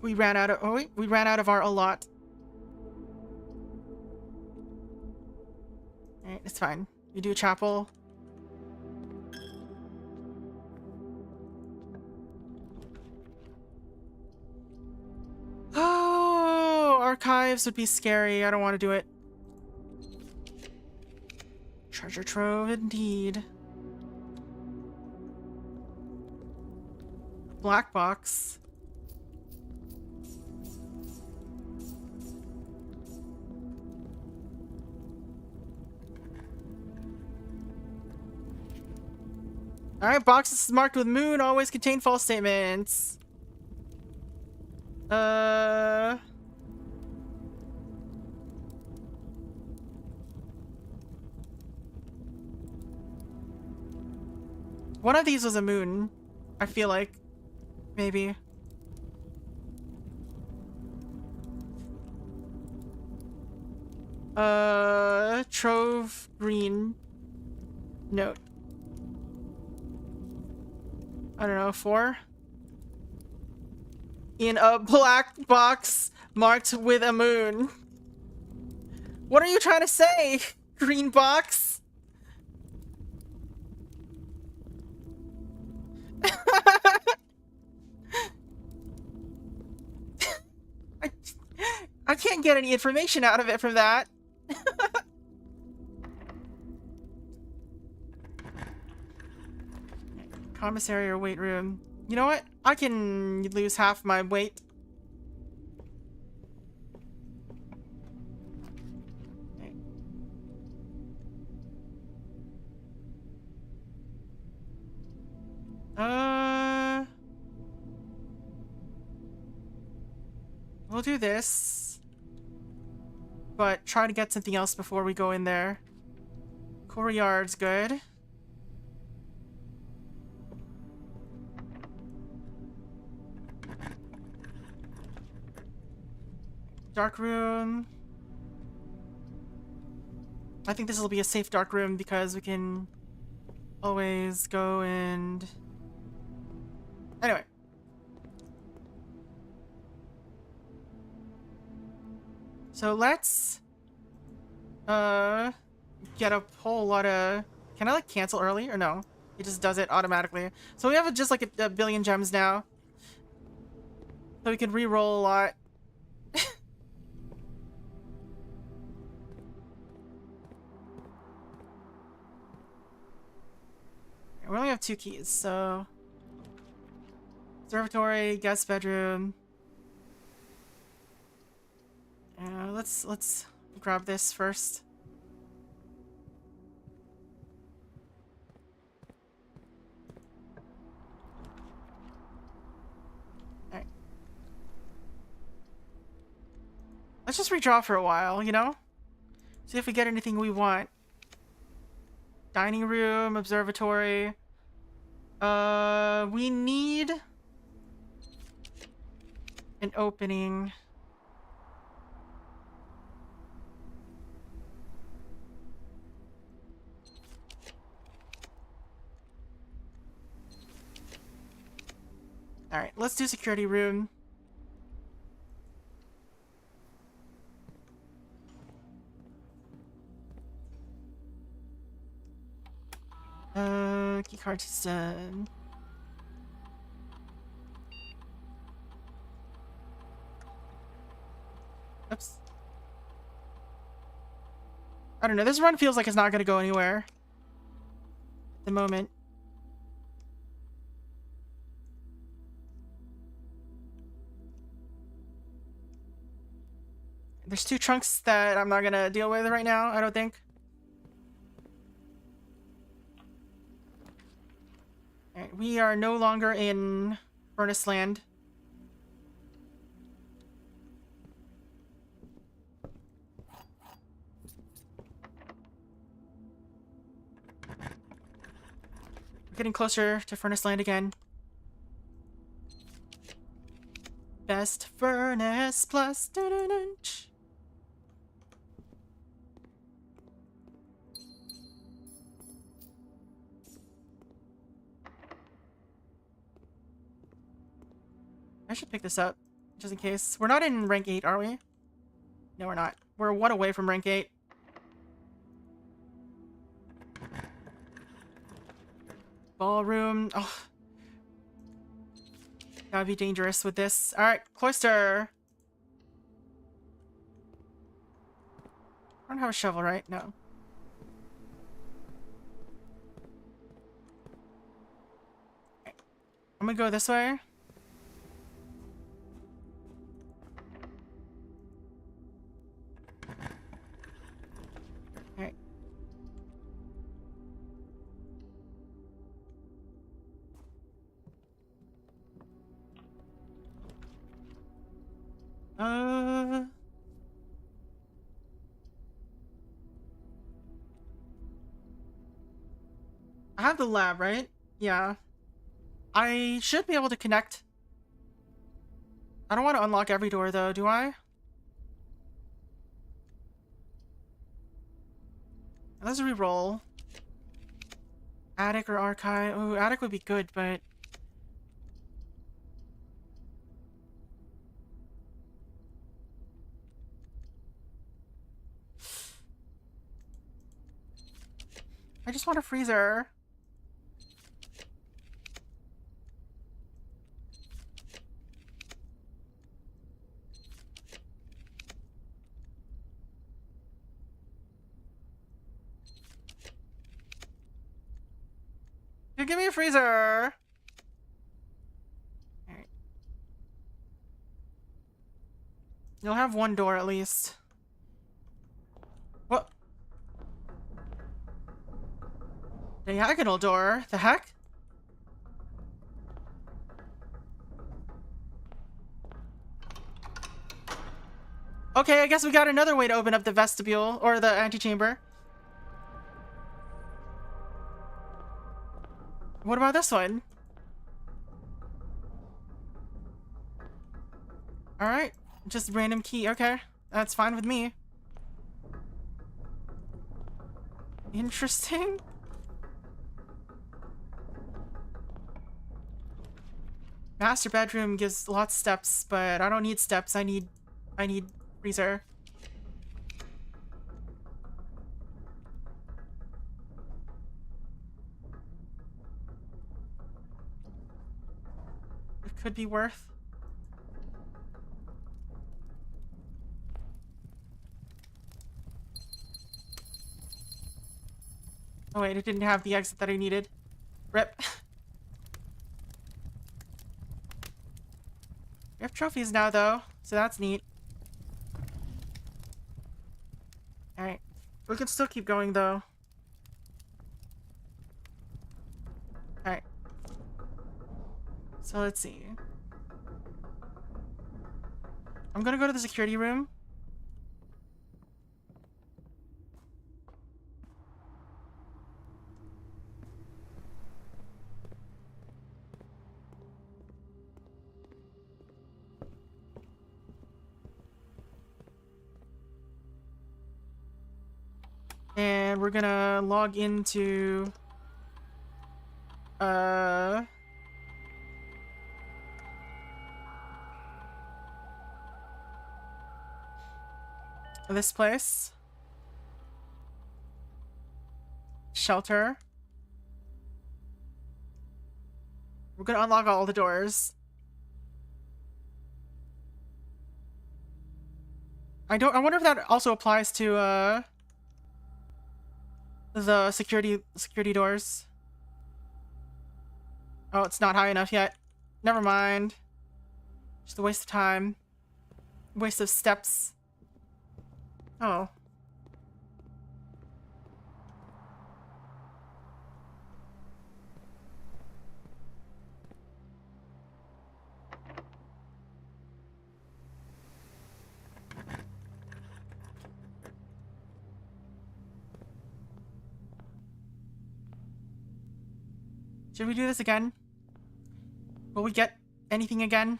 We ran out of we ran out of our a lot. Alright, it's fine. We do chapel. Archives would be scary. I don't want to do it. Treasure trove, indeed. black box. Alright, boxes marked with moon always contain false statements. One of these was a moon, I feel like. Maybe. Trove green note. I don't know, 4? In a black box marked with a moon. What are you trying to say, green box? I can't get any information out of it from that. Commissary or weight room. You know what? I can lose half my weight. We'll do this, but try to get something else before we go in there. Courtyard's good. Dark room. I think this will be a safe dark room because we can always go and... Anyway. So let's get a whole lot of... Can I like cancel early or no? It just does it automatically. So we have just like a billion gems now. So we can re-roll a lot. We only have 2 keys, so... Observatory, guest bedroom. Let's grab this first. Alright. Let's just redraw for a while, you know? See if we get anything we want. Dining room, observatory. We need an opening. Alright, let's do security room. Key card system. Oops. I don't know, this run feels like it's not gonna go anywhere at the moment. There's 2 trunks that I'm not gonna deal with right now, I don't think. Alright, we are no longer in Furnace Land. We're getting closer to Furnace Land again. Best Furnace Plus. I should pick this up, just in case. We're not in rank 8, are we? No, we're not. We're 1 away from rank 8. Ballroom. Oh. That would be dangerous with this. Alright, cloister. I don't have a shovel, right? No. I'm gonna go this way. have the lab, right? Yeah. I should be able to connect. I don't want to unlock every door, though, do I? Let's re-roll. Attic or archive? Oh, attic would be good, but... I just want a freezer. You give me a freezer. Alright. You'll have one door at least. What? Diagonal door? The heck? Okay, I guess we got another way to open up the vestibule, or the antechamber. What about this one? Alright, just random key, okay. That's fine with me. Interesting. Master bedroom gives lots of steps, but I don't need steps, I need freezer. It could be worth. Oh wait, it didn't have the exit that I needed. Rip. We have trophies now though, so that's neat. Alright. We can still keep going though. Alright. So let's see. I'm gonna go to the security room. And we're gonna log into this place. Shelter. We're gonna unlock all the doors. I wonder if that also applies to the security doors. Oh, it's not high enough yet. Never mind. Just a waste of time. Waste of steps. Oh. Should we do this again? Will we get anything again?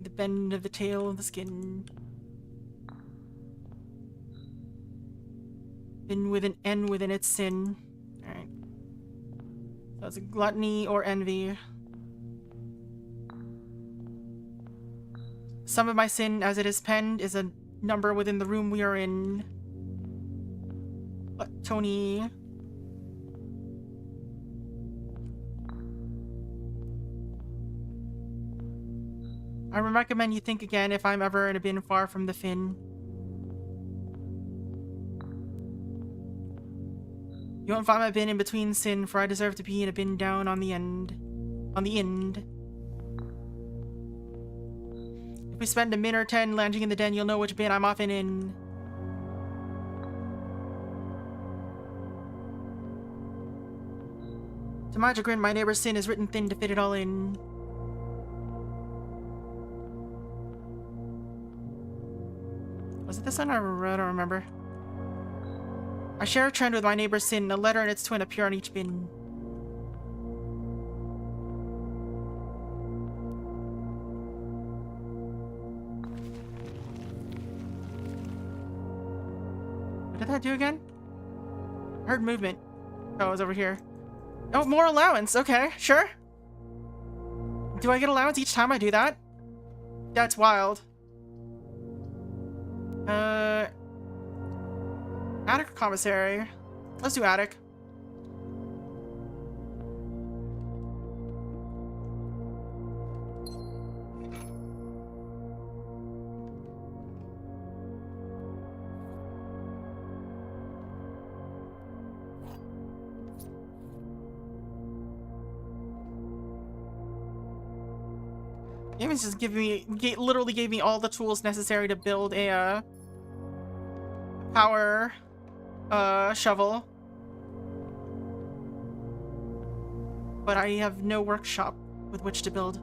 The bend of the tail of the skin. Sin with an N within its sin. Alright. So it's a gluttony or envy. Sum of my sin as it is penned is a number within the room we are in. But Tony. I would recommend you think again if I'm ever in a bin far from the fin. You won't find my bin in between sin, for I deserve to be in a bin down on the end. On the end. If we spend a min or 10 landing in the den, you'll know which bin I'm often in. To my chagrin, my neighbor's sin is written thin to fit it all in. Was it this one? I don't remember. I share a trend with my neighbor's sin. A letter and its twin appear on each bin. What did that do again? I heard movement. Oh, it was over here. Oh, more allowance. Okay, sure. Do I get allowance each time I do that? That's wild. Attic or commissary? Let's do attic. Game's just literally gave me all the tools necessary to build a power shovel. But I have no workshop with which to build.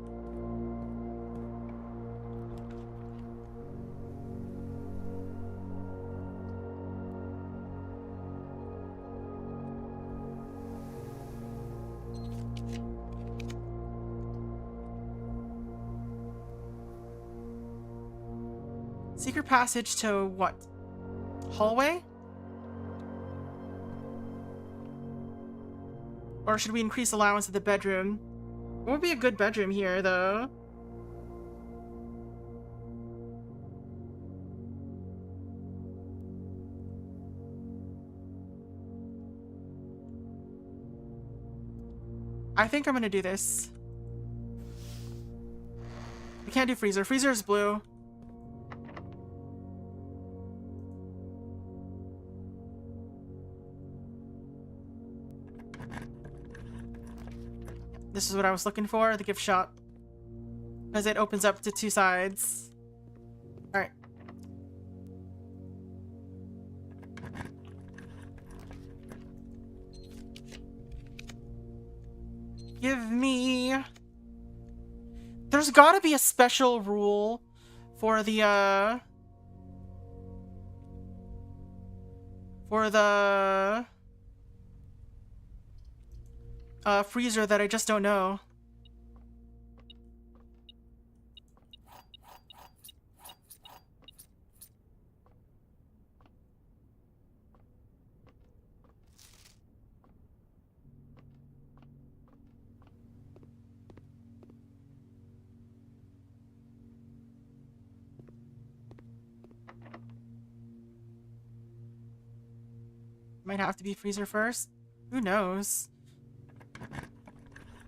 Secret passage to what? Hallway? Or should we increase allowance to the bedroom? What would be a good bedroom here, though? I think I'm gonna do this. We can't do freezer. Freezer is blue. This is what I was looking for, the gift shop. Because it opens up to two sides. Alright. Give me... There's gotta be a special rule for the, freezer that I just don't know. Might have to be freezer first. Who knows?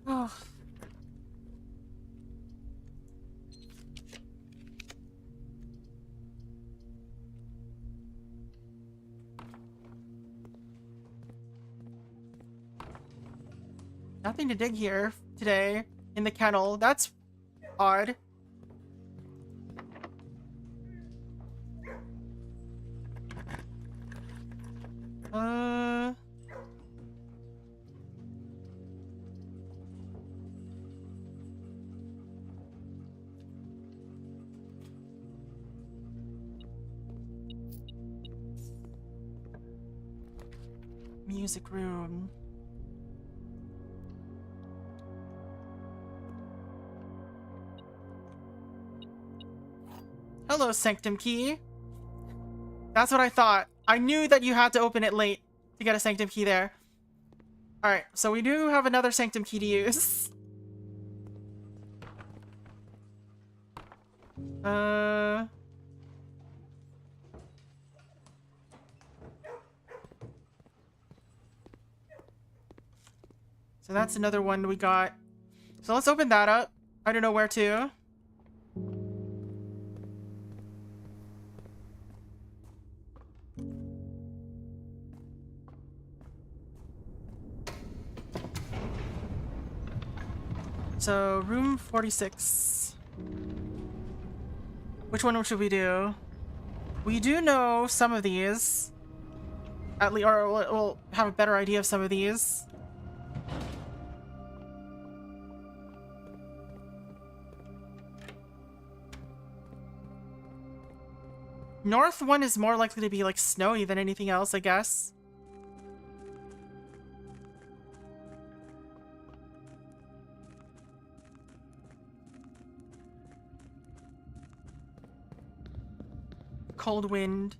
Oh. Nothing to dig here today in the kennel. That's odd. Music room. Hello, Sanctum Key. That's what I thought. I knew that you had to open it late to get a Sanctum Key there. Alright, so we do have another Sanctum Key to use. So that's another one we got. So let's open that up. I don't know where to. So, room 46. Which one should we do? We do know some of these. At least, or we'll have a better idea of some of these. North one is more likely to be like snowy than anything else, I guess. cold wind.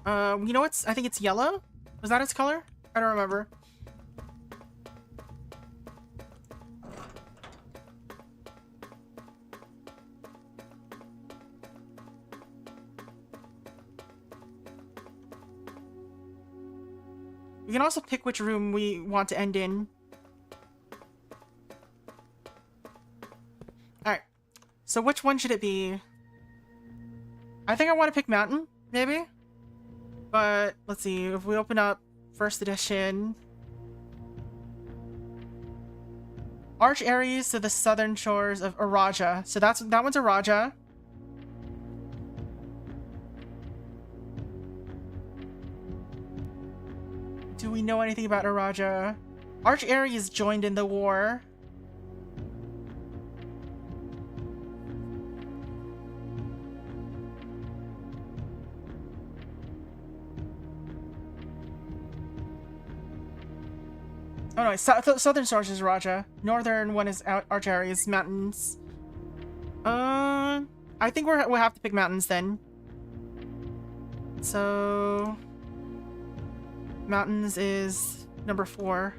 You know what's? I think it's yellow. Was that its color? I don't remember. We can also pick which room we want to end in. Alright. So which one should it be? I think I want to pick mountain, maybe? But, let's see. If we open up first edition... Arch Aries to the southern shores of Araja. So that one's Araja. Do we know anything about Araja? Arch Aries joined in the war. Oh no, southern source is Raja. Northern one is Arch Aries, mountains. I think we'll have to pick mountains then. So... mountains is number 4.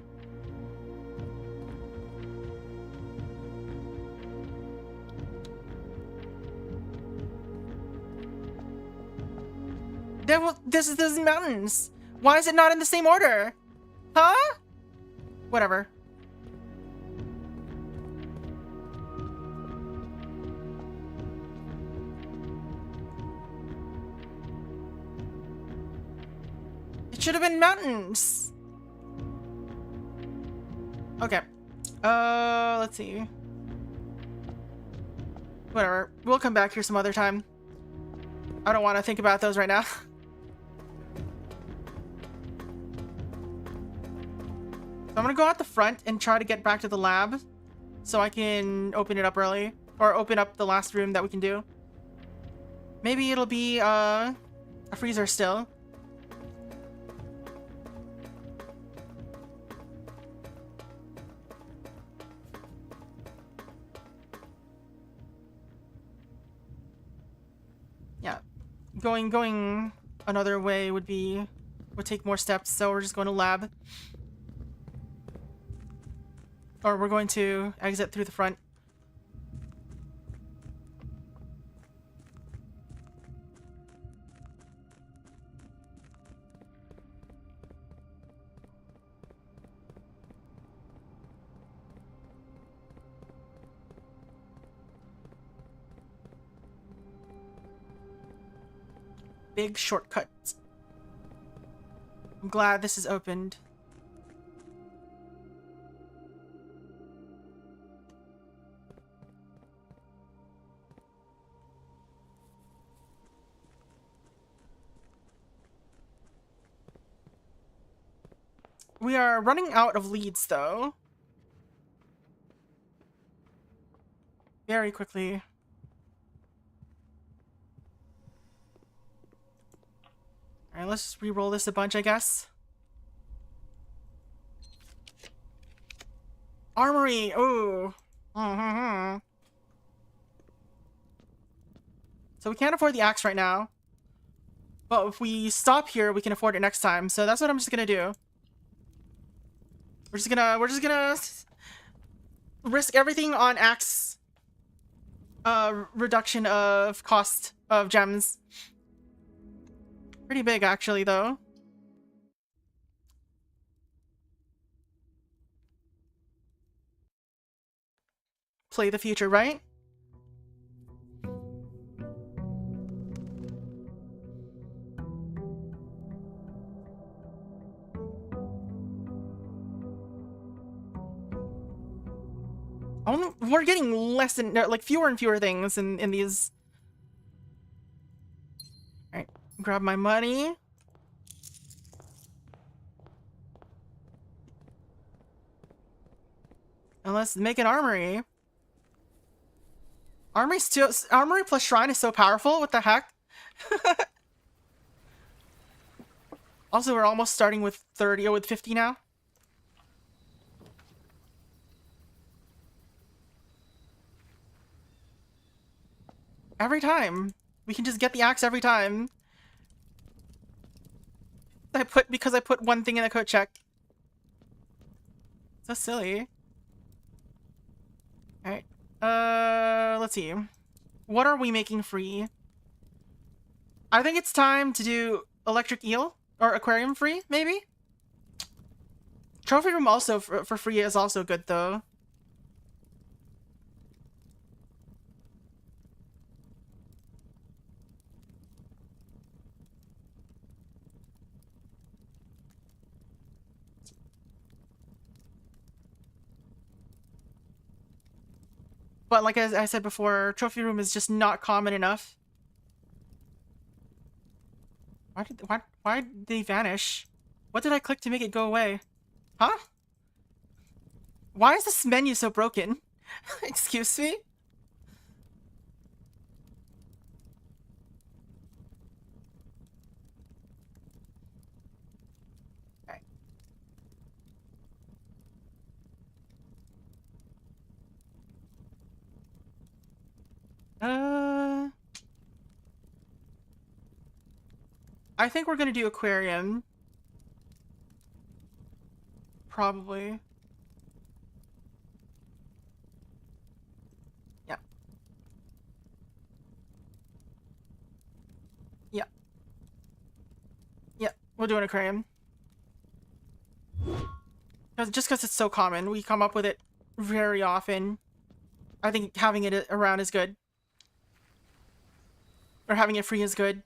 This is mountains. Why is it not in the same order? Huh? Whatever. It should have been mountains. Okay. Let's see. Whatever. We'll come back here some other time. I don't want to think about those right now. So I'm gonna go out the front and try to get back to the lab so I can open it up early, or open up the last room that we can do. Maybe it'll be a freezer still. Yeah, going another way would take more steps, so we're just going to lab. Or we're going to exit through the front. Big shortcut. I'm glad this is opened. We are running out of leads, though. Very quickly. Alright, let's just re-roll this a bunch, I guess. Armory! Ooh! So we can't afford the axe right now. But if we stop here, we can afford it next time. So that's what I'm just gonna do. We're just gonna risk everything on axe reduction of cost of gems. Pretty big, actually, though. Play the future, right? We're getting less than, like, fewer and fewer things in these. Alright, grab my money. And let's make an armory. Armory plus shrine is so powerful, what the heck? Also, we're almost starting with 30, or with 50 now. Every time. We can just get the axe every time. Because I put one thing in the code check. So silly. Alright. Let's see. What are we making free? I think it's time to do electric eel or aquarium free, maybe? Trophy room also for free is also good though. But like I said before, trophy room is just not common enough. Why did they vanish? What did I click to make it go away? Huh? Why is this menu so broken? Excuse me? Alright. I think we're gonna do aquarium. Probably. Yeah. Yeah. Yeah, we'll do an aquarium. Just because it's so common, we come up with it very often. I think having it around is good. Or having it free is good.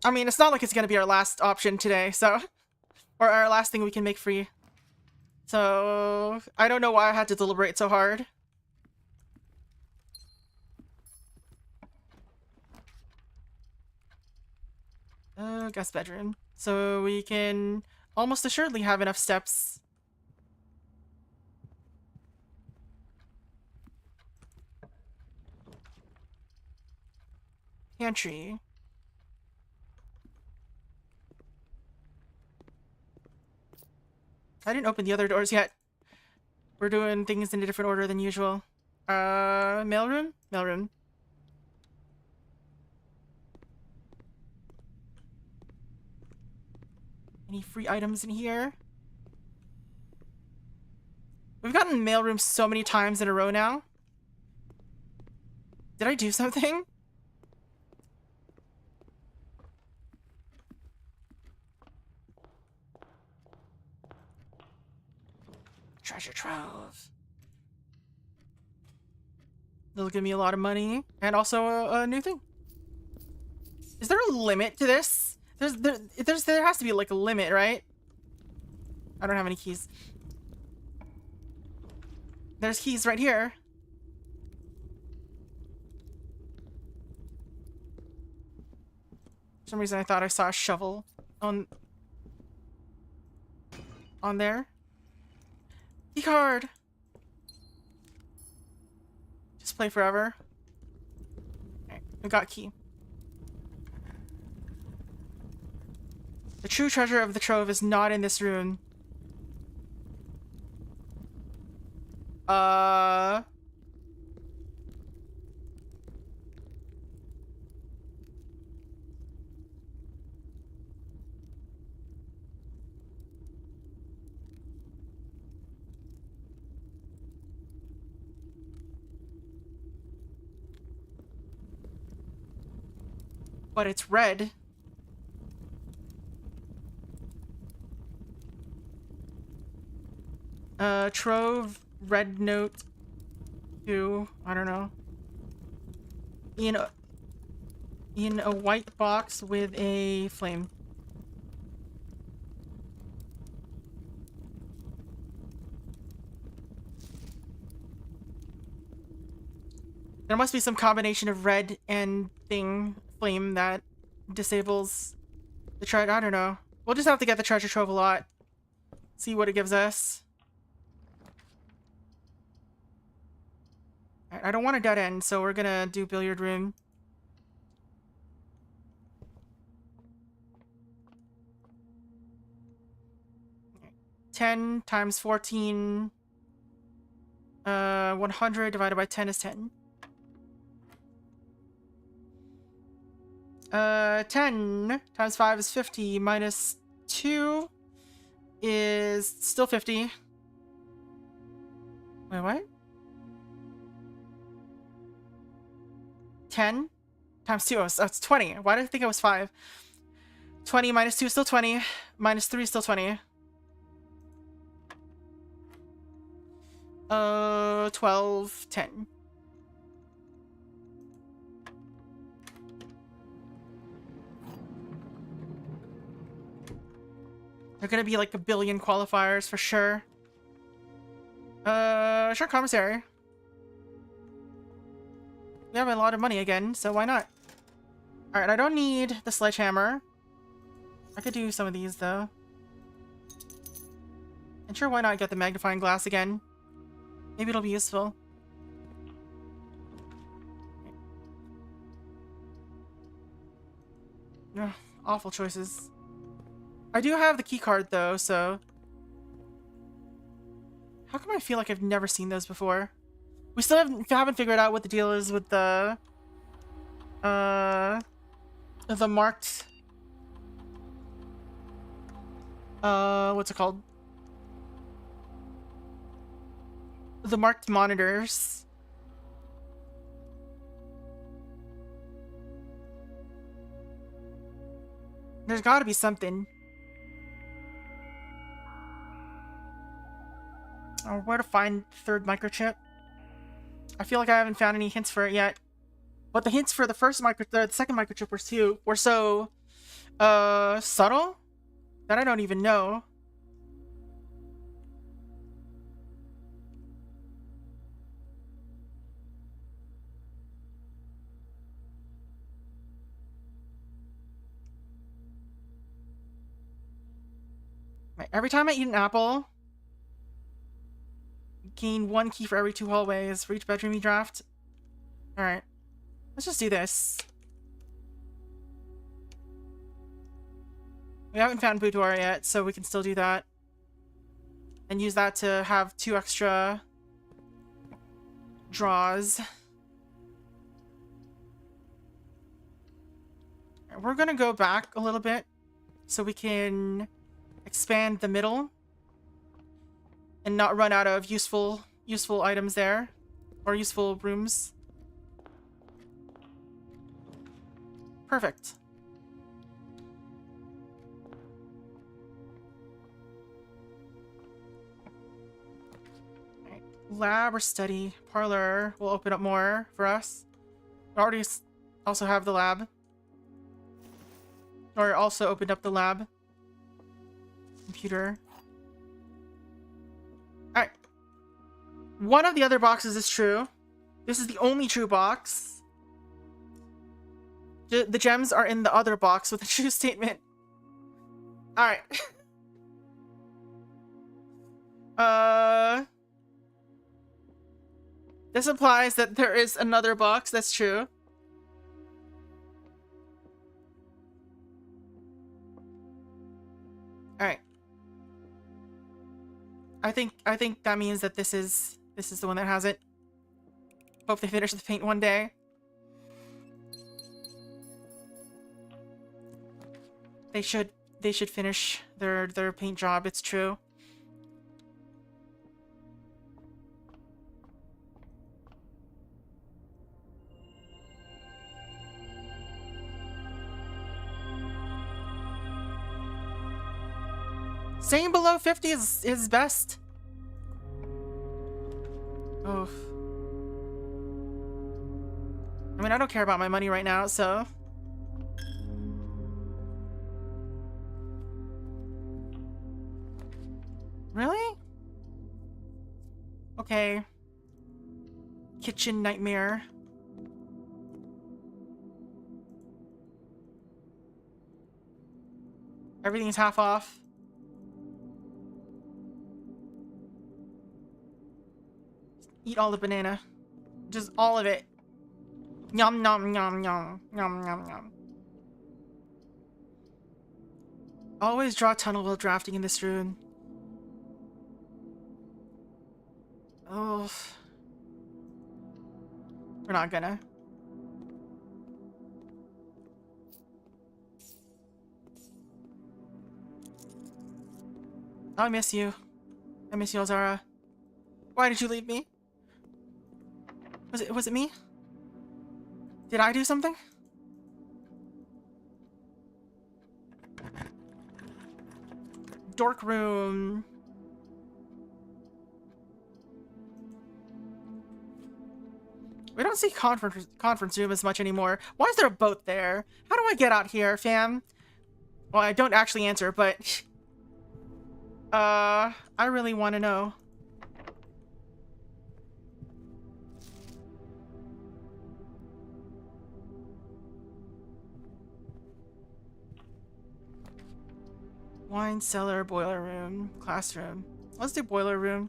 I mean, it's not like it's gonna be our last option today, so... Or our last thing we can make free. So... I don't know why I had to deliberate so hard. Guest bedroom. So we can almost assuredly have enough steps. Pantry. I didn't open the other doors yet. We're doing things in a different order than usual. Mailroom? Mailroom. Any free items in here? We've gotten mailroom so many times in a row now. Did I do something? Treasure trove. They'll give me a lot of money and also a new thing. Is there a limit to this? There has to be like a limit, right? I don't have any keys. There's keys right here. For some reason I thought I saw a shovel on there. Key card. Just play forever. Alright, we got key. The true treasure of the trove is not in this room. But it's red. Trove, red note, 2, I don't know. In a white box with a flame. There must be some combination of red and flame that disables the treasure. I don't know. We'll just have to get the treasure trove a lot. See what it gives us. I don't want a dead end, so we're gonna do billiard room. 10 times 14. 100 divided by 10 is 10. 10 times 5 is 50 minus 2 is still 50. Wait, what? 10 times 2, that's 20. Why did I think it was 5? 20 minus 2 is still 20. Minus 3 is still 20. 12, 10. There are gonna be like a billion qualifiers for sure. Sure, commissary. We have a lot of money again, so why not? Alright, I don't need the sledgehammer. I could do some of these, though. And sure, why not get the magnifying glass again? Maybe it'll be useful. Ugh, awful choices. I do have the key card, though, so... How come I feel like I've never seen those before? We still haven't figured out what the deal is with the marked... what's it called? The marked monitors. There's gotta be something. Or where to find third microchip. I feel like I haven't found any hints for it yet. But the hints for the second microchip were so subtle that I don't even know. Right, every time I eat an apple, gain 1 key for every 2 hallways for each bedroom you draft. Alright. Let's just do this. We haven't found boudoir yet, so we can still do that. And use that to have 2 extra draws. Right, we're gonna go back a little bit so we can expand the middle and not run out of useful items there, or useful rooms. Perfect. Right. Lab or study. Parlor will open up more for us. We already also have the lab. Or also opened up the lab. Computer. Alright. One of the other boxes is true. This is the only true box. The gems are in the other box with a true statement. Alright. This implies that there is another box that's true. Alright. I think that means that this is the one that has it. Hope they finish the paint one day. They should finish their paint job, it's true. Staying below 50 is best. Oof. I mean, I don't care about my money right now, so... Really? Okay. Kitchen nightmare. Everything's half off. Eat all the banana. Just all of it. Yum, nom, yum, yum. Yum, yum, yum. Always draw tunnel while drafting in this room. Oh. We're not gonna. I miss you. I miss you, Azara. Why did you leave me? Was it me? Did I do something? Dork room. We don't see conference room as much anymore. Why is there a boat there? How do I get out here, fam? Well, I don't actually answer, but I really want to know. Wine cellar, boiler room, classroom. Let's do boiler room.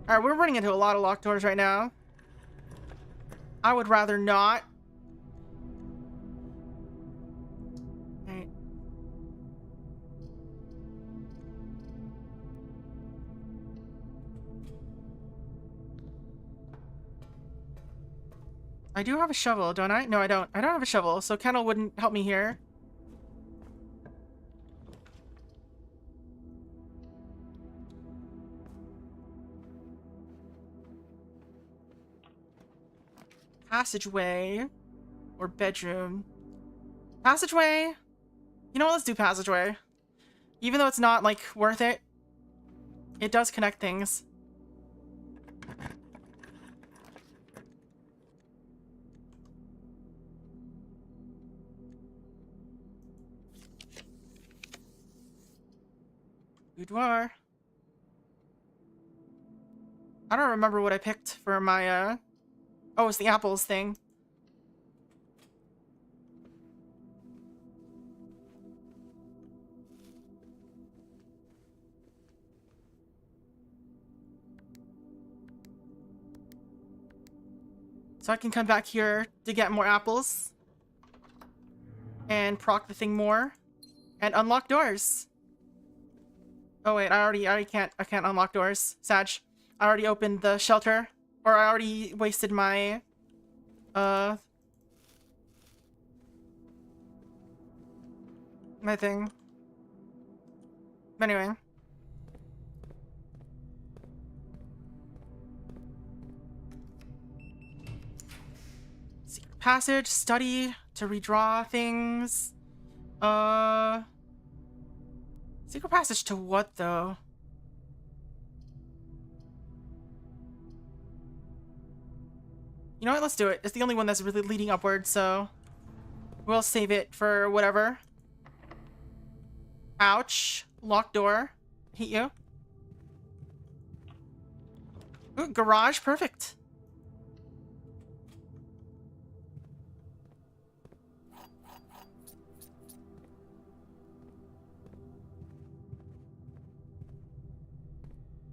Alright, we're running into a lot of locked doors right now. I would rather not. Alright. I do have a shovel, don't I? No, I don't. I don't have a shovel, so Kendall wouldn't help me here. Passageway or bedroom. Passageway. You know what? Let's do passageway. Even though it's not like worth it, it does connect things. Boudoir. I don't remember what I picked for my oh, it's the apples thing. So I can come back here to get more apples. And proc the thing more. And unlock doors. Oh wait, I can't unlock doors. Sag. I already opened the shelter. Or I already wasted my my thing. But anyway. Secret passage, study to redraw things. Secret passage to what though? You know what? Let's do it. It's the only one that's really leading upward, so we'll save it for whatever. Ouch. Locked door. Hit you. Ooh, garage. Perfect.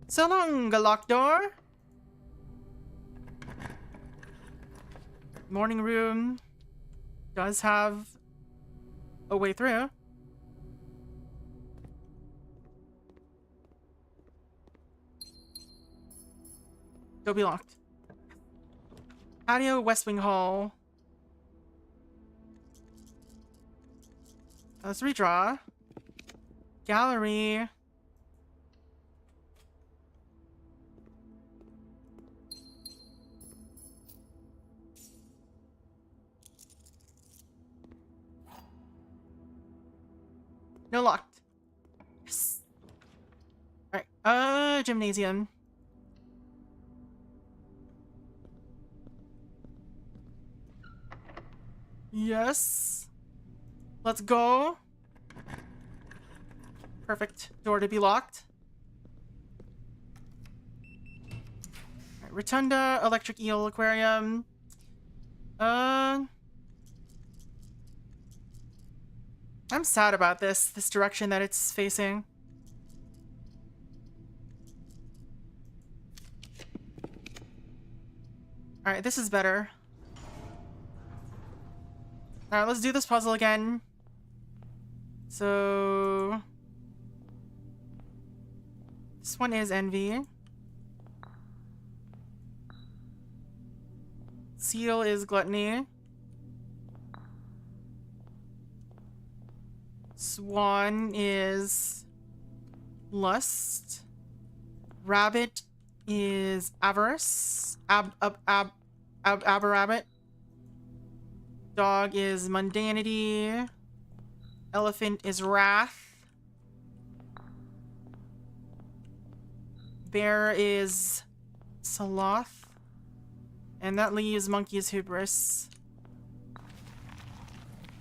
So long, locked door. Morning room does have a way through. Go be locked. Patio, West Wing Hall. Let's redraw. Gallery. No locked. Yes. Alright, gymnasium. Yes. Let's go. Perfect. Door to be locked. Alright, rotunda, electric eel aquarium. I'm sad about this direction that it's facing. Alright, this is better. Alright, let's do this puzzle again. So This one is envy. Seal is gluttony. Swan is lust. Rabbit is avarice. Abarabbit. Dog is mundanity. Elephant is wrath. Bear is sloth. And that leaves monkey is hubris.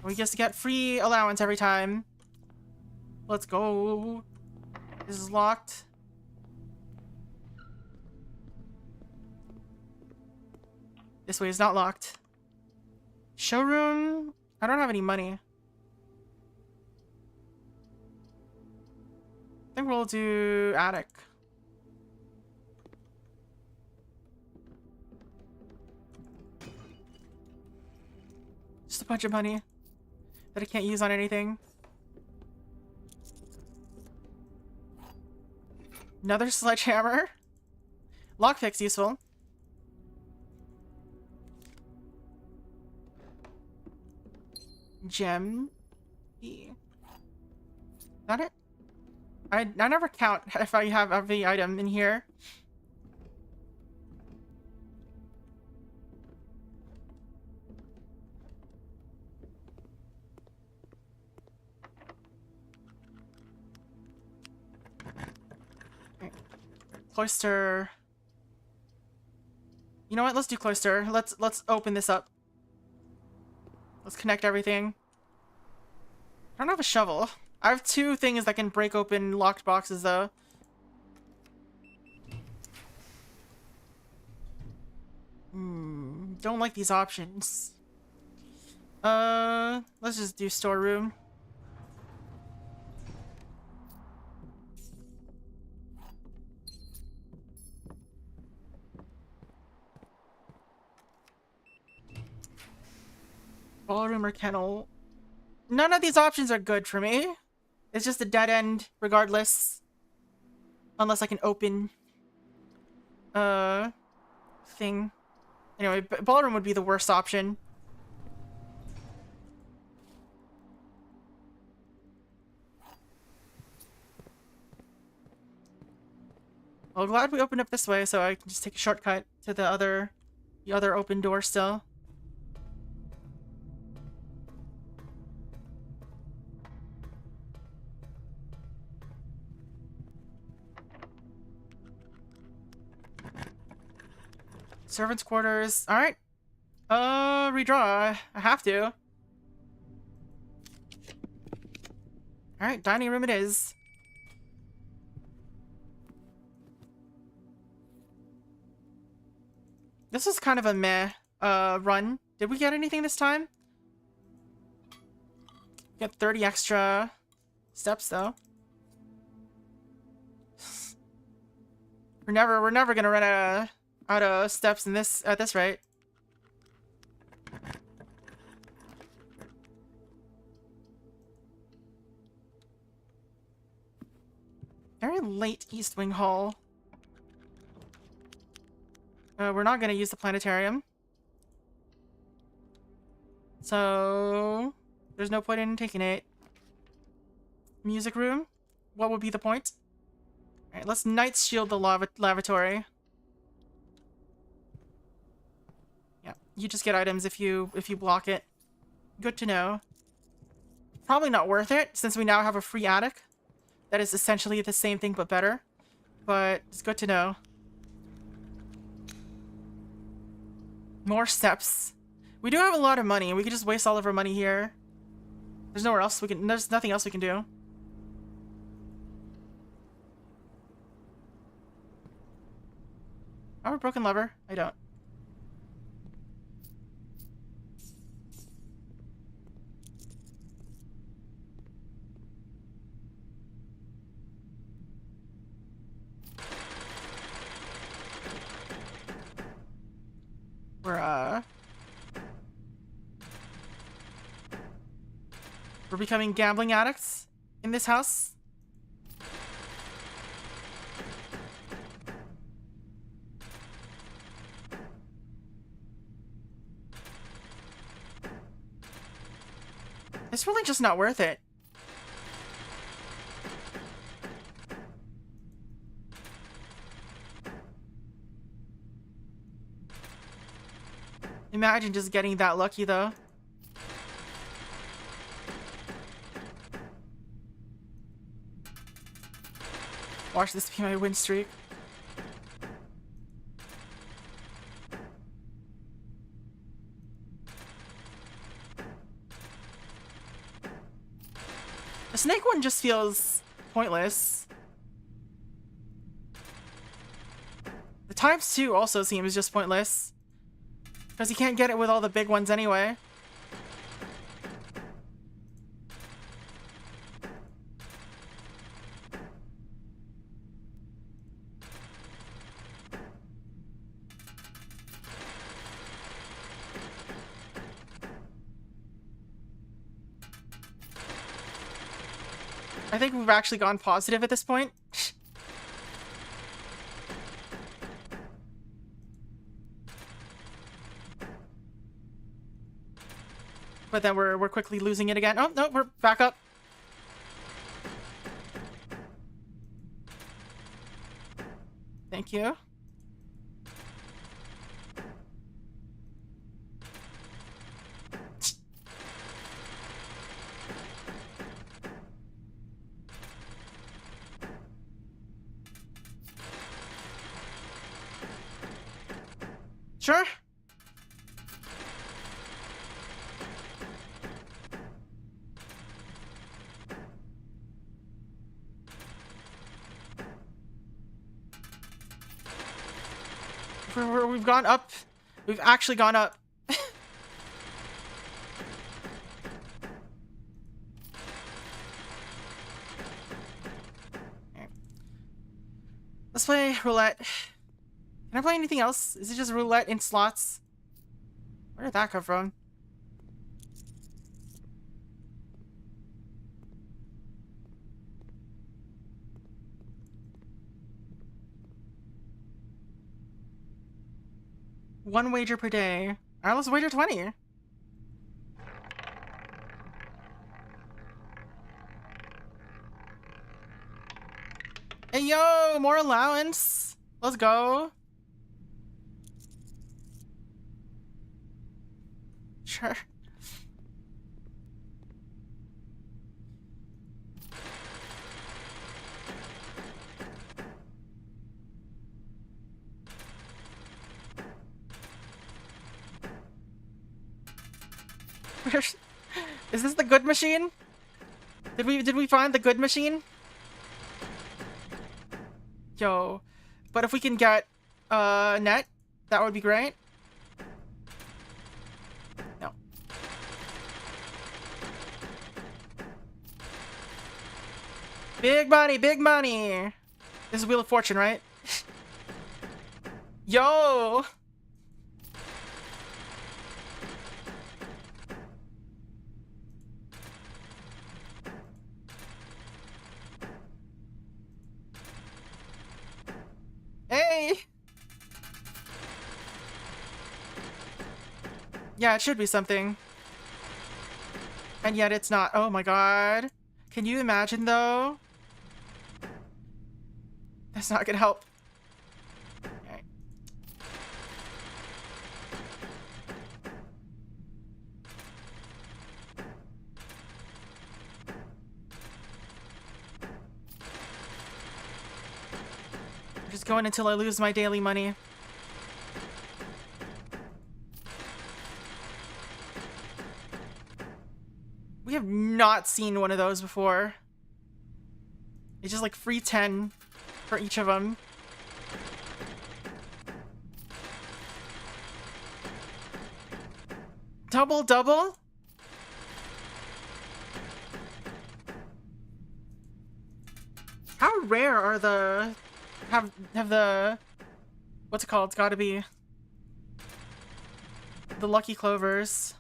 We just get free allowance every time. Let's go. This is locked. This way is not locked. Showroom? I don't have any money. I think we'll do attic. Just a bunch of money that I can't use on anything. Another sledgehammer. Lockpick's useful. Gem. E. That it? I never count if I have every item in here. Cloister. You know what? Let's do cloister. Let's open this up. Let's connect everything. I don't have a shovel. I have 2 things that can break open locked boxes though. Don't like these options. Let's just do storeroom. Ballroom or kennel. None of these options are good for me. It's just a dead end regardless. Unless I can open thing. Anyway, ballroom would be the worst option. Well, glad we opened up this way so I can just take a shortcut to the other open door still. Servants' quarters. Alright. Redraw. I have to. Alright, dining room it is. This was kind of a meh run. Did we get anything this time? Get 30 extra steps though. We're never gonna run out of steps in this at this rate. Very late East Wing Hall. We're not gonna use the planetarium. So there's no point in taking it. Music room? What would be the point? Alright, let's Knight's Shield the lavatory. Yeah, you just get items if you block it. Good to know. Probably not worth it, since we now have a free attic. That is essentially the same thing but better. But it's good to know. More steps. We do have a lot of money. We could just waste all of our money here. There's nowhere else we can. There's nothing else we can do. I have a broken lever. I don't. We're becoming gambling addicts in this house. It's really just not worth it. Imagine just getting that lucky, though. Watch this be my win streak. The snake one just feels pointless. The ×2 also seems just pointless. Because you can't get it with all the big ones anyway. I think we've actually gone positive at this point. But then we're quickly losing it again. Oh, no, we're back up. Thank you. Sure. We've gone up. We've actually gone up. Let's play roulette. Can I play anything else? Is it just roulette in slots? Where did that come from? One wager per day. Alright, let's wager 20. Hey yo, more allowance. Let's go. Sure. Is this the good machine? Did we find the good machine? Yo, but if we can get net, that would be great. No. Big money, big money. This is Wheel of Fortune, right? Yo. Hey! Yeah, it should be something. And yet it's not. Oh my god. Can you imagine, though? That's not gonna help. Okay. Just going until I lose my daily money. We have not seen one of those before. It's just like free 10 for each of them. Double, double? How rare are the... Have the... What's it called? It's gotta be... The Lucky Clovers.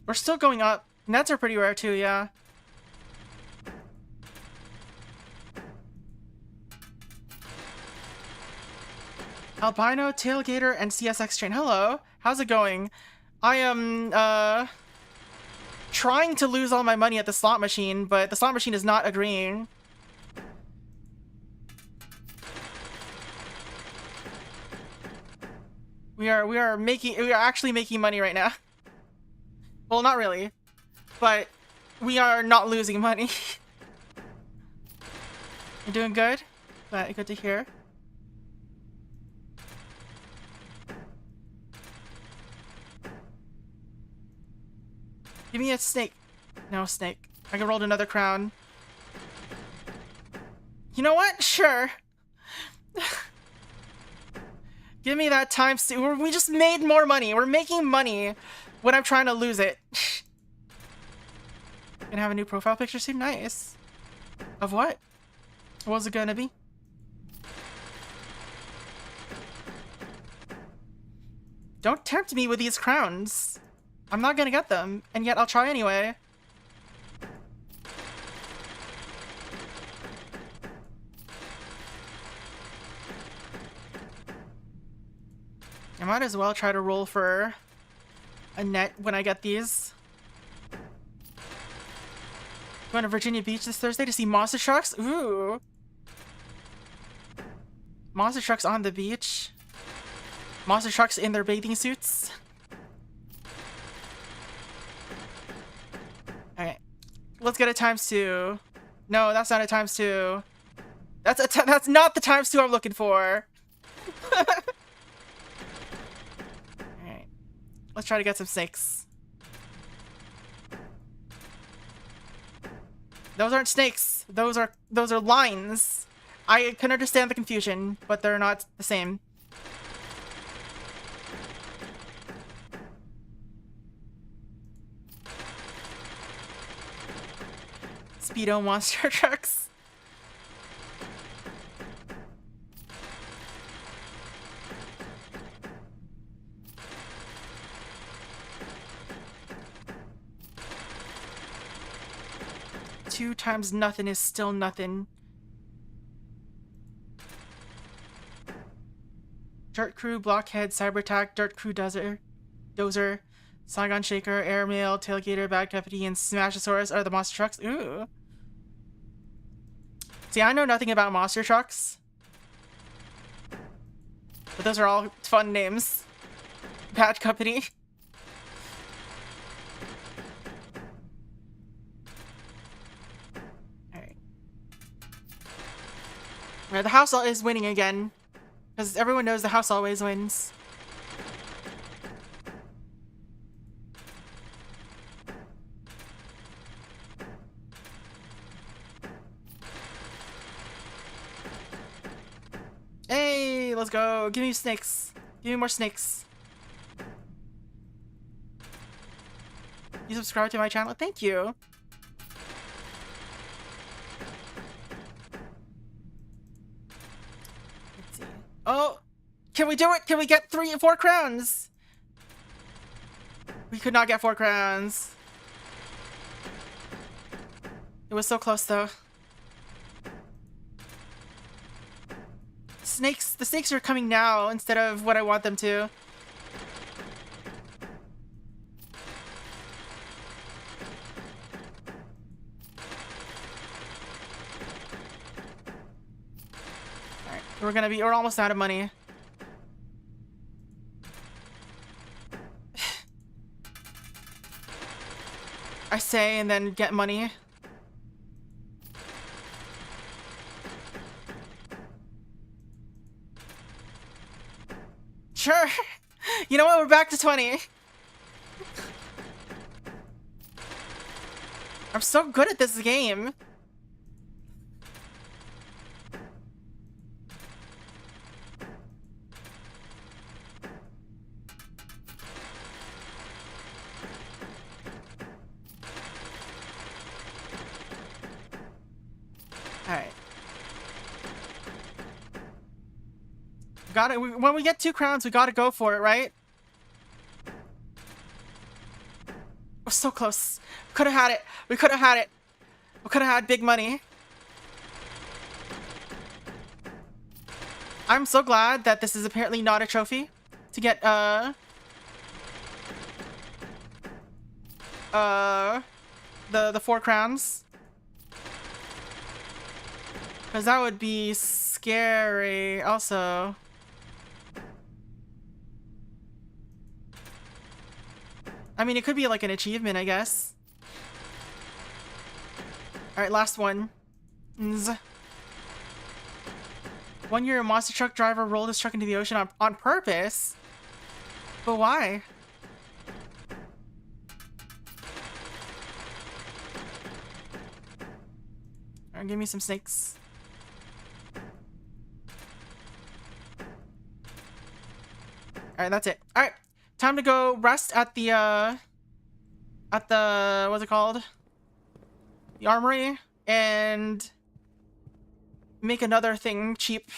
We're still going up. Nets are pretty rare too, yeah. Albino, Tailgater, and CSX Train. Hello. How's it going? I am, trying to lose all my money at the slot machine, but the slot machine is not agreeing. We are actually making money right now. Well, not really, but we are not losing money. You're doing good? Good to hear. Give me a snake. No, snake. I can roll another crown. You know what? Sure. Give me that times two. We just made more money. We're making money when I'm trying to lose it. Gonna have a new profile picture soon? Nice. Of what? What was it gonna be? Don't tempt me with these crowns. I'm not gonna get them, and yet I'll try anyway. I might as well try to roll for a net when I get these. Going to Virginia Beach this Thursday to see monster trucks? Ooh. Monster trucks on the beach. Monster trucks in their bathing suits. Alright. Let's get a times 2. No, that's not a times 2. That's not the times 2 I'm looking for. Alright. Let's try to get some snakes. Those aren't snakes. Those are lines. I can understand the confusion, but they're not the same. Speedo monster trucks. Two times nothing is still nothing. Dirt Crew, Blockhead, Cyber-Attack, Dirt Crew Dozer, Saigon Shaker, Airmail, Tailgater, Bad Deputy, and Smashosaurus are the monster trucks. Ooh. See, I know nothing about monster trucks. But those are all fun names. Bad Company. Alright. Alright, the house is winning again. Because everyone knows the house always wins. Hey, let's go. Give me snakes. Give me more snakes. You subscribe to my channel? Thank you. Let's see. Oh, can we do it? Can we get 3 or 4 crowns? We could not get 4 crowns. It was so close though. Snakes, the snakes are coming now instead of what I want them to. Alright, we're almost out of money. I say and then get money. Sure. You know what? We're back to 20. I'm so good at this game. Alright. When we get 2 crowns, we gotta go for it, right? We're so close. Could have had it. We could have had it. We could have had big money. I'm so glad that this is apparently not a trophy to get, the 4 crowns. Because that would be scary also. I mean, it could be like an achievement, I guess. Alright, last one. Nz. 1 year, a monster truck driver rolled his truck into the ocean on purpose? But why? Alright, give me some snakes. Alright, that's it. Alright, time to go rest at the, what's it called? The armory, and make another thing cheap.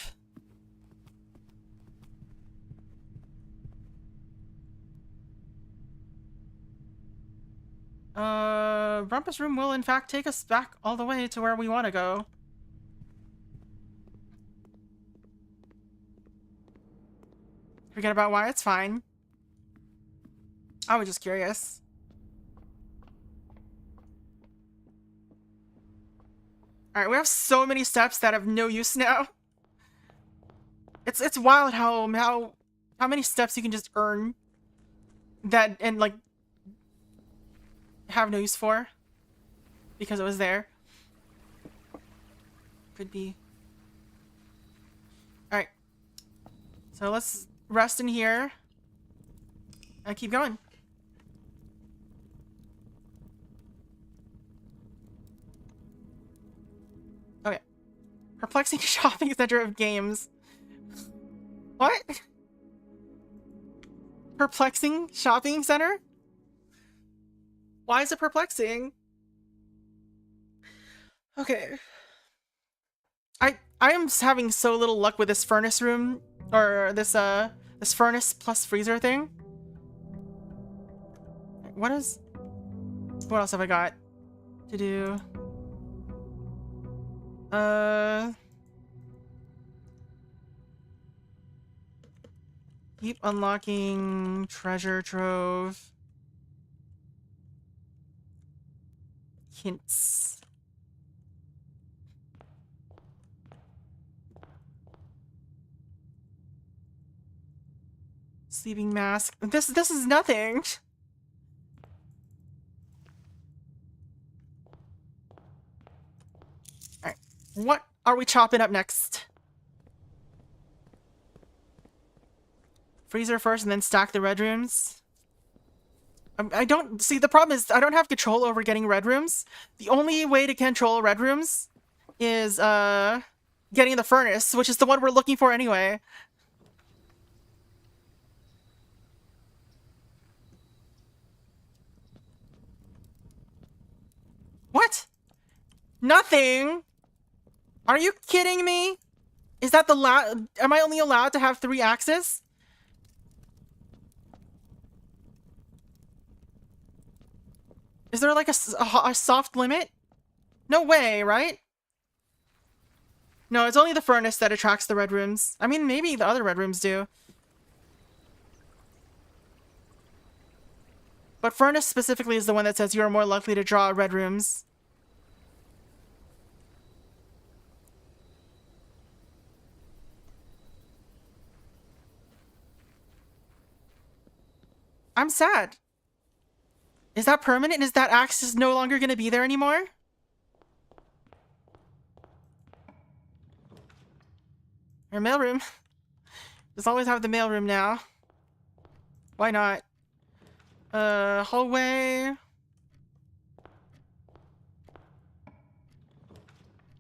Rumpus Room will in fact take us back all the way to where we want to go. Forget about why, it's fine. I was just curious. Alright, we have so many steps that have no use now. It's wild how many steps you can just earn that and like have no use for because it was there. Could be. Alright. So let's rest in here and keep going. Okay. Perplexing shopping center of games. What? Perplexing shopping center? Why is it perplexing? Okay. I am having so little luck with this furnace room, or this furnace plus freezer thing. What else have I got to do? Keep unlocking treasure trove. Hints. Sleeping mask. This is nothing. Alright. What are we chopping up next? Freezer first and then stack the red rooms. I don't see, the problem is I don't have control over getting red rooms. The only way to control red rooms is getting the furnace, which is the one we're looking for anyway. What? Nothing? Are you kidding me? Is that the am I only allowed to have 3 axes? Is there like a soft limit? No way, right? No, it's only the furnace that attracts the red rooms. I mean, maybe the other red rooms do. But furnace specifically is the one that says you are more likely to draw red rooms. I'm sad. Is that permanent? Is that axe is no longer going to be there anymore? Our mailroom. Just always have the mailroom now. Why not? Hallway.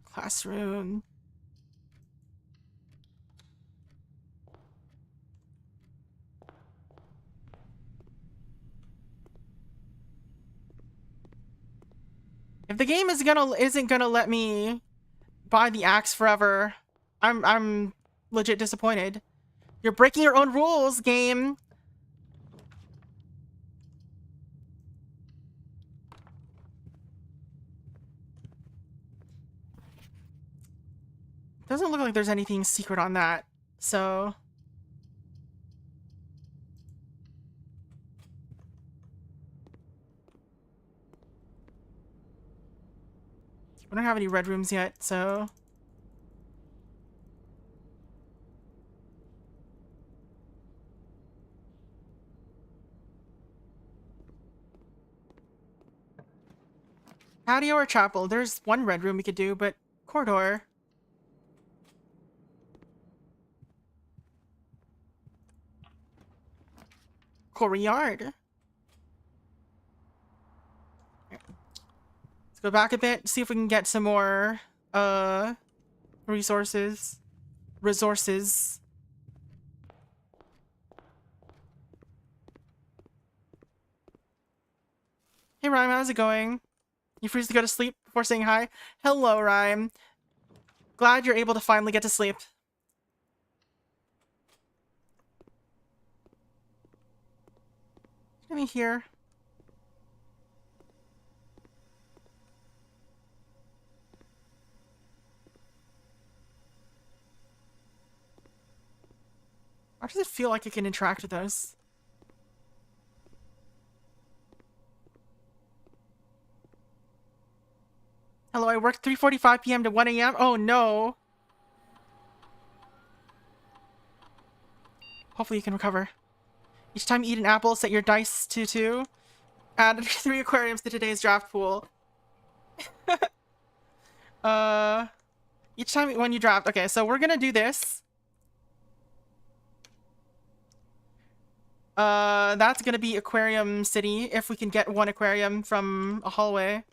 Classroom. If the game isn't gonna let me buy the axe forever, I'm legit disappointed. You're breaking your own rules, game. Doesn't look like there's anything secret on that So we don't have any red rooms yet, so patio or chapel. There's one red room we could do, but corridor. Courtyard. Let's go back a bit, see if we can get some more resources. Hey Rhyme, how's it going? You freeze to go to sleep before saying hi? Hello, Rhyme. Glad you're able to finally get to sleep. Let me hear. Why does it feel like I can interact with those? Hello, I worked 3:45 p.m. to 1 a.m. Oh no. Hopefully you can recover. Each time you eat an apple, set your dice to 2. Add 3 aquariums to today's draft pool. Each time when you draft. Okay, so we're gonna do this. That's gonna be Aquarium City, if we can get one aquarium from a hallway.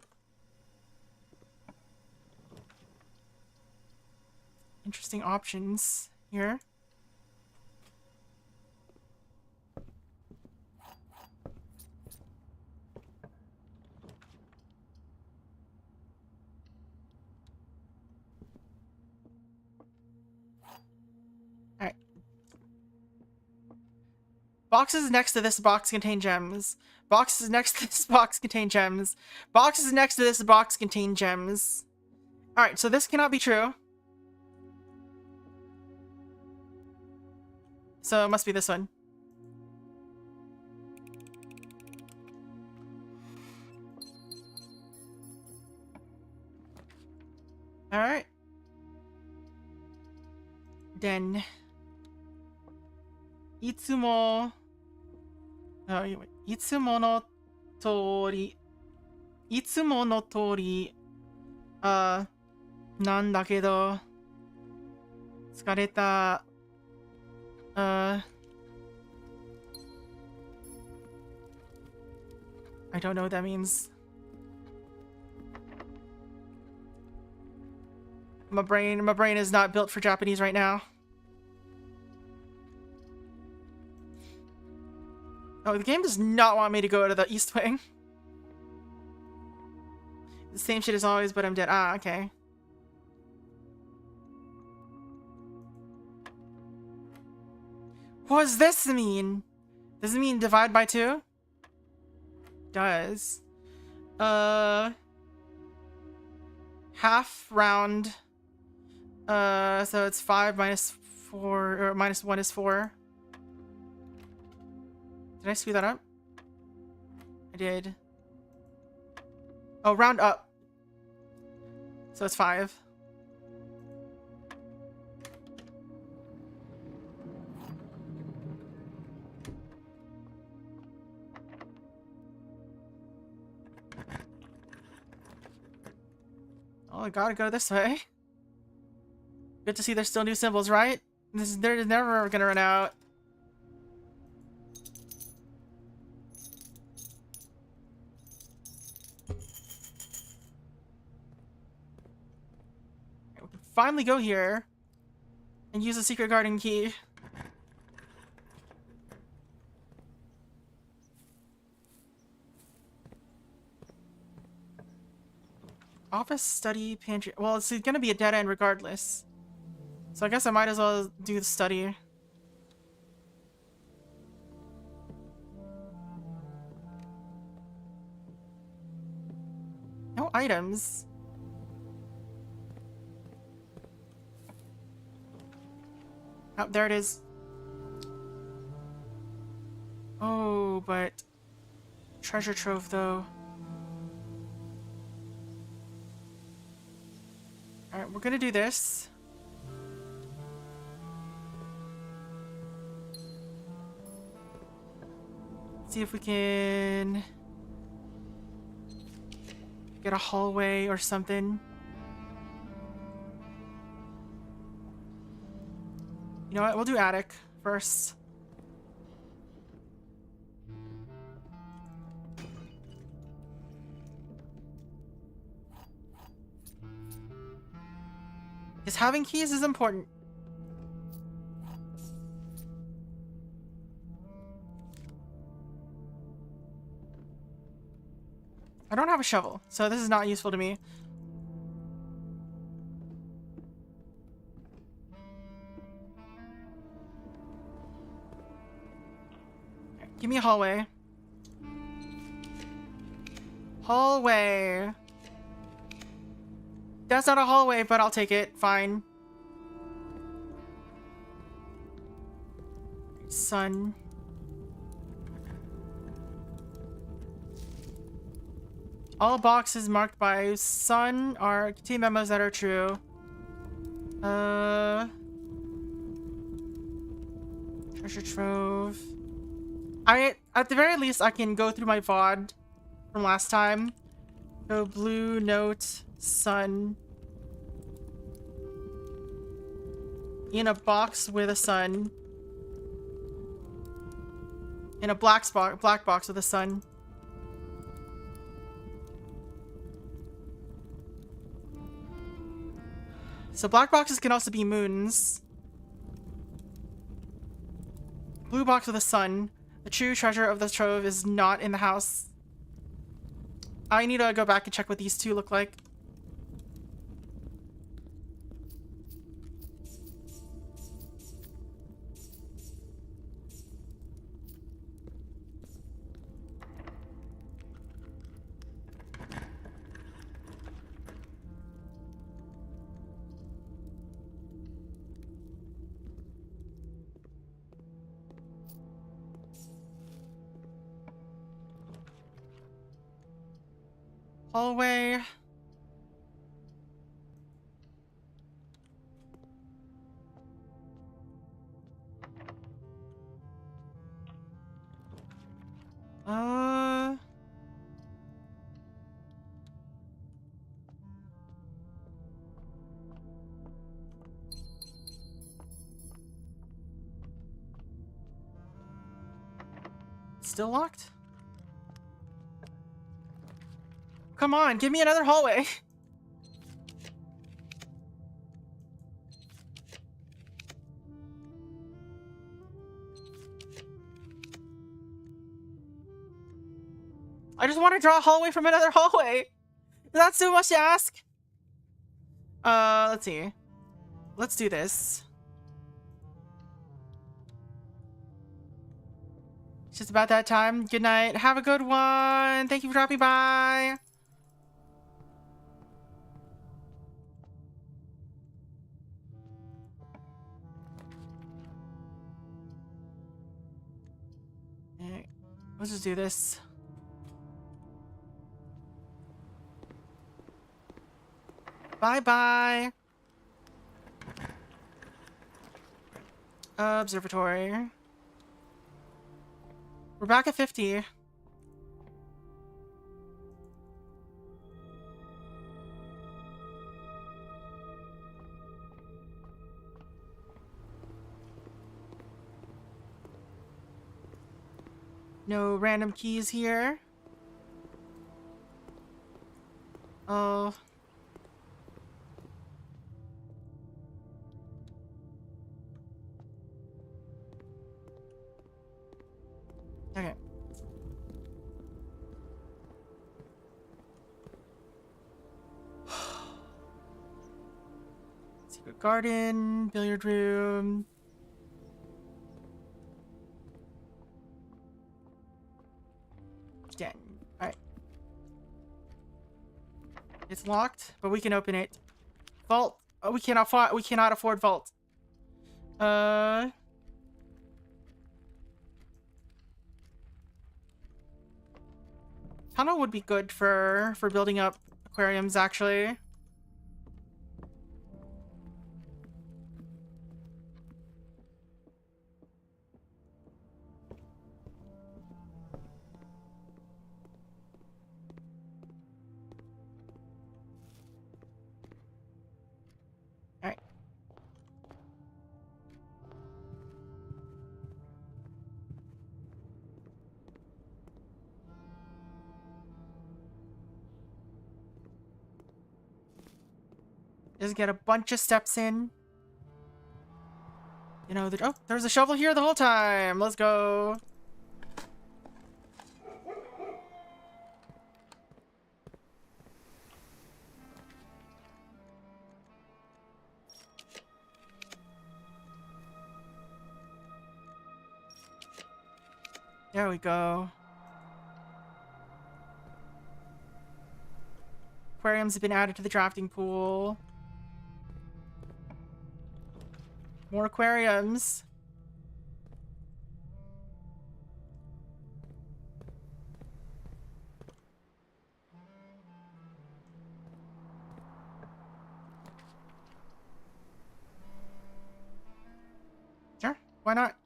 Interesting options here. Alright. Boxes next to this box contain gems. Boxes next to this box contain gems. Boxes next to this box contain gems. Alright, so this cannot be true. So it must be this one. Alright. Then. Itsumo. Oh, wait. Itsumo no tori. Itsumo no tori. なんだけど。疲れた。I don't know what that means. My brain is not built for Japanese right now. Oh, the game does not want me to go to the East Wing. The same shit as always, but I'm dead. Ah, okay. What does this mean? Does it mean divide by 2? Does. Half round. So it's 5 minus 4, or minus 1 is 4. Did I screw that up? I did. Oh, round up. So it's 5. Oh, I gotta go this way. Good to see there's still new symbols, right? They're never gonna run out. We can finally go here and use the secret garden key. Office, study, pantry. Well, it's gonna be a dead end regardless. So I guess I might as well do the study. No items. Oh, there it is. Oh, but treasure trove though. Alright, we're gonna do this. See if we can get a hallway or something. You know what? We'll do attic first. Because having keys is important. I don't have a shovel, so this is not useful to me. Okay, give me a hallway. Hallway. That's not a hallway, but I'll take it. Fine. Sun. All boxes marked by sun are contain memos that are true. Treasure trove. At the very least, I can go through my VOD from last time. So blue note, sun. In a box with a sun. In a black box with a sun. So black boxes can also be moons. Blue box with a sun. The true treasure of the trove is not in the house. I need to go back and check what these two look like. Hallway. Still locked? Come on, give me another hallway. I just want to draw a hallway from another hallway. Is that too much to ask? Let's see. Let's do this. It's just about that time. Good night. Have a good one. Thank you for dropping by. Alright. Let's just do this. Bye-bye. Observatory. We're back at 50. No random keys here. Oh. Okay. Secret garden, billiard room. Den. Alright. It's locked, but we can open it. Vault. Oh, we cannot afford vault. Tunnel would be good for building up aquariums, actually. All right. Just get a bunch of steps in. You know, oh, there's a shovel here the whole time. Let's go. There we go. Aquariums have been added to the drafting pool. More aquariums. Sure, why not?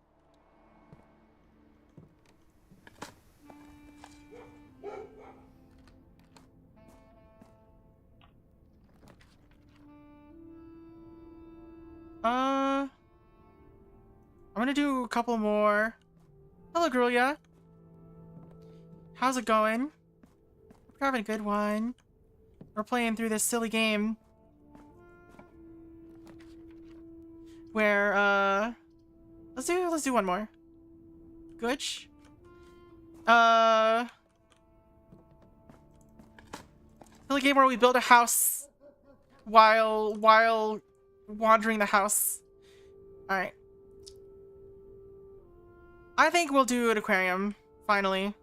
I'm gonna do a couple more. Hello, Grulia. How's it going? We're having a good one. We're playing through this silly game where let's do one more. Gooch. Silly game where we build a house while wandering the house. All right. I think we'll do an aquarium finally. And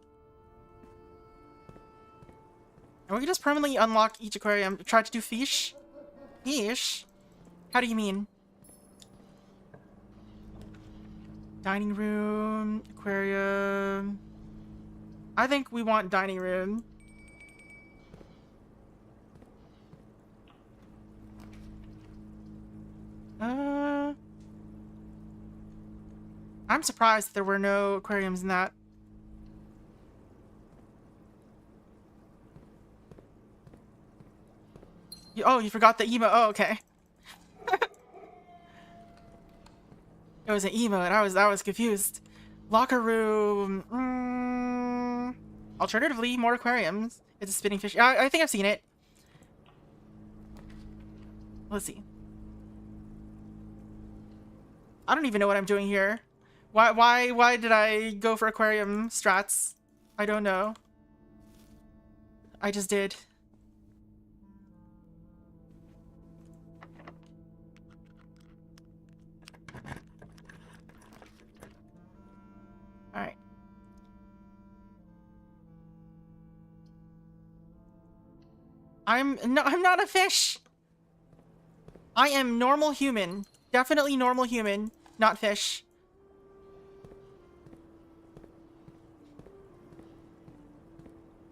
we can just permanently unlock each aquarium. Try to do fish? Fish? How do you mean? Dining room, aquarium. I think we want dining room. I'm surprised there were no aquariums in that. Oh, you forgot the emote. Oh, okay. It was an emote. I was confused. Locker room. Alternatively, more aquariums. It's a spinning fish. I think I've seen it. Let's see. I don't even know what I'm doing here. Why did I go for aquarium strats? I don't know. I just did. All right. I'm not a fish. I am normal human. Definitely normal human, not fish.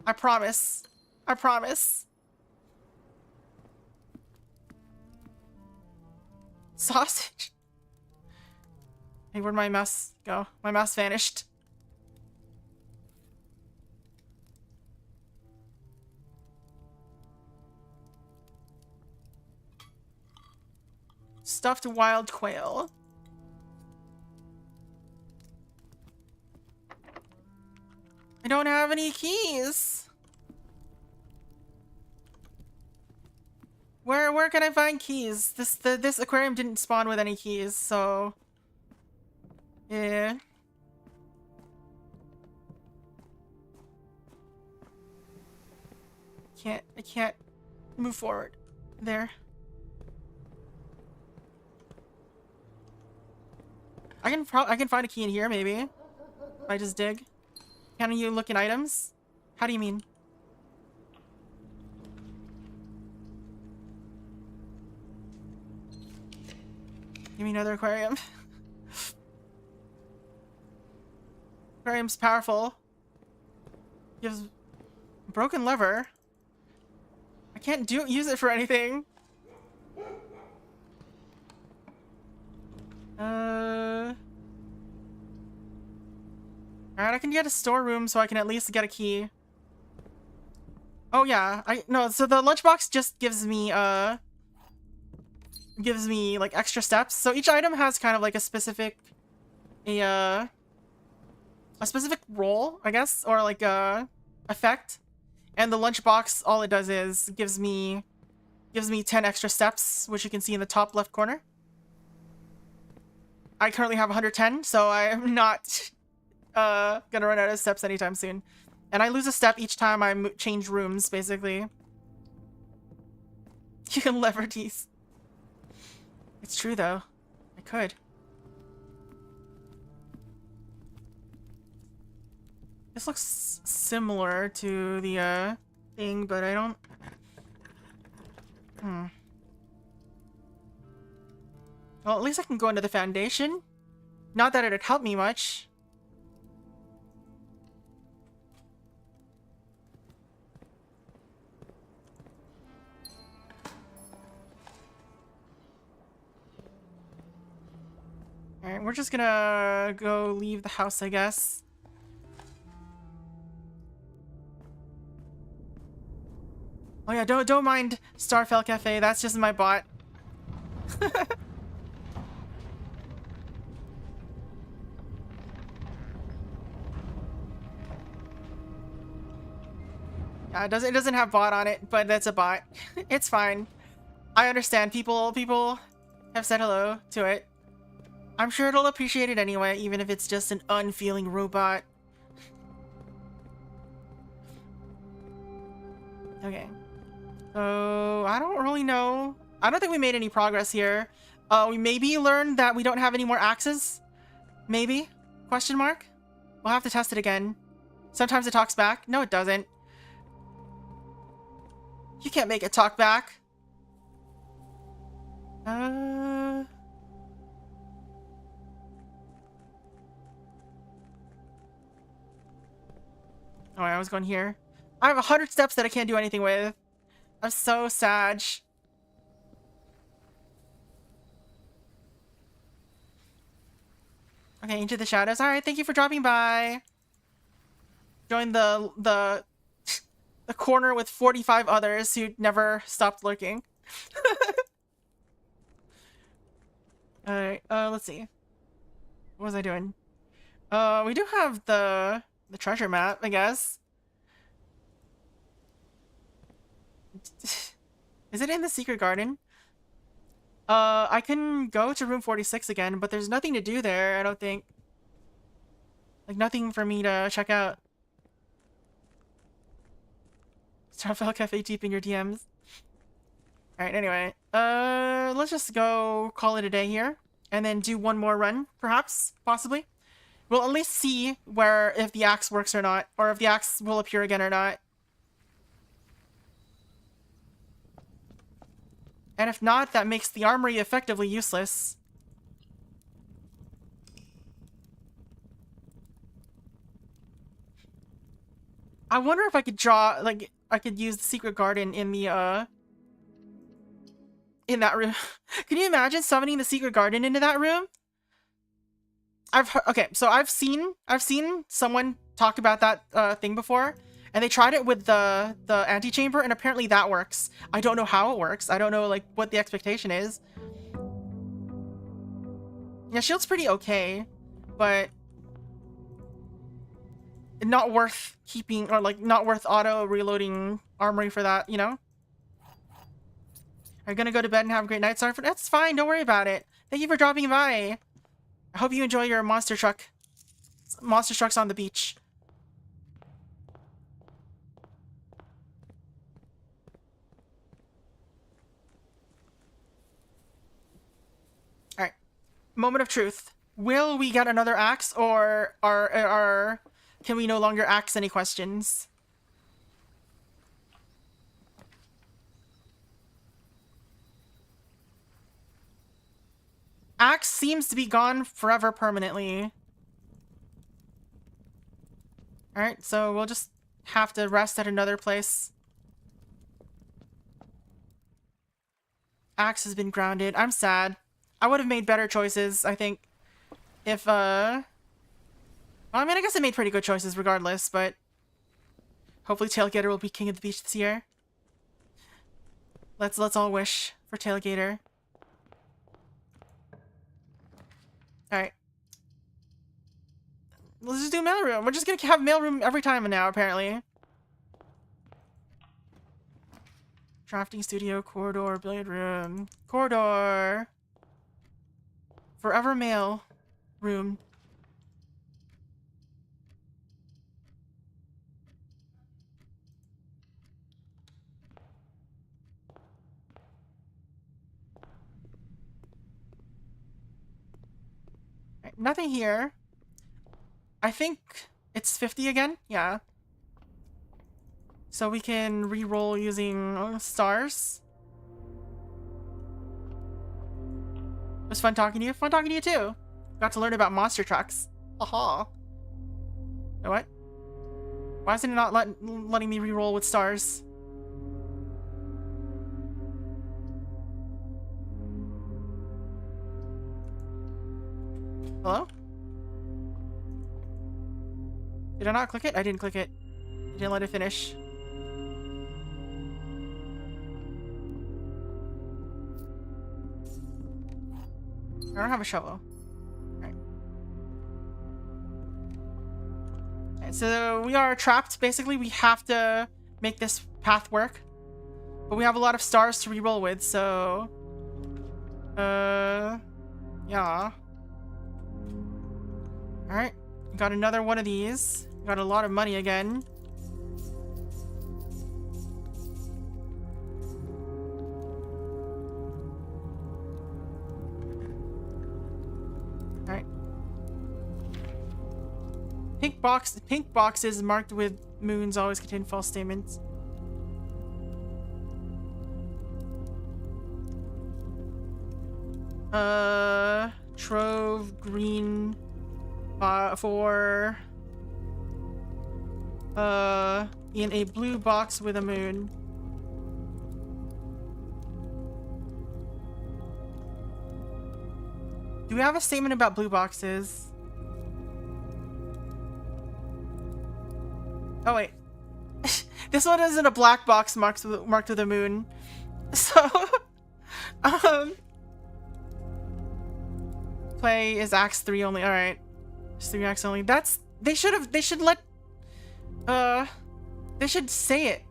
I promise. I promise. Sausage. Hey, where'd my mouse go? My mouse vanished. Stuffed wild quail. I don't have any keys. Where can I find keys? This aquarium didn't spawn with any keys, so yeah. I can't move forward. There. I can find a key in here maybe. If I just dig. Can you look in items? How do you mean? Give me another aquarium. Aquarium's powerful. Gives broken lever. I can't use it for anything. Alright, I can get a storeroom so I can at least get a key. Oh yeah, so the lunchbox just gives me like extra steps. So each item has kind of like a specific role, I guess, or like effect. And the lunchbox, all it does is gives me 10 extra steps, which you can see in the top left corner. I currently have 110, so I am not gonna run out of steps anytime soon. And I lose a step each time I change rooms, basically. You can lever these. It's true, though. I could. This looks similar to the thing, but I don't... Well, at least I can go into the foundation. Not that it'd help me much. Alright, we're just gonna go leave the house, I guess. Oh yeah, don't mind Starfell Cafe, that's just my bot. Yeah, it doesn't have bot on it, but that's a bot. It's fine. I understand. People have said hello to it. I'm sure it'll appreciate it anyway, even if it's just an unfeeling robot. Okay. So, I don't really know. I don't think we made any progress here. We maybe learned that we don't have any more axes. Maybe? Question mark? We'll have to test it again. Sometimes it talks back. No, it doesn't. You can't make it talk back. Oh, I was going here. I have 100 steps that I can't do anything with. I'm so sad. Okay, Into the Shadows. Alright, thank you for dropping by. Join the the corner with 45 others who never stopped lurking. Alright, let's see. What was I doing? We do have the treasure map, I guess. Is it in the secret garden? I can go to room 46 again, but there's nothing to do there, I don't think. Like, nothing for me to check out. Starfell Cafe deep in your DMs. Alright, anyway. Let's just go call it a day here. And then do one more run, perhaps, possibly. We'll at least see if the axe works or not, or if the axe will appear again or not. And if not, that makes the armory effectively useless. I wonder if I could draw, like, I could use the secret garden in the, in that room. Can you imagine summoning the secret garden into that room? Okay, so I've seen someone talk about that thing before, and they tried it with the antechamber, and apparently that works. I don't know how it works. I don't know like what the expectation is. Yeah, shield's pretty okay, but not worth keeping, or like not worth auto reloading armory for that, you know? Are you gonna go to bed and have a great night, Starford? That's fine, don't worry about it. Thank you for dropping by. I hope you enjoy your monster trucks on the beach. Alright. Moment of truth. Will we get another axe, or can we no longer axe any questions? Axe seems to be gone forever permanently. Alright, so we'll just have to rest at another place. Axe has been grounded. I'm sad. I would have made better choices, I think, if, well, I mean, I guess I made pretty good choices regardless, but hopefully Tailgater will be king of the beach this year. Let's all wish for Tailgater. Alright. Let's just do mailroom. We're just gonna have mailroom every time now, apparently. Drafting studio, corridor, billiard room. Corridor! Forever mail room. Right, nothing here. I think it's 50 again? Yeah. So we can re-roll using stars. It was fun talking to you. Fun talking to you too. Got to learn about monster trucks. Haha. You know what? Why is it not letting me re-roll with stars? Hello? Did I not click it? I didn't click it. I didn't let it finish. I don't have a shovel. Alright. Alright, so we are trapped, basically. We have to make this path work. But we have a lot of stars to reroll with, so... yeah. Alright. Got another one of these. Got a lot of money again. Alright. Pink boxes marked with moons always contain false statements. Trove green for in a blue box with a moon. Do we have a statement about blue boxes? Oh wait. This one isn't a black box marked with a moon. So play is Axe 3 only. Alright. Just 3 Axe only. That's they should say it.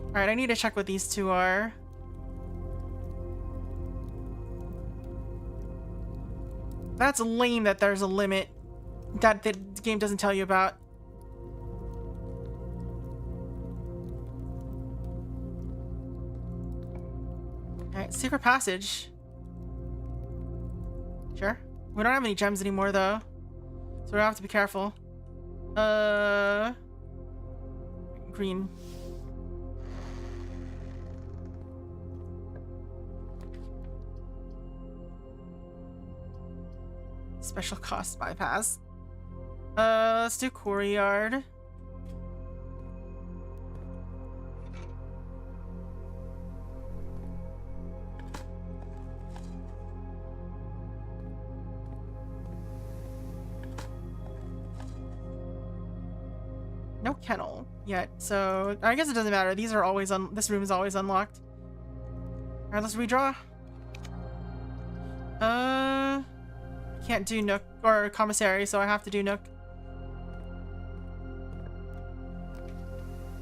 Alright, I need to check what these two are. That's lame that there's a limit that the game doesn't tell you about. Alright, secret passage. Sure. We don't have any gems anymore though, so we have to be careful. Green. Special cost bypass. Let's do quarry yard. No kennel yet, so I guess it doesn't matter. These are always this room is always unlocked. Alright, let's redraw. Can't do Nook or Commissary, so I have to do Nook.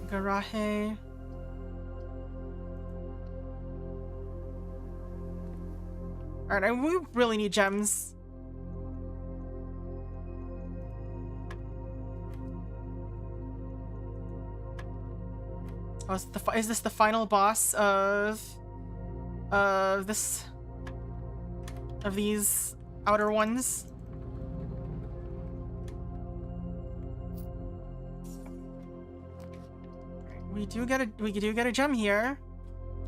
Garahe. Alright, we really need gems. Oh, is this the final boss of these outer ones? We do get a gem here.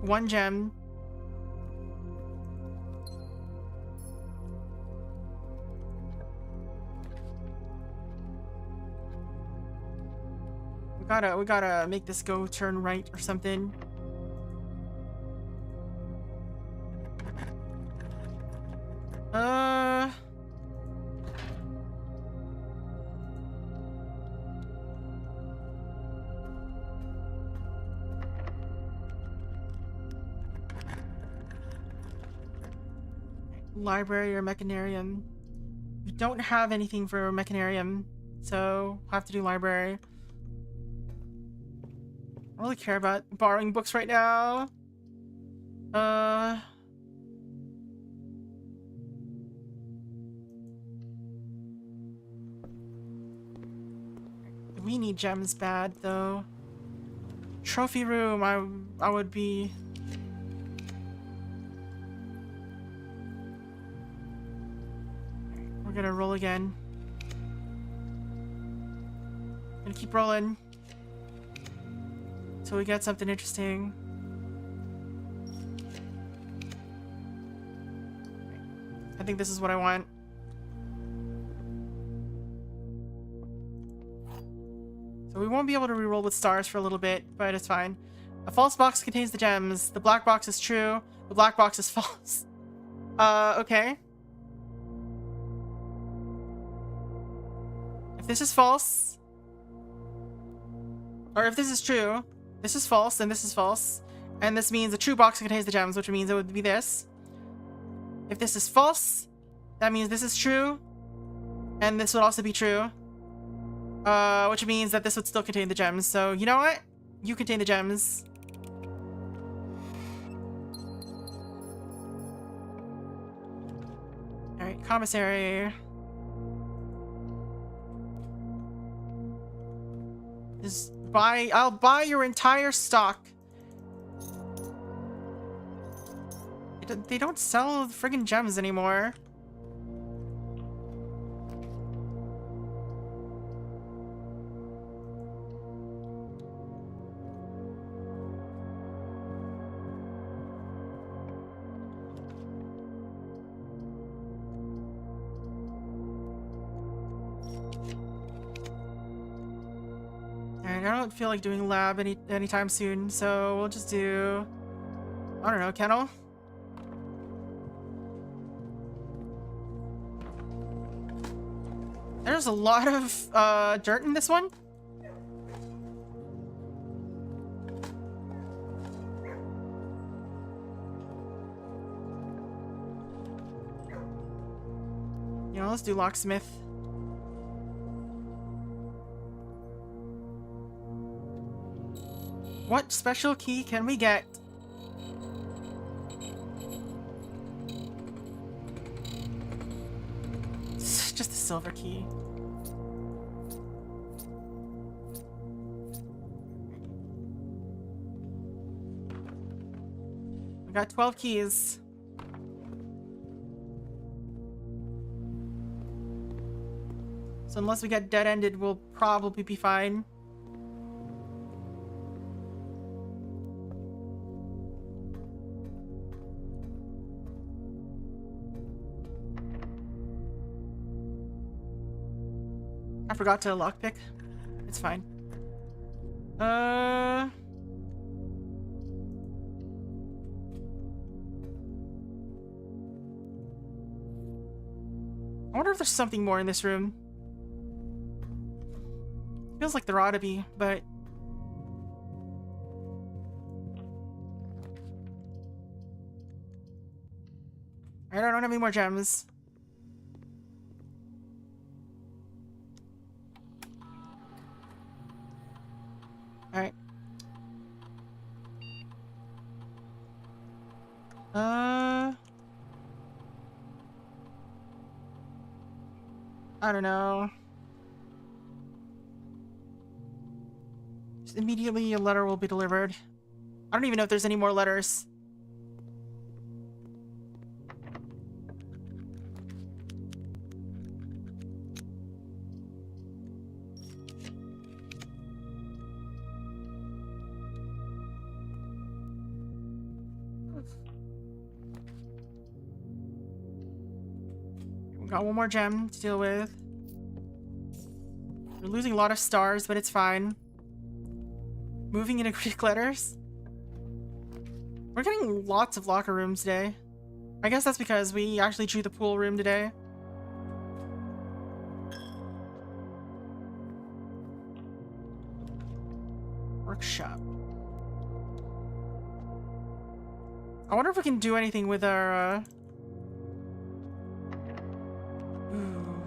1 gem. We gotta make this go turn right or something. Library or mechanarium. We don't have anything for mechanarium, so we'll have to do library. I don't really care about borrowing books right now. We need gems bad though. Trophy room, I would be. We're gonna roll again. Gonna keep rolling till we get something interesting. I think this is what I want. So we won't be able to reroll with stars for a little bit, but it's fine. A false box contains the gems. The black box is true. The black box is false. Okay. If this is false, or if this is true, this is false and this is false, and this means the true box contains the gems, which means it would be this. If this is false, that means this is true, and this would also be true. Which means that this would still contain the gems. So, you know what? You contain the gems. Alright, commissary. I'll buy your entire stock. They don't sell friggin' gems anymore. I don't feel like doing lab anytime soon, so we'll just do, I don't know, kennel? There's a lot of dirt in this one. You know, let's do locksmith. What special key can we get? Just a silver key. We got 12 keys. So unless we get dead-ended, we'll probably be fine. I forgot to lockpick. It's fine. I wonder if there's something more in this room. Feels like there ought to be, but I don't have any more gems. Alright. I don't know. Just immediately a letter will be delivered. I don't even know if there's any more letters. Got one more gem to deal with. We're losing a lot of stars, but it's fine. Moving into Greek letters. We're getting lots of locker rooms today. I guess that's because we actually drew the pool room today. Workshop. I wonder if we can do anything with our, Ooh.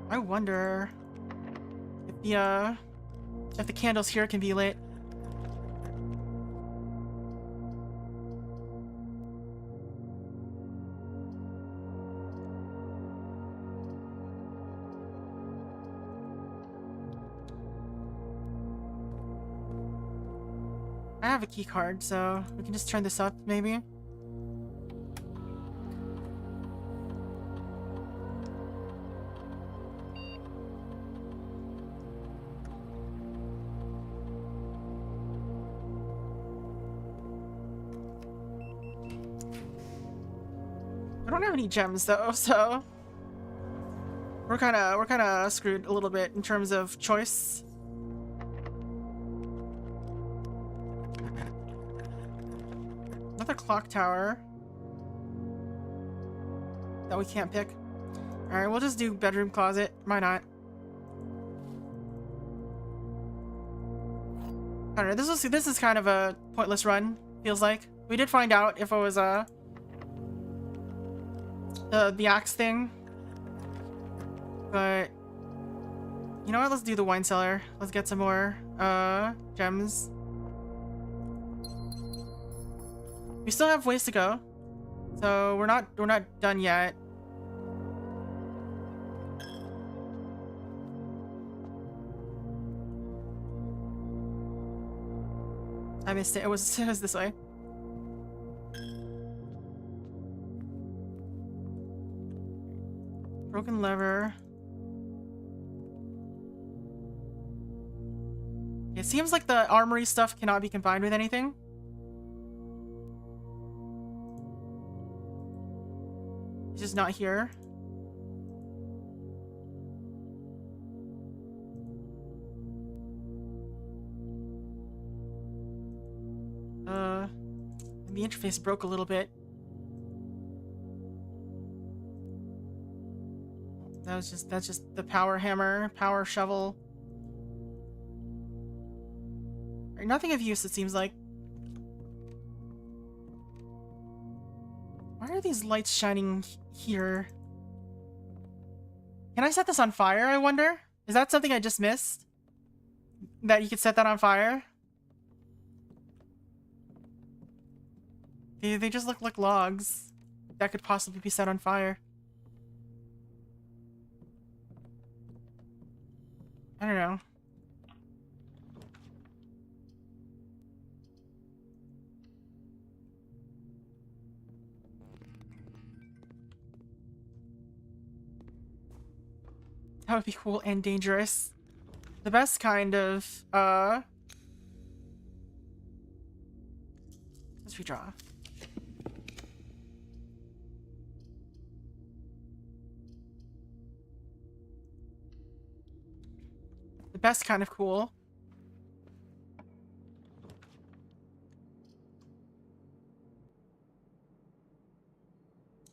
I wonder if the candles here can be lit. I have a key card, so we can just turn this up, maybe. I don't have any gems though, so we're kind of screwed a little bit in terms of choice. Another clock tower that we can't pick. All right, we'll just do bedroom closet. Why not? I don't know. This is kind of a pointless run. Feels like we did find out if it was the axe thing, but you know what? Let's do the wine cellar. Let's get some more gems. We still have ways to go, so we're not done yet. I missed it. It was this way. Broken lever. It seems like the armory stuff cannot be combined with anything. It's just not here. The interface broke a little bit. That's just the power hammer, power shovel. Right, nothing of use, it seems like. Why are these lights shining here? Can I set this on fire, I wonder? Is that something I just missed? That you could set that on fire? They just look like logs that could possibly be set on fire. I don't know. That would be cool and dangerous. The best kind of, let's redraw. The best kind of cool.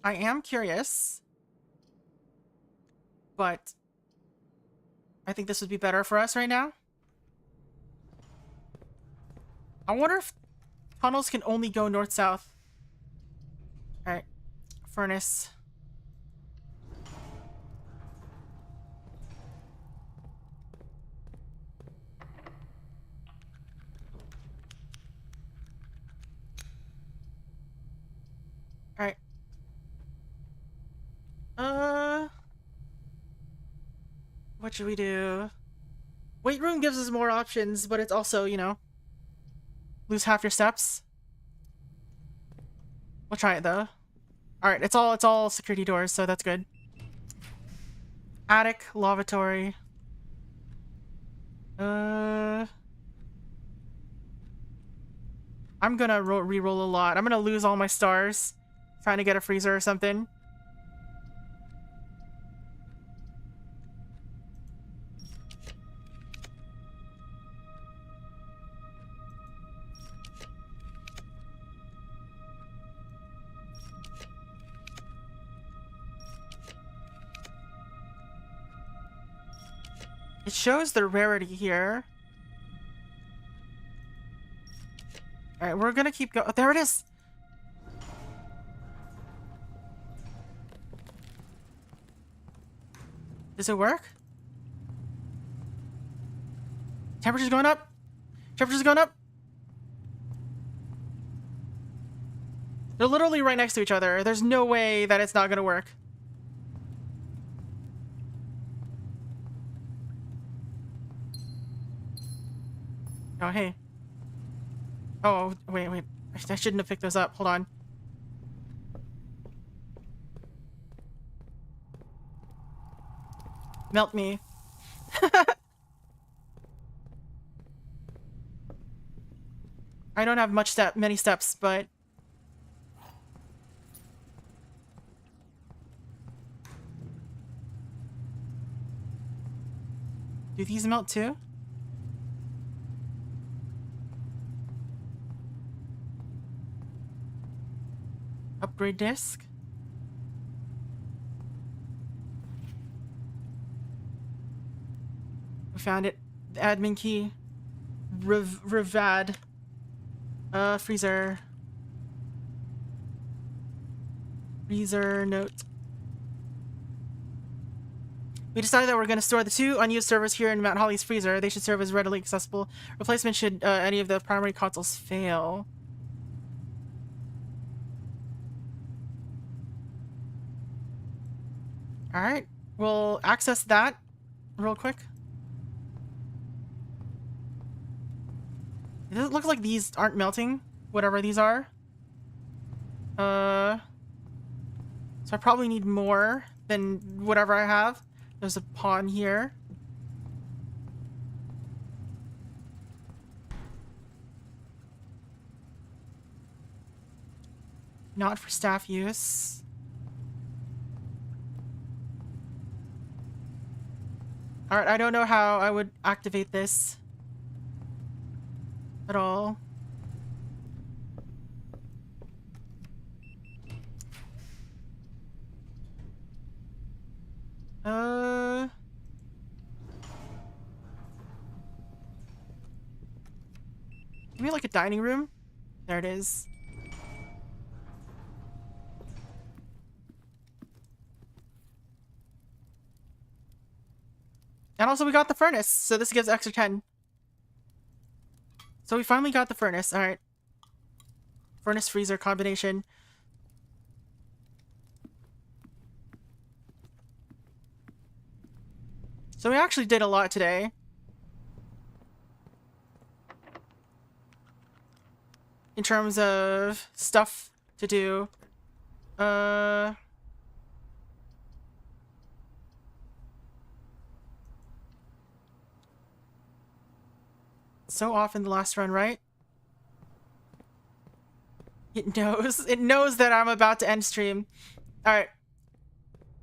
I am curious, but I think this would be better for us right now. I wonder if tunnels can only go north-south. Alright. Furnace. Alright. What should we do? Weight room gives us more options, but it's also, you know, lose half your steps. We'll try it though. Alright, it's all security doors, so that's good. Attic, lavatory. I'm gonna re-roll a lot. I'm gonna lose all my stars trying to get a freezer or something. It shows the rarity here. Alright, we're gonna keep going. Oh, there it is! Does it work? Temperature's going up! Temperature's going up! They're literally right next to each other. There's no way that it's not gonna work. Oh, hey. Oh, wait. I shouldn't have picked those up. Hold on. Melt me. I don't have many steps, but... Do these melt too? Upgrade disk? We found it. The admin key. Revad. Freezer. Freezer note. We decided that we're going to store the 2 unused servers here in Mount Holly's freezer. They should serve as readily accessible replacement should any of the primary consoles fail. Alright, we'll access that real quick. It looks like these aren't melting, whatever these are. So I probably need more than whatever I have. There's a pawn here. Not for staff use. Alright, I don't know how I would activate this at all. Maybe like a dining room? There it is. And also we got the furnace, so this gives extra 10. So we finally got the furnace, alright. Furnace freezer combination. So we actually did a lot today. In terms of stuff to do. So off in the last run, right? It knows. It knows that I'm about to end stream. Alright.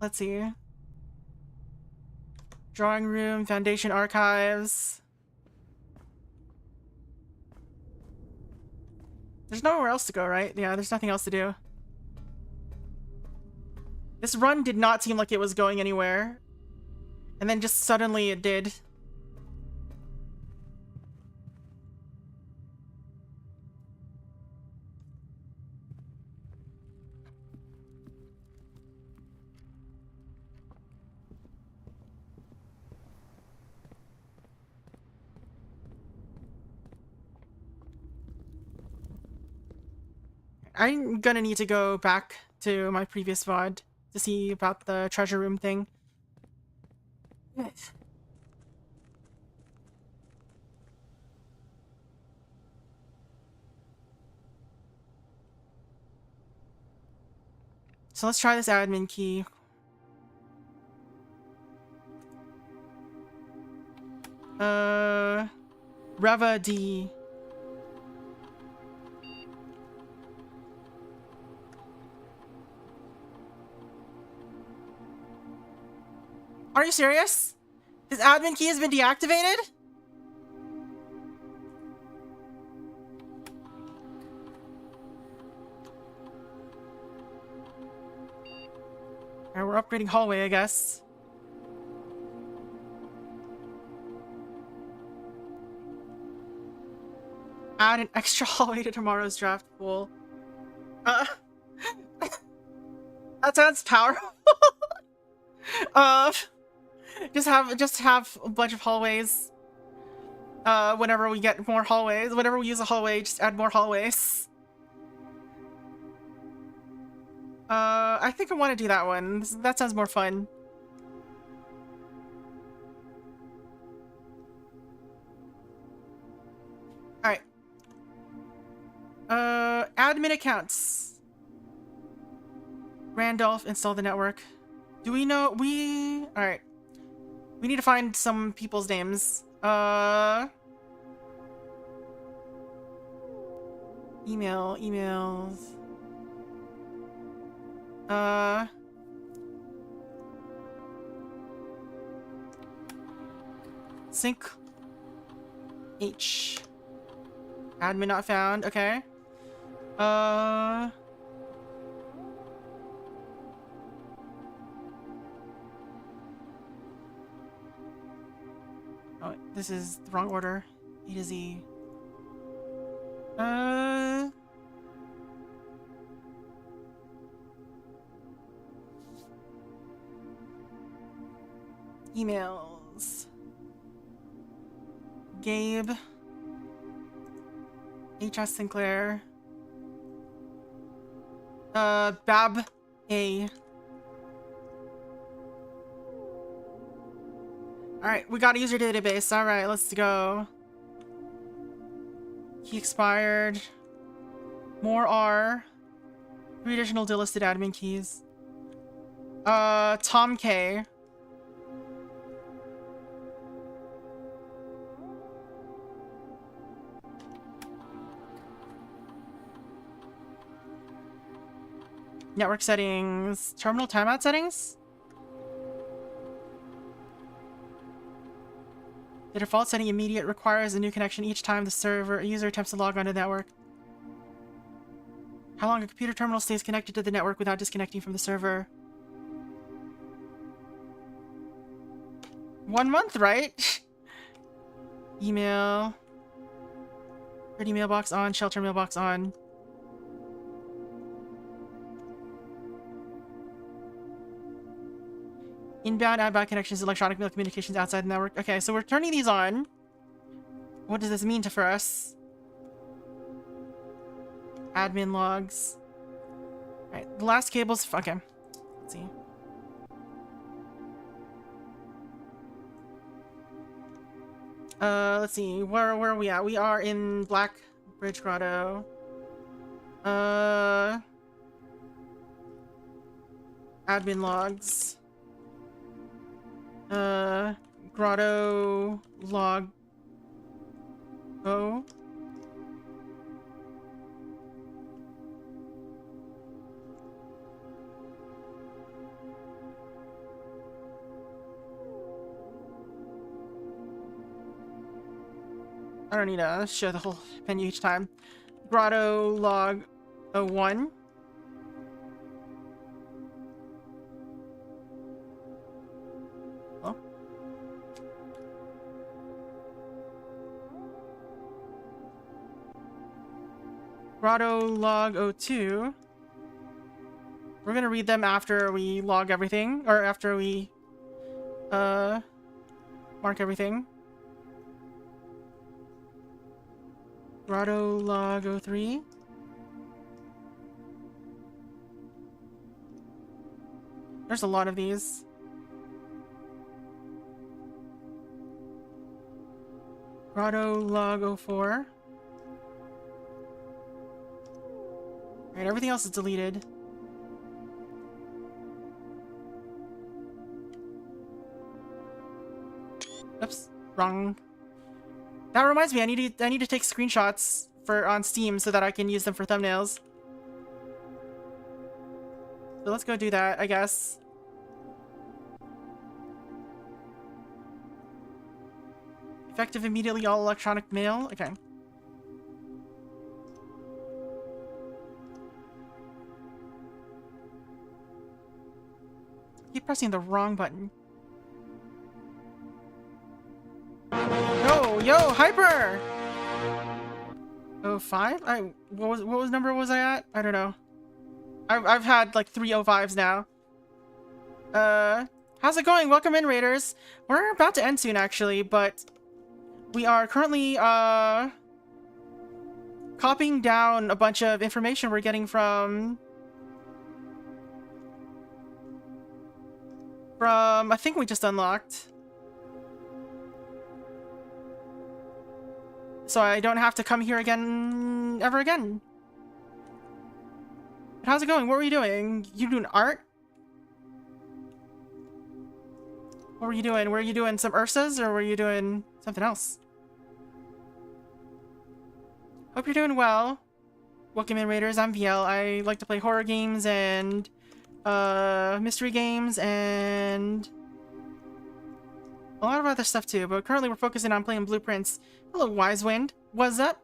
Let's see. Drawing room, Foundation archives. There's nowhere else to go, right? Yeah, there's nothing else to do. This run did not seem like it was going anywhere. And then just suddenly it did. I'm gonna need to go back to my previous VOD to see about the treasure room thing. So let's try this admin key. Reva D. Are you serious? His admin key has been deactivated? Alright, we're upgrading hallway, I guess. add an extra hallway to tomorrow's draft pool. That sounds powerful. uh, just have a bunch of hallways. Whenever we get more hallways, whenever we use a hallway, just add more hallways. I think I want to do that one. That sounds more fun. Alright. Admin accounts. Randolph, install the network. Do we know? Alright. We need to find some people's names. Emails. Sync H. Admin not found. Okay. Oh, this is the wrong order. A to Z. Emails. Gabe. H.S. Sinclair. Bab A. Alright, we got a user database. Alright, let's go. Key expired. More R. 3 additional delisted admin keys. Tom K. Network settings. Terminal timeout settings? The default setting immediate requires a new connection each time the user attempts to log onto the network. How long a computer terminal stays connected to the network without disconnecting from the server? 1 month, right? Email. Pretty mailbox on, shelter mailbox on. Inbound, outbound connections, electronic mail communications outside the network. Okay, so we're turning these on. What does this mean for us? Admin logs. Alright, the last cable's... Okay. Let's see. Let's see. Where are we at? We are in Black Bridge Grotto. Admin logs. Grotto log. Oh. I don't need to show the whole menu each time. Grotto log 01. Oh. Grotto log 02. We're gonna read them after we log everything, or after we mark everything. Grotto log 03. There's a lot of these. Grotto log 04. Alright, everything else is deleted. Oops, wrong. That reminds me, I need to take screenshots on Steam so that I can use them for thumbnails. So let's go do that, I guess. Effective immediately, all electronic mail. Okay. Keep pressing the wrong button. Yo, Hyper! 05? What number was I at? I don't know. I've had like 3 05s now. How's it going? Welcome in, Raiders. We're about to end soon, actually, but we are currently copying down a bunch of information we're getting from I think we just unlocked. So I don't have to come here again, ever again. But how's it going? What were you doing? You doing art? What were you doing? Were you doing some Ursas, or were you doing something else? Hope you're doing well. Welcome in, Raiders. I'm Viel. I like to play horror games and mystery games and a lot of other stuff too, but currently we're focusing on playing Blueprints. Hello, Wise Wind. What's up?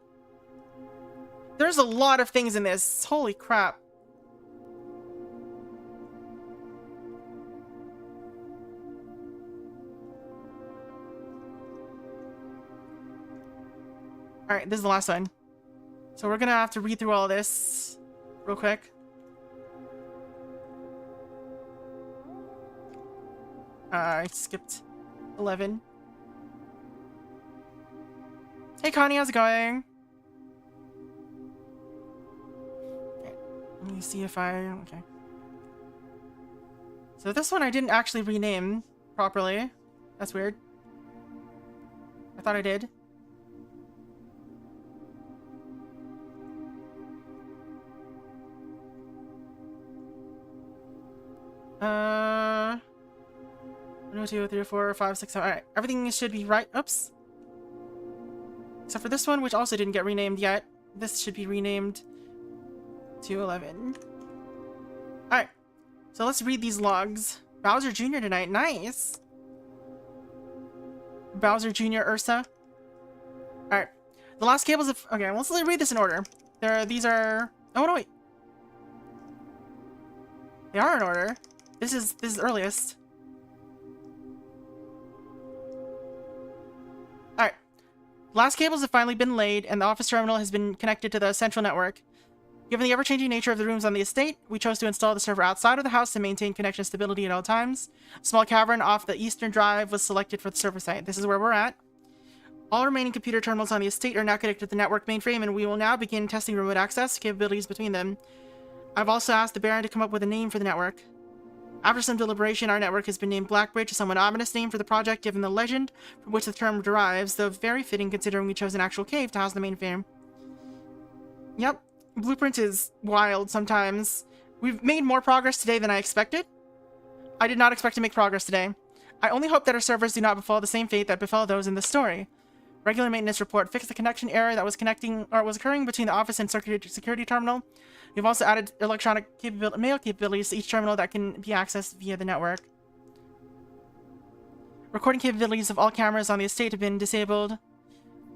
There's a lot of things in this. Holy crap. Alright, this is the last one. So we're gonna have to read through all this real quick. I skipped 11. Hey Connie, how's it going? Okay, let me see if okay. So this one I didn't actually rename properly. That's weird. I thought I did. Uh... 1, 2, 3, 4, 5, 6, 7. Alright, everything should be right. Oops. Except for this one, which also didn't get renamed yet. This should be renamed to 11. Alright, so let's read these logs. Bowser Jr. tonight. Nice! Bowser Jr. Ursa. Alright. The last cables of... Okay, let's read this in order. These are... Oh, no, wait. They are in order. This is earliest. Alright. Last cables have finally been laid, and the office terminal has been connected to the central network. Given the ever-changing nature of the rooms on the estate, we chose to install the server outside of the house to maintain connection stability at all times. A small cavern off the eastern drive was selected for the server site. This is where we're at. All remaining computer terminals on the estate are now connected to the network mainframe, and we will now begin testing remote access capabilities between them. I've also asked the Baron to come up with a name for the network. After some deliberation, our network has been named Blackbridge, a somewhat ominous name for the project given the legend from which the term derives, though very fitting considering we chose an actual cave to house the mainframe. Yep, Blueprint is wild sometimes. We've made more progress today than I expected. I did not expect to make progress today. I only hope that our servers do not befall the same fate that befell those in this story. Regular maintenance report fixed the connection error that was occurring between the office and security terminal. We've also added electronic mail capabilities to each terminal that can be accessed via the network. Recording capabilities of all cameras on the estate have been disabled.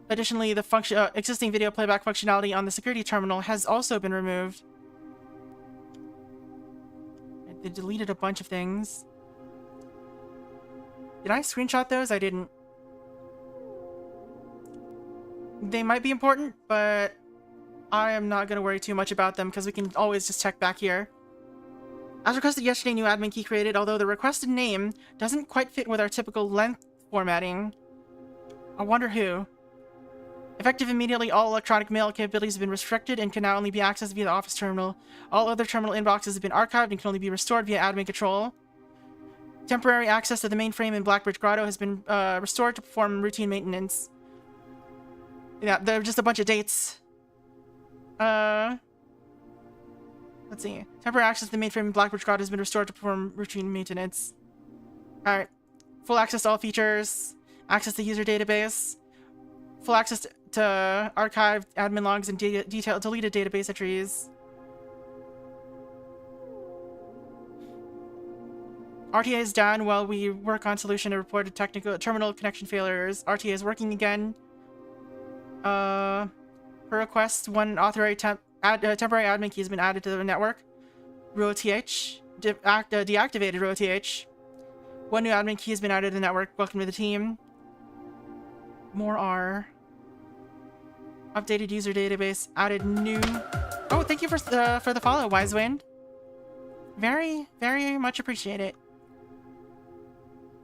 Additionally, the existing video playback functionality on the security terminal has also been removed. They deleted a bunch of things. Did I screenshot those? I didn't. They might be important, but I am not going to worry too much about them because we can always just check back here. As requested yesterday, new admin key created, although the requested name doesn't quite fit with our typical length formatting. I wonder who. Effective immediately, all electronic mail capabilities have been restricted and can now only be accessed via the office terminal. All other terminal inboxes have been archived and can only be restored via admin control. Temporary access to the mainframe in Blackbridge Grotto has been restored to perform routine maintenance. Yeah, there are just a bunch of dates. Let's see. Temporary access to the mainframe in Blackbridge Grotto has been restored to perform routine maintenance. Alright. Full access to all features. Access to user database. Full access to archived admin logs and deleted database entries. RTA is down while we work on solution to reported technical terminal connection failures. RTA is working again. Per request, one authorized temporary admin key has been added to the network. ROTH. Deactivated ROTH. One new admin key has been added to the network. Welcome to the team. More R. Updated user database. Added new. Oh, thank you for the follow, Wisewind. Very, very much appreciate it.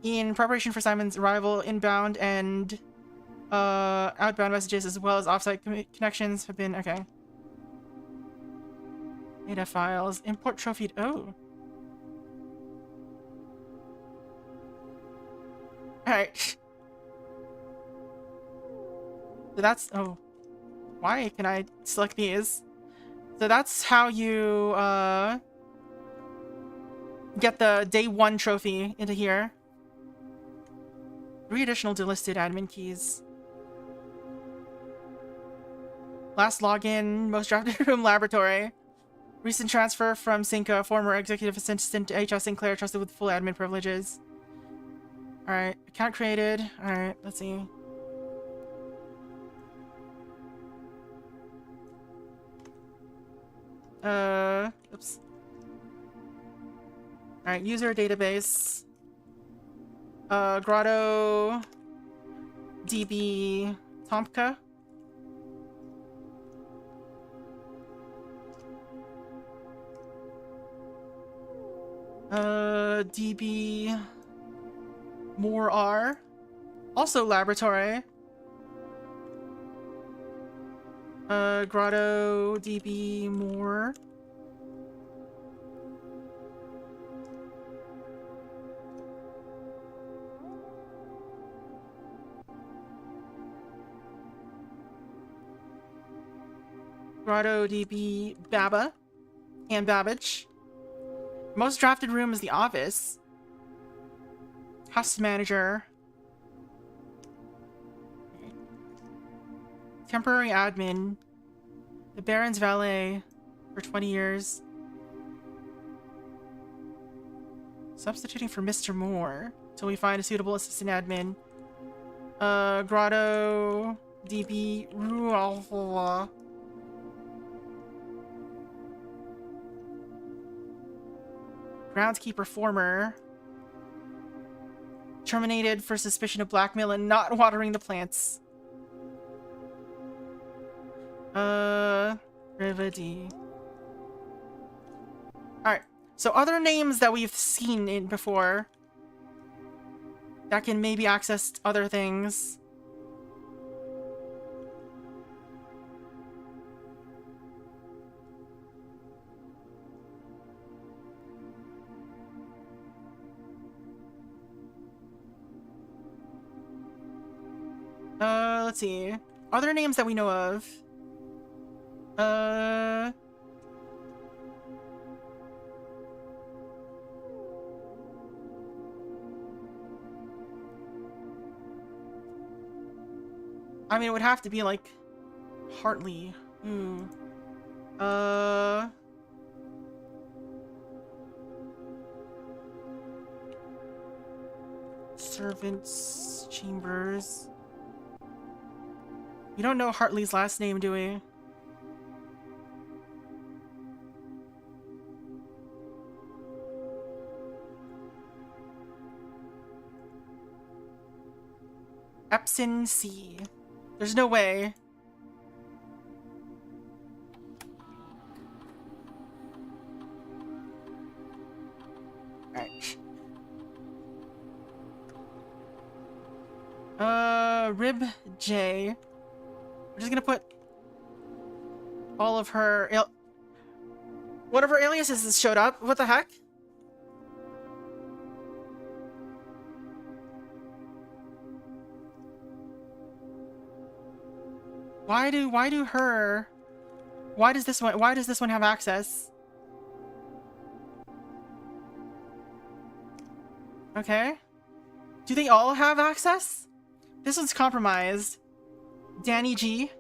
In preparation for Simon's arrival, inbound and outbound messages as well as offsite connections have been okay. Data files. Import trophy. Oh. Alright. So that's... Oh. Why can I select these? So that's how you get the day 1 trophy into here. 3 additional delisted admin keys. Last login, most drafted room laboratory. Recent transfer from Cinca, former executive assistant to H.S. Sinclair, trusted with full admin privileges. Alright, account created. Alright, let's see. Oops. Alright, user database. Grotto DB Tomka. DB More R. Also laboratory. Grotto DB More. Grotto DB Baba and Babbage. Most drafted room is the office. House manager. Temporary admin. The Baron's valet for 20 years. Substituting for Mr. Moore till we find a suitable assistant admin. Grotto DB Rualfola. Groundskeeper former. Terminated for suspicion of blackmail and not watering the plants. Rivadi. Alright, so other names that we've seen in before that can maybe access other things. Let's see. Other names that we know of. I mean, it would have to be like Hartley. Servants' chambers. We don't know Hartley's last name, do we? Epson C. There's no way. Alright. Rib J. We're just gonna put all of her one of her aliases has showed up. What the heck? Why does this one have access? Okay. Do they all have access? This one's compromised. Danny G.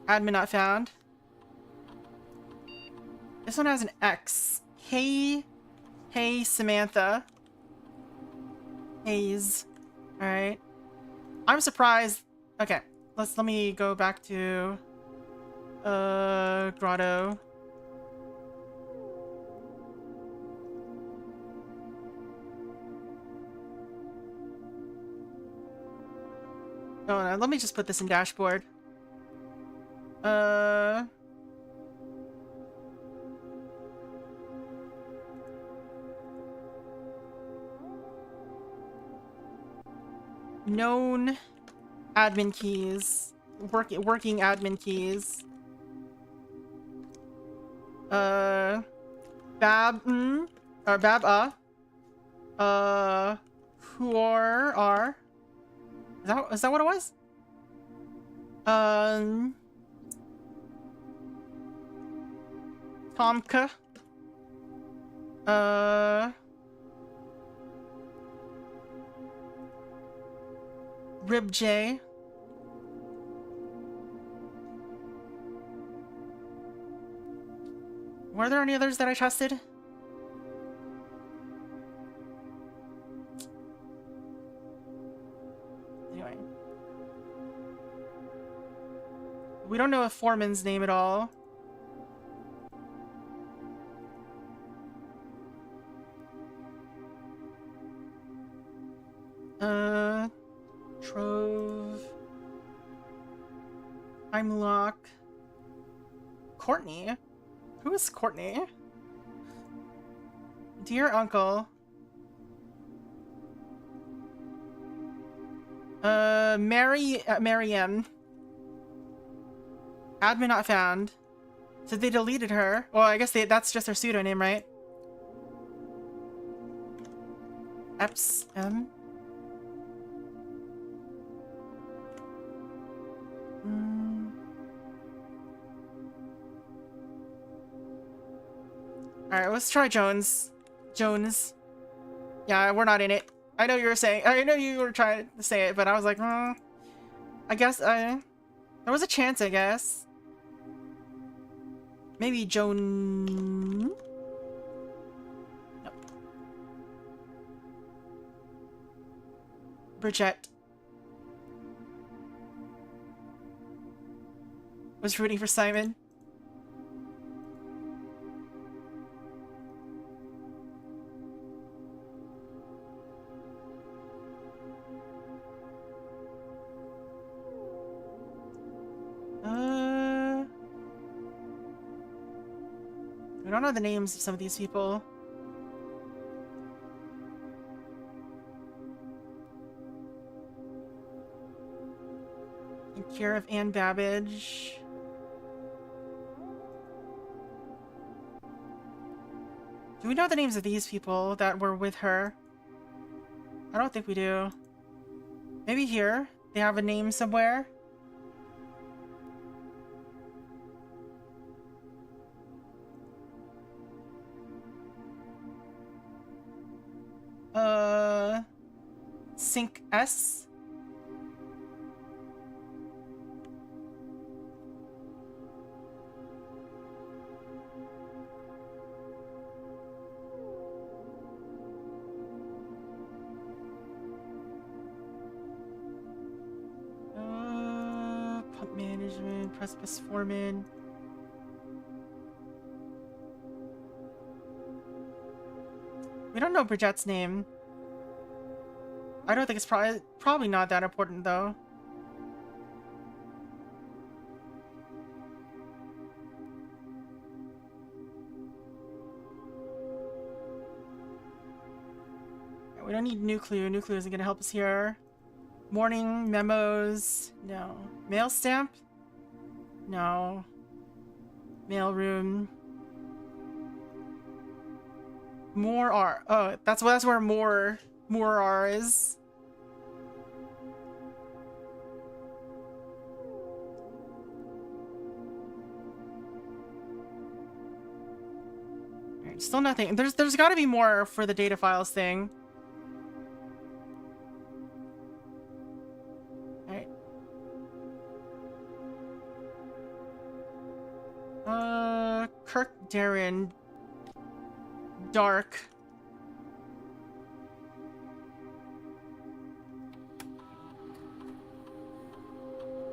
Admin not found. This one has an X. Hey Samantha. Hayes. Alright. I'm surprised. Okay. Let me go back to Grotto. Oh, no, let me just put this in dashboard. Known admin keys. Working admin keys. Bab, or Bab, who are, is that what it was? Tomka. Rib J. Were there any others that I trusted? Anyway. We don't know a foreman's name at all. Trove. Heimlock. Courtney? Who is Courtney? Dear Uncle. Mariam. Admin not found. So they deleted her. Well, I guess that's just her pseudonym, right? Eps M. Alright, let's try Jones. Jones. Yeah, we're not in it. I know you were saying, I know you were trying to say it, but I was like, I guess, there was a chance, I guess. Maybe Joan... No. Bridget. Was rooting for Simon. I don't know the names of some of these people. In care of Anne Babbage. Do we know the names of these people that were with her? I don't think we do. Maybe here. They have a name somewhere. Sync S. Pump management, precipice foreman. We don't know Bridget's name. I don't think it's probably not that important though. We don't need Nuclear. Nuclear isn't gonna help us here. Morning memos. No. Mail stamp? No. Mail room. More R. Oh, that's where more R is. Alright, still nothing. There's got to be more for the data files thing. Alright. Kirk Darren. Dark.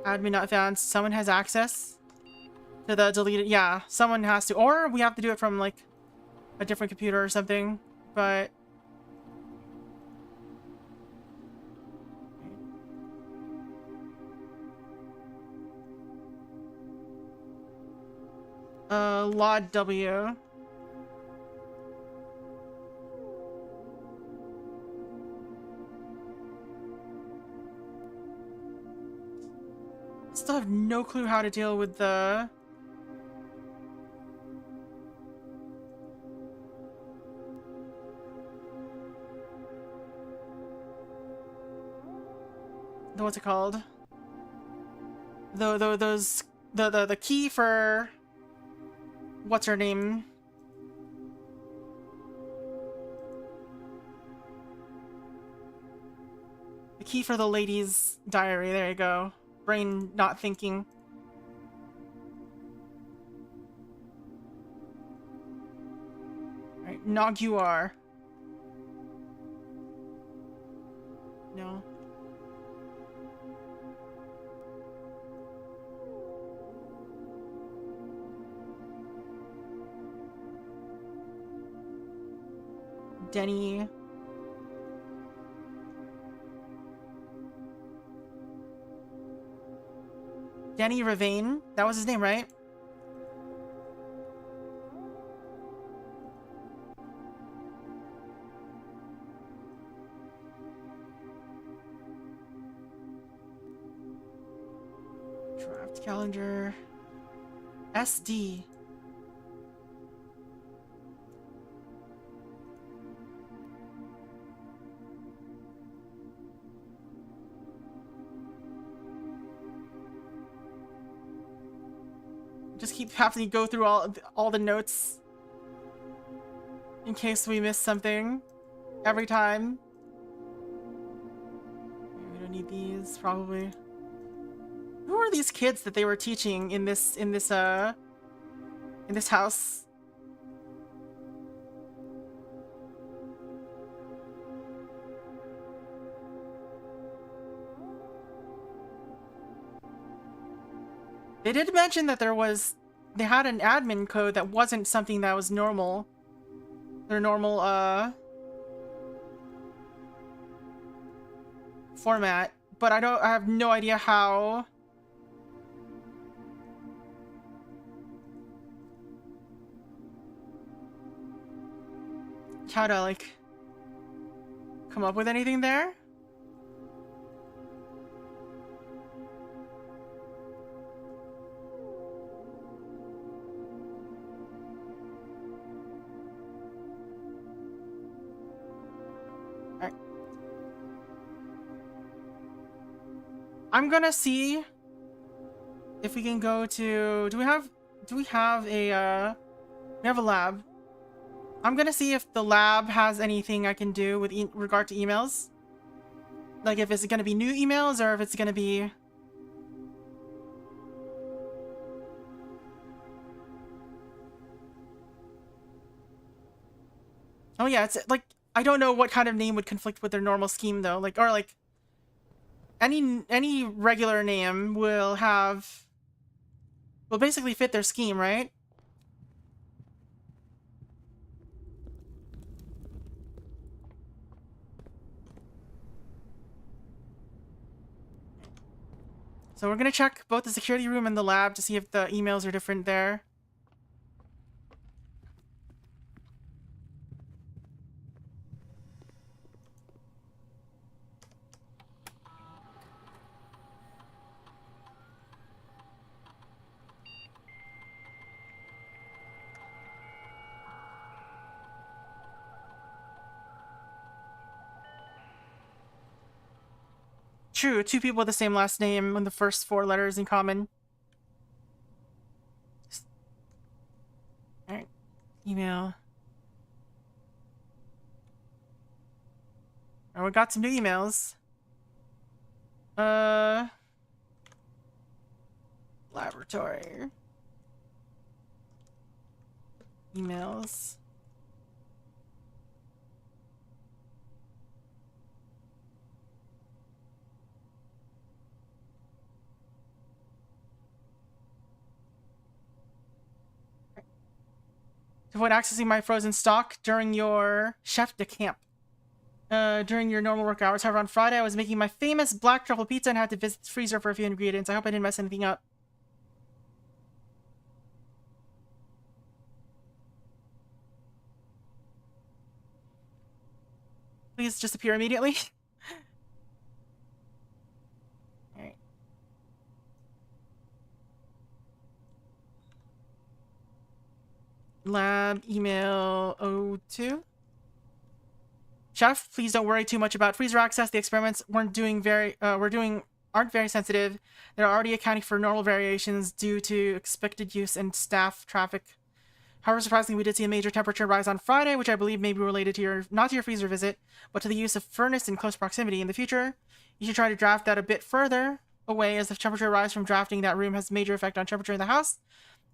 Admin not found. Someone has access to the deleted. Yeah, someone has to. Or we have to do it from like a different computer or something. But Law W. Still have no clue how to deal with the... what's it called? The key for... what's her name? The key for the lady's diary. There you go. Brain not thinking. Alright, Noguar. No. Denny. Denny Ravane? That was his name, right? Draft calendar. SD. Just keep having to go through all the notes in case we miss something every time. We don't need these, probably. Who are these kids that they were teaching in this house? They did mention that they had an admin code that wasn't something that was normal. Their normal, format. But I have no idea how to, like, come up with anything there. I'm gonna see if we can go to... Do we have a lab? I'm gonna see if the lab has anything I can do with regard to emails. Like if it's gonna be new emails or if it's gonna be... Oh yeah, it's like, I don't know what kind of name would conflict with their normal scheme though. Like, or like... Any regular name will basically fit their scheme, right? So we're gonna check both the security room and the lab to see if the emails are different there. True, two people with the same last name and the first four letters in common. Alright. Email. Oh, we got some new emails. Laboratory. Emails. To avoid accessing my frozen stock during your chef de camp. During your normal work hours. However, on Friday, I was making my famous black truffle pizza and had to visit the freezer for a few ingredients. I hope I didn't mess anything up. please disappear immediately. Alright. Lab email 02. Chef, please don't worry too much about freezer access. The experiments aren't very sensitive. They're already accounting for normal variations due to expected use and staff traffic. However, surprisingly, we did see a major temperature rise on Friday, which I believe may be related to not to your freezer visit, but to the use of furnace in close proximity. In the future, you should try to draft that a bit further away, as the temperature rise from drafting that room has major effect on temperature in the house,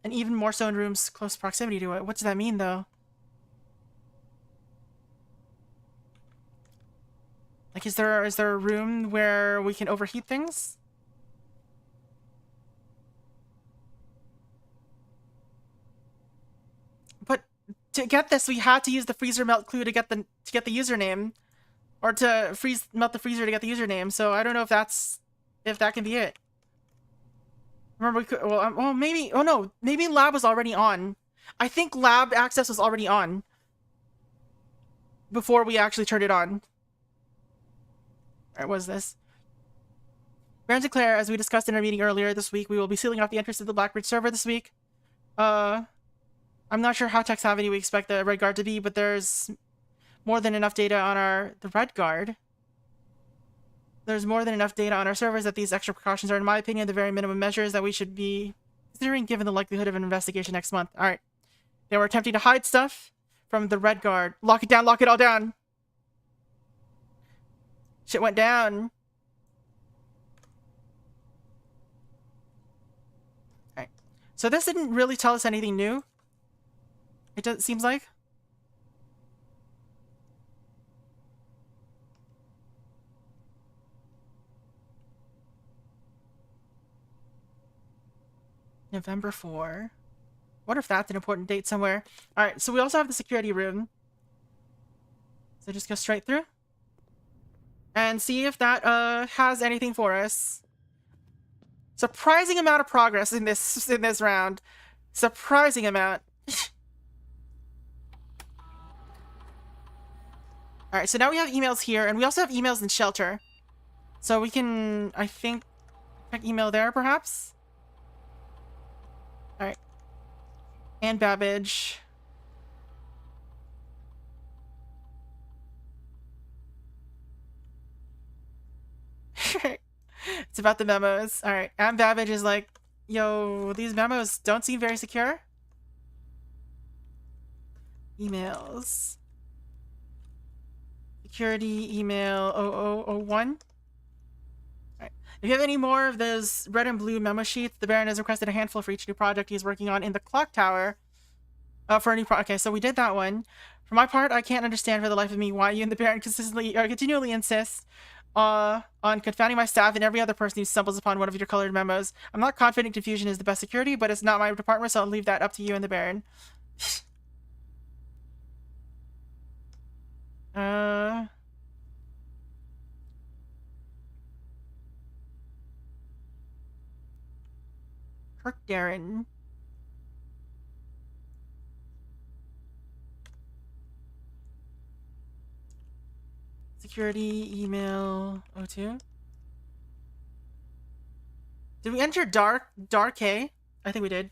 and even more so in rooms close proximity to it. What does that mean, though? Like, is there a room where we can overheat things? But to get this, we had to use the freezer melt clue to get the username, or to melt the freezer to get the username. So I don't know if that can be it. Remember, we could. Well, maybe. Oh no, maybe lab was already on. I think lab access was already on before we actually turned it on. Alright, what is this? Baron Sinclair, as we discussed in our meeting earlier this week, we will be sealing off the entrance to the Blackbridge server this week. I'm not sure how tech savvy we expect the Red Guard to be, but there's more than enough data on the Red Guard. There's more than enough data on our servers that these extra precautions are, in my opinion, the very minimum measures that we should be considering given the likelihood of an investigation next month. Alright. They were attempting to hide stuff from the Red Guard. Lock it down, lock it all down! Shit went down. Alright. So this didn't really tell us anything new. It seems like. November 4. What if that's an important date somewhere? Alright, so we also have the security room. So just go straight through. And see if that has anything for us. Surprising amount of progress in this round. Surprising amount. Alright, so now we have emails here, and we also have emails in shelter. So we can, I think, check email there, perhaps? Alright. And Babbage. It's about the memos. Alright, and Babbage is like, yo, these memos don't seem very secure. Emails. Security email 0001. Alright. If you have any more of those red and blue memo sheets, the Baron has requested a handful for each new project he's working on in the clock tower. For a new okay, so we did that one. For my part, I can't understand for the life of me why you and the Baron continually insist on confounding my staff and every other person who stumbles upon one of your colored memos. I'm not confident confusion is the best security, but it's not my department, so I'll leave that up to you and the Baron. Kirk Darren. Security email 02. Did we enter Dark A? I think we did.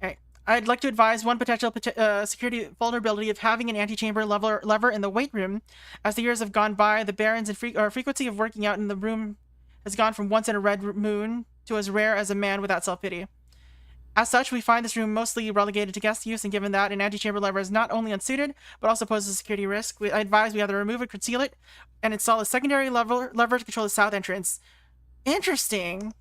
Alright. I'd like to advise one potential security vulnerability of having an antechamber lever in the weight room. As the years have gone by, the Baron's frequency of working out in the room has gone from once in a red moon to as rare as a man without self-pity. As such, we find this room mostly relegated to guest use, and given that an antechamber lever is not only unsuited, but also poses a security risk, I advise we either remove it, conceal it, and install a secondary lever to control the south entrance. Interesting.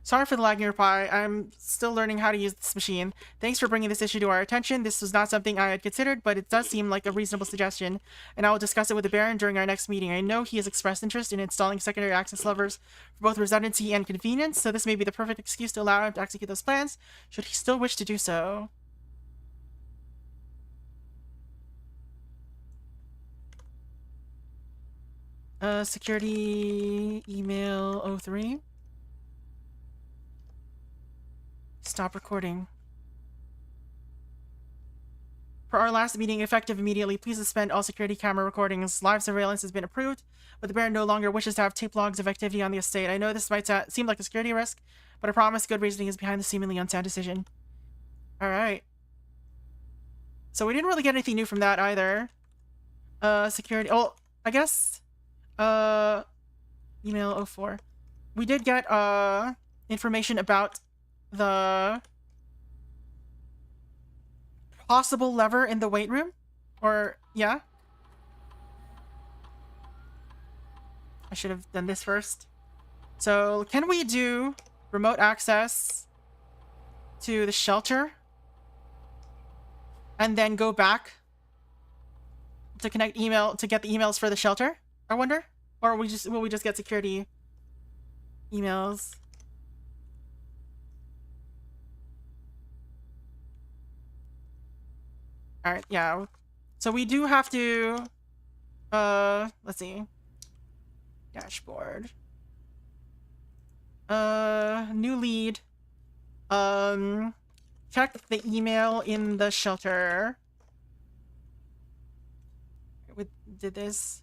Sorry for the lagging reply. I'm still learning how to use this machine. Thanks for bringing this issue to our attention. This was not something I had considered, but it does seem like a reasonable suggestion, and I will discuss it with the Baron during our next meeting. I know he has expressed interest in installing secondary access levers for both redundancy and convenience, so this may be the perfect excuse to allow him to execute those plans, should he still wish to do so. Security email 03. Stop recording. Per our last meeting, effective immediately, please suspend all security camera recordings. Live surveillance has been approved, but the Baron no longer wishes to have tape logs of activity on the estate. I know this might seem like a security risk, but I promise good reasoning is behind the seemingly unsound decision. Alright. So we didn't really get anything new from that either. Security... Oh, I guess... Email 04. We did get, information about the possible lever in the weight room. Or, yeah. I should have done this first. So, can we do remote access to the shelter? And then go back to connect email to get the emails for the shelter? I wonder? Or will we just get security emails? Alright, yeah. So we do have to let's see. Dashboard. New lead. Check the email in the shelter. We did this.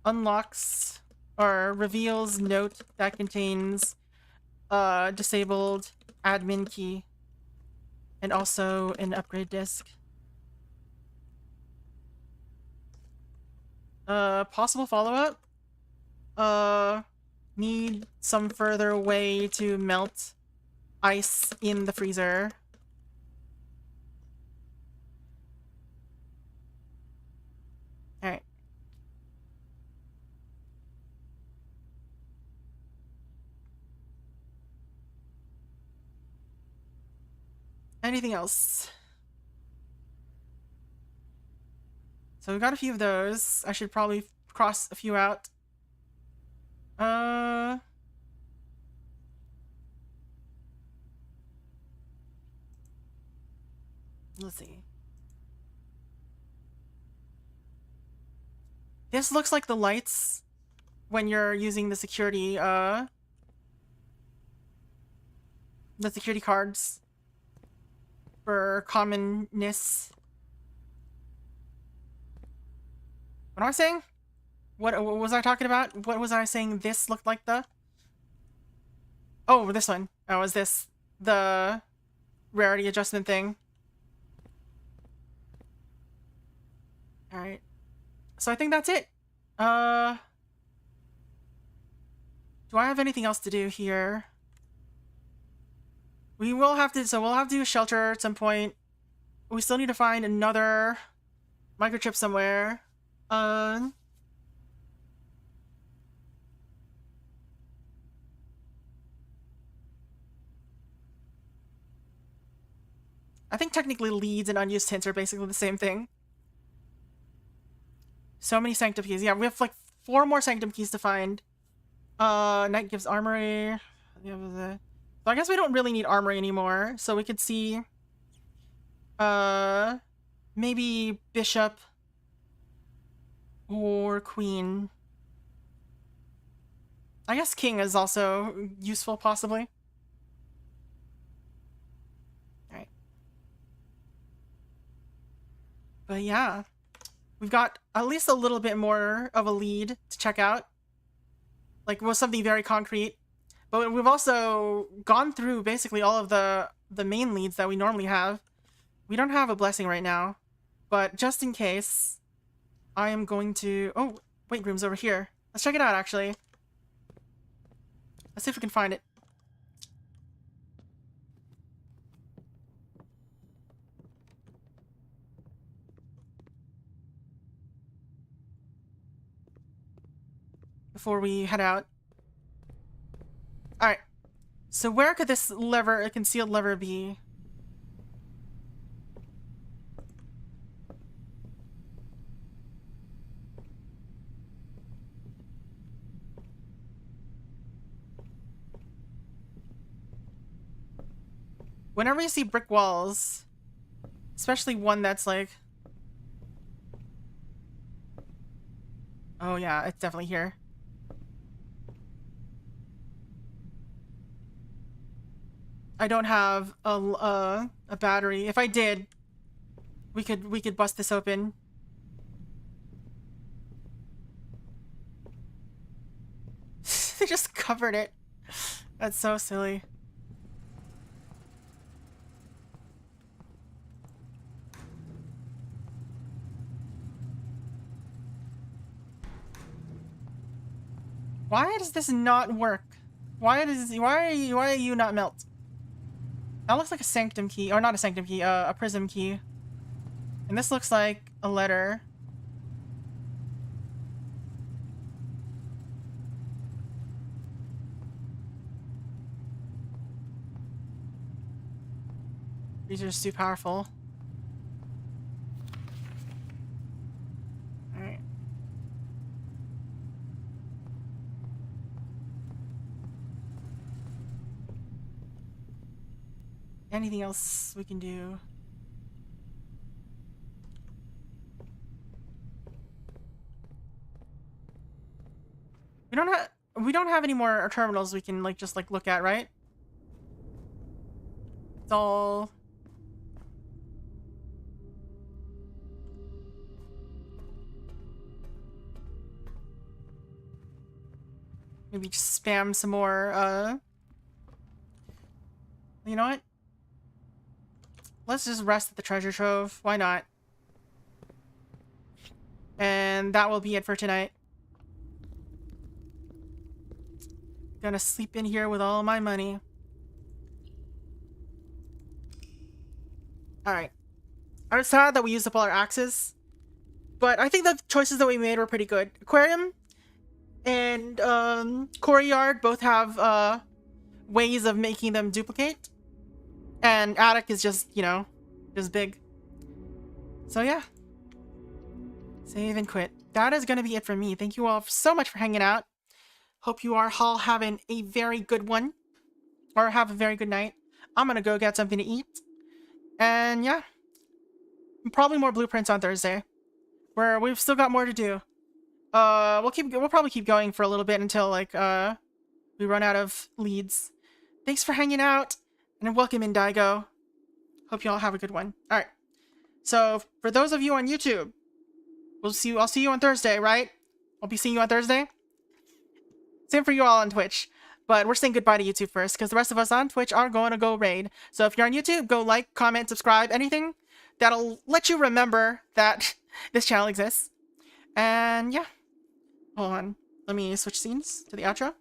Unlocks or reveals note that contains disabled admin key and also an upgrade disk. Possible follow-up? Need some further way to melt ice in the freezer. Alright. Anything else? So we got a few of those. I should probably cross a few out. Let's see. This looks like the lights when you're using the security cards for commonness. What am I saying? What was I talking about? What was I saying this looked like the... Oh, this one. Oh, is this the rarity adjustment thing? Alright. So I think that's it. Do I have anything else to do here? We will have to... So we'll have to do a shelter at some point. We still need to find another microchip somewhere. I think technically leads and unused hints are basically the same thing. So many sanctum keys. Yeah, we have like 4 more sanctum keys to find. Knight gives armory. So I guess we don't really need armory anymore. So we could see maybe bishop or queen. I guess king is also useful, possibly. Alright. But yeah. We've got at least a little bit more of a lead to check out. Like, was something very concrete. But we've also gone through basically all of the main leads that we normally have. We don't have a blessing right now. But just in case, I am going to... Oh, weight room's over here. Let's check it out, actually. Let's see if we can find it. Before we head out. Alright. So where could this lever, a concealed lever, be? Whenever you see brick walls, especially one that's like... Oh yeah, it's definitely here. I don't have a battery. If I did, we could bust this open. They just covered it. That's so silly. Why does this not work? Why are you not melt? That looks like a sanctum key, or not a sanctum key, a prism key. And this looks like a letter. These are just too powerful. Alright. Anything else we can do? We don't have any more terminals we can just look at, right? It's all maybe just spam some more, you know what? Let's just rest at the treasure trove. Why not? And that will be it for tonight. Gonna sleep in here with all my money. Alright. I'm sad that we used up all our axes, but I think the choices that we made were pretty good. Aquarium and Courtyard both have ways of making them duplicate. And Attic is just, just big. So yeah. Save and quit. That is gonna be it for me. Thank you all so much for hanging out. Hope you are all having a very good one. Or have a very good night. I'm gonna go get something to eat. And yeah. Probably more blueprints on Thursday. We've still got more to do. We'll probably keep going for a little bit until we run out of leads. Thanks for hanging out. And welcome in, Daigo. Hope you all have a good one. Alright. So, for those of you on YouTube, I'll see you on Thursday, right? I'll be seeing you on Thursday. Same for you all on Twitch. But we're saying goodbye to YouTube first, because the rest of us on Twitch are going to go raid. So if you're on YouTube, go like, comment, subscribe, anything that'll let you remember that this channel exists. And yeah. Hold on. Let me switch scenes to the outro.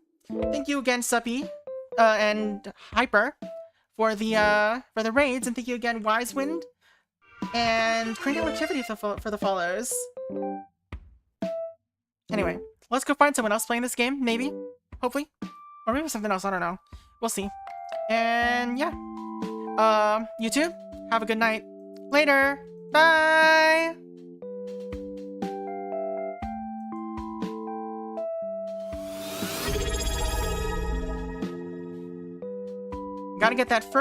Thank you again, Suppy, and Hyper, for the raids, and thank you again, Wisewind and Cranial Activity for the follows. Anyway, let's go find someone else playing this game, maybe, hopefully, or maybe something else. I don't know. We'll see. And yeah, YouTube, have a good night. Later. Bye. Gotta get that first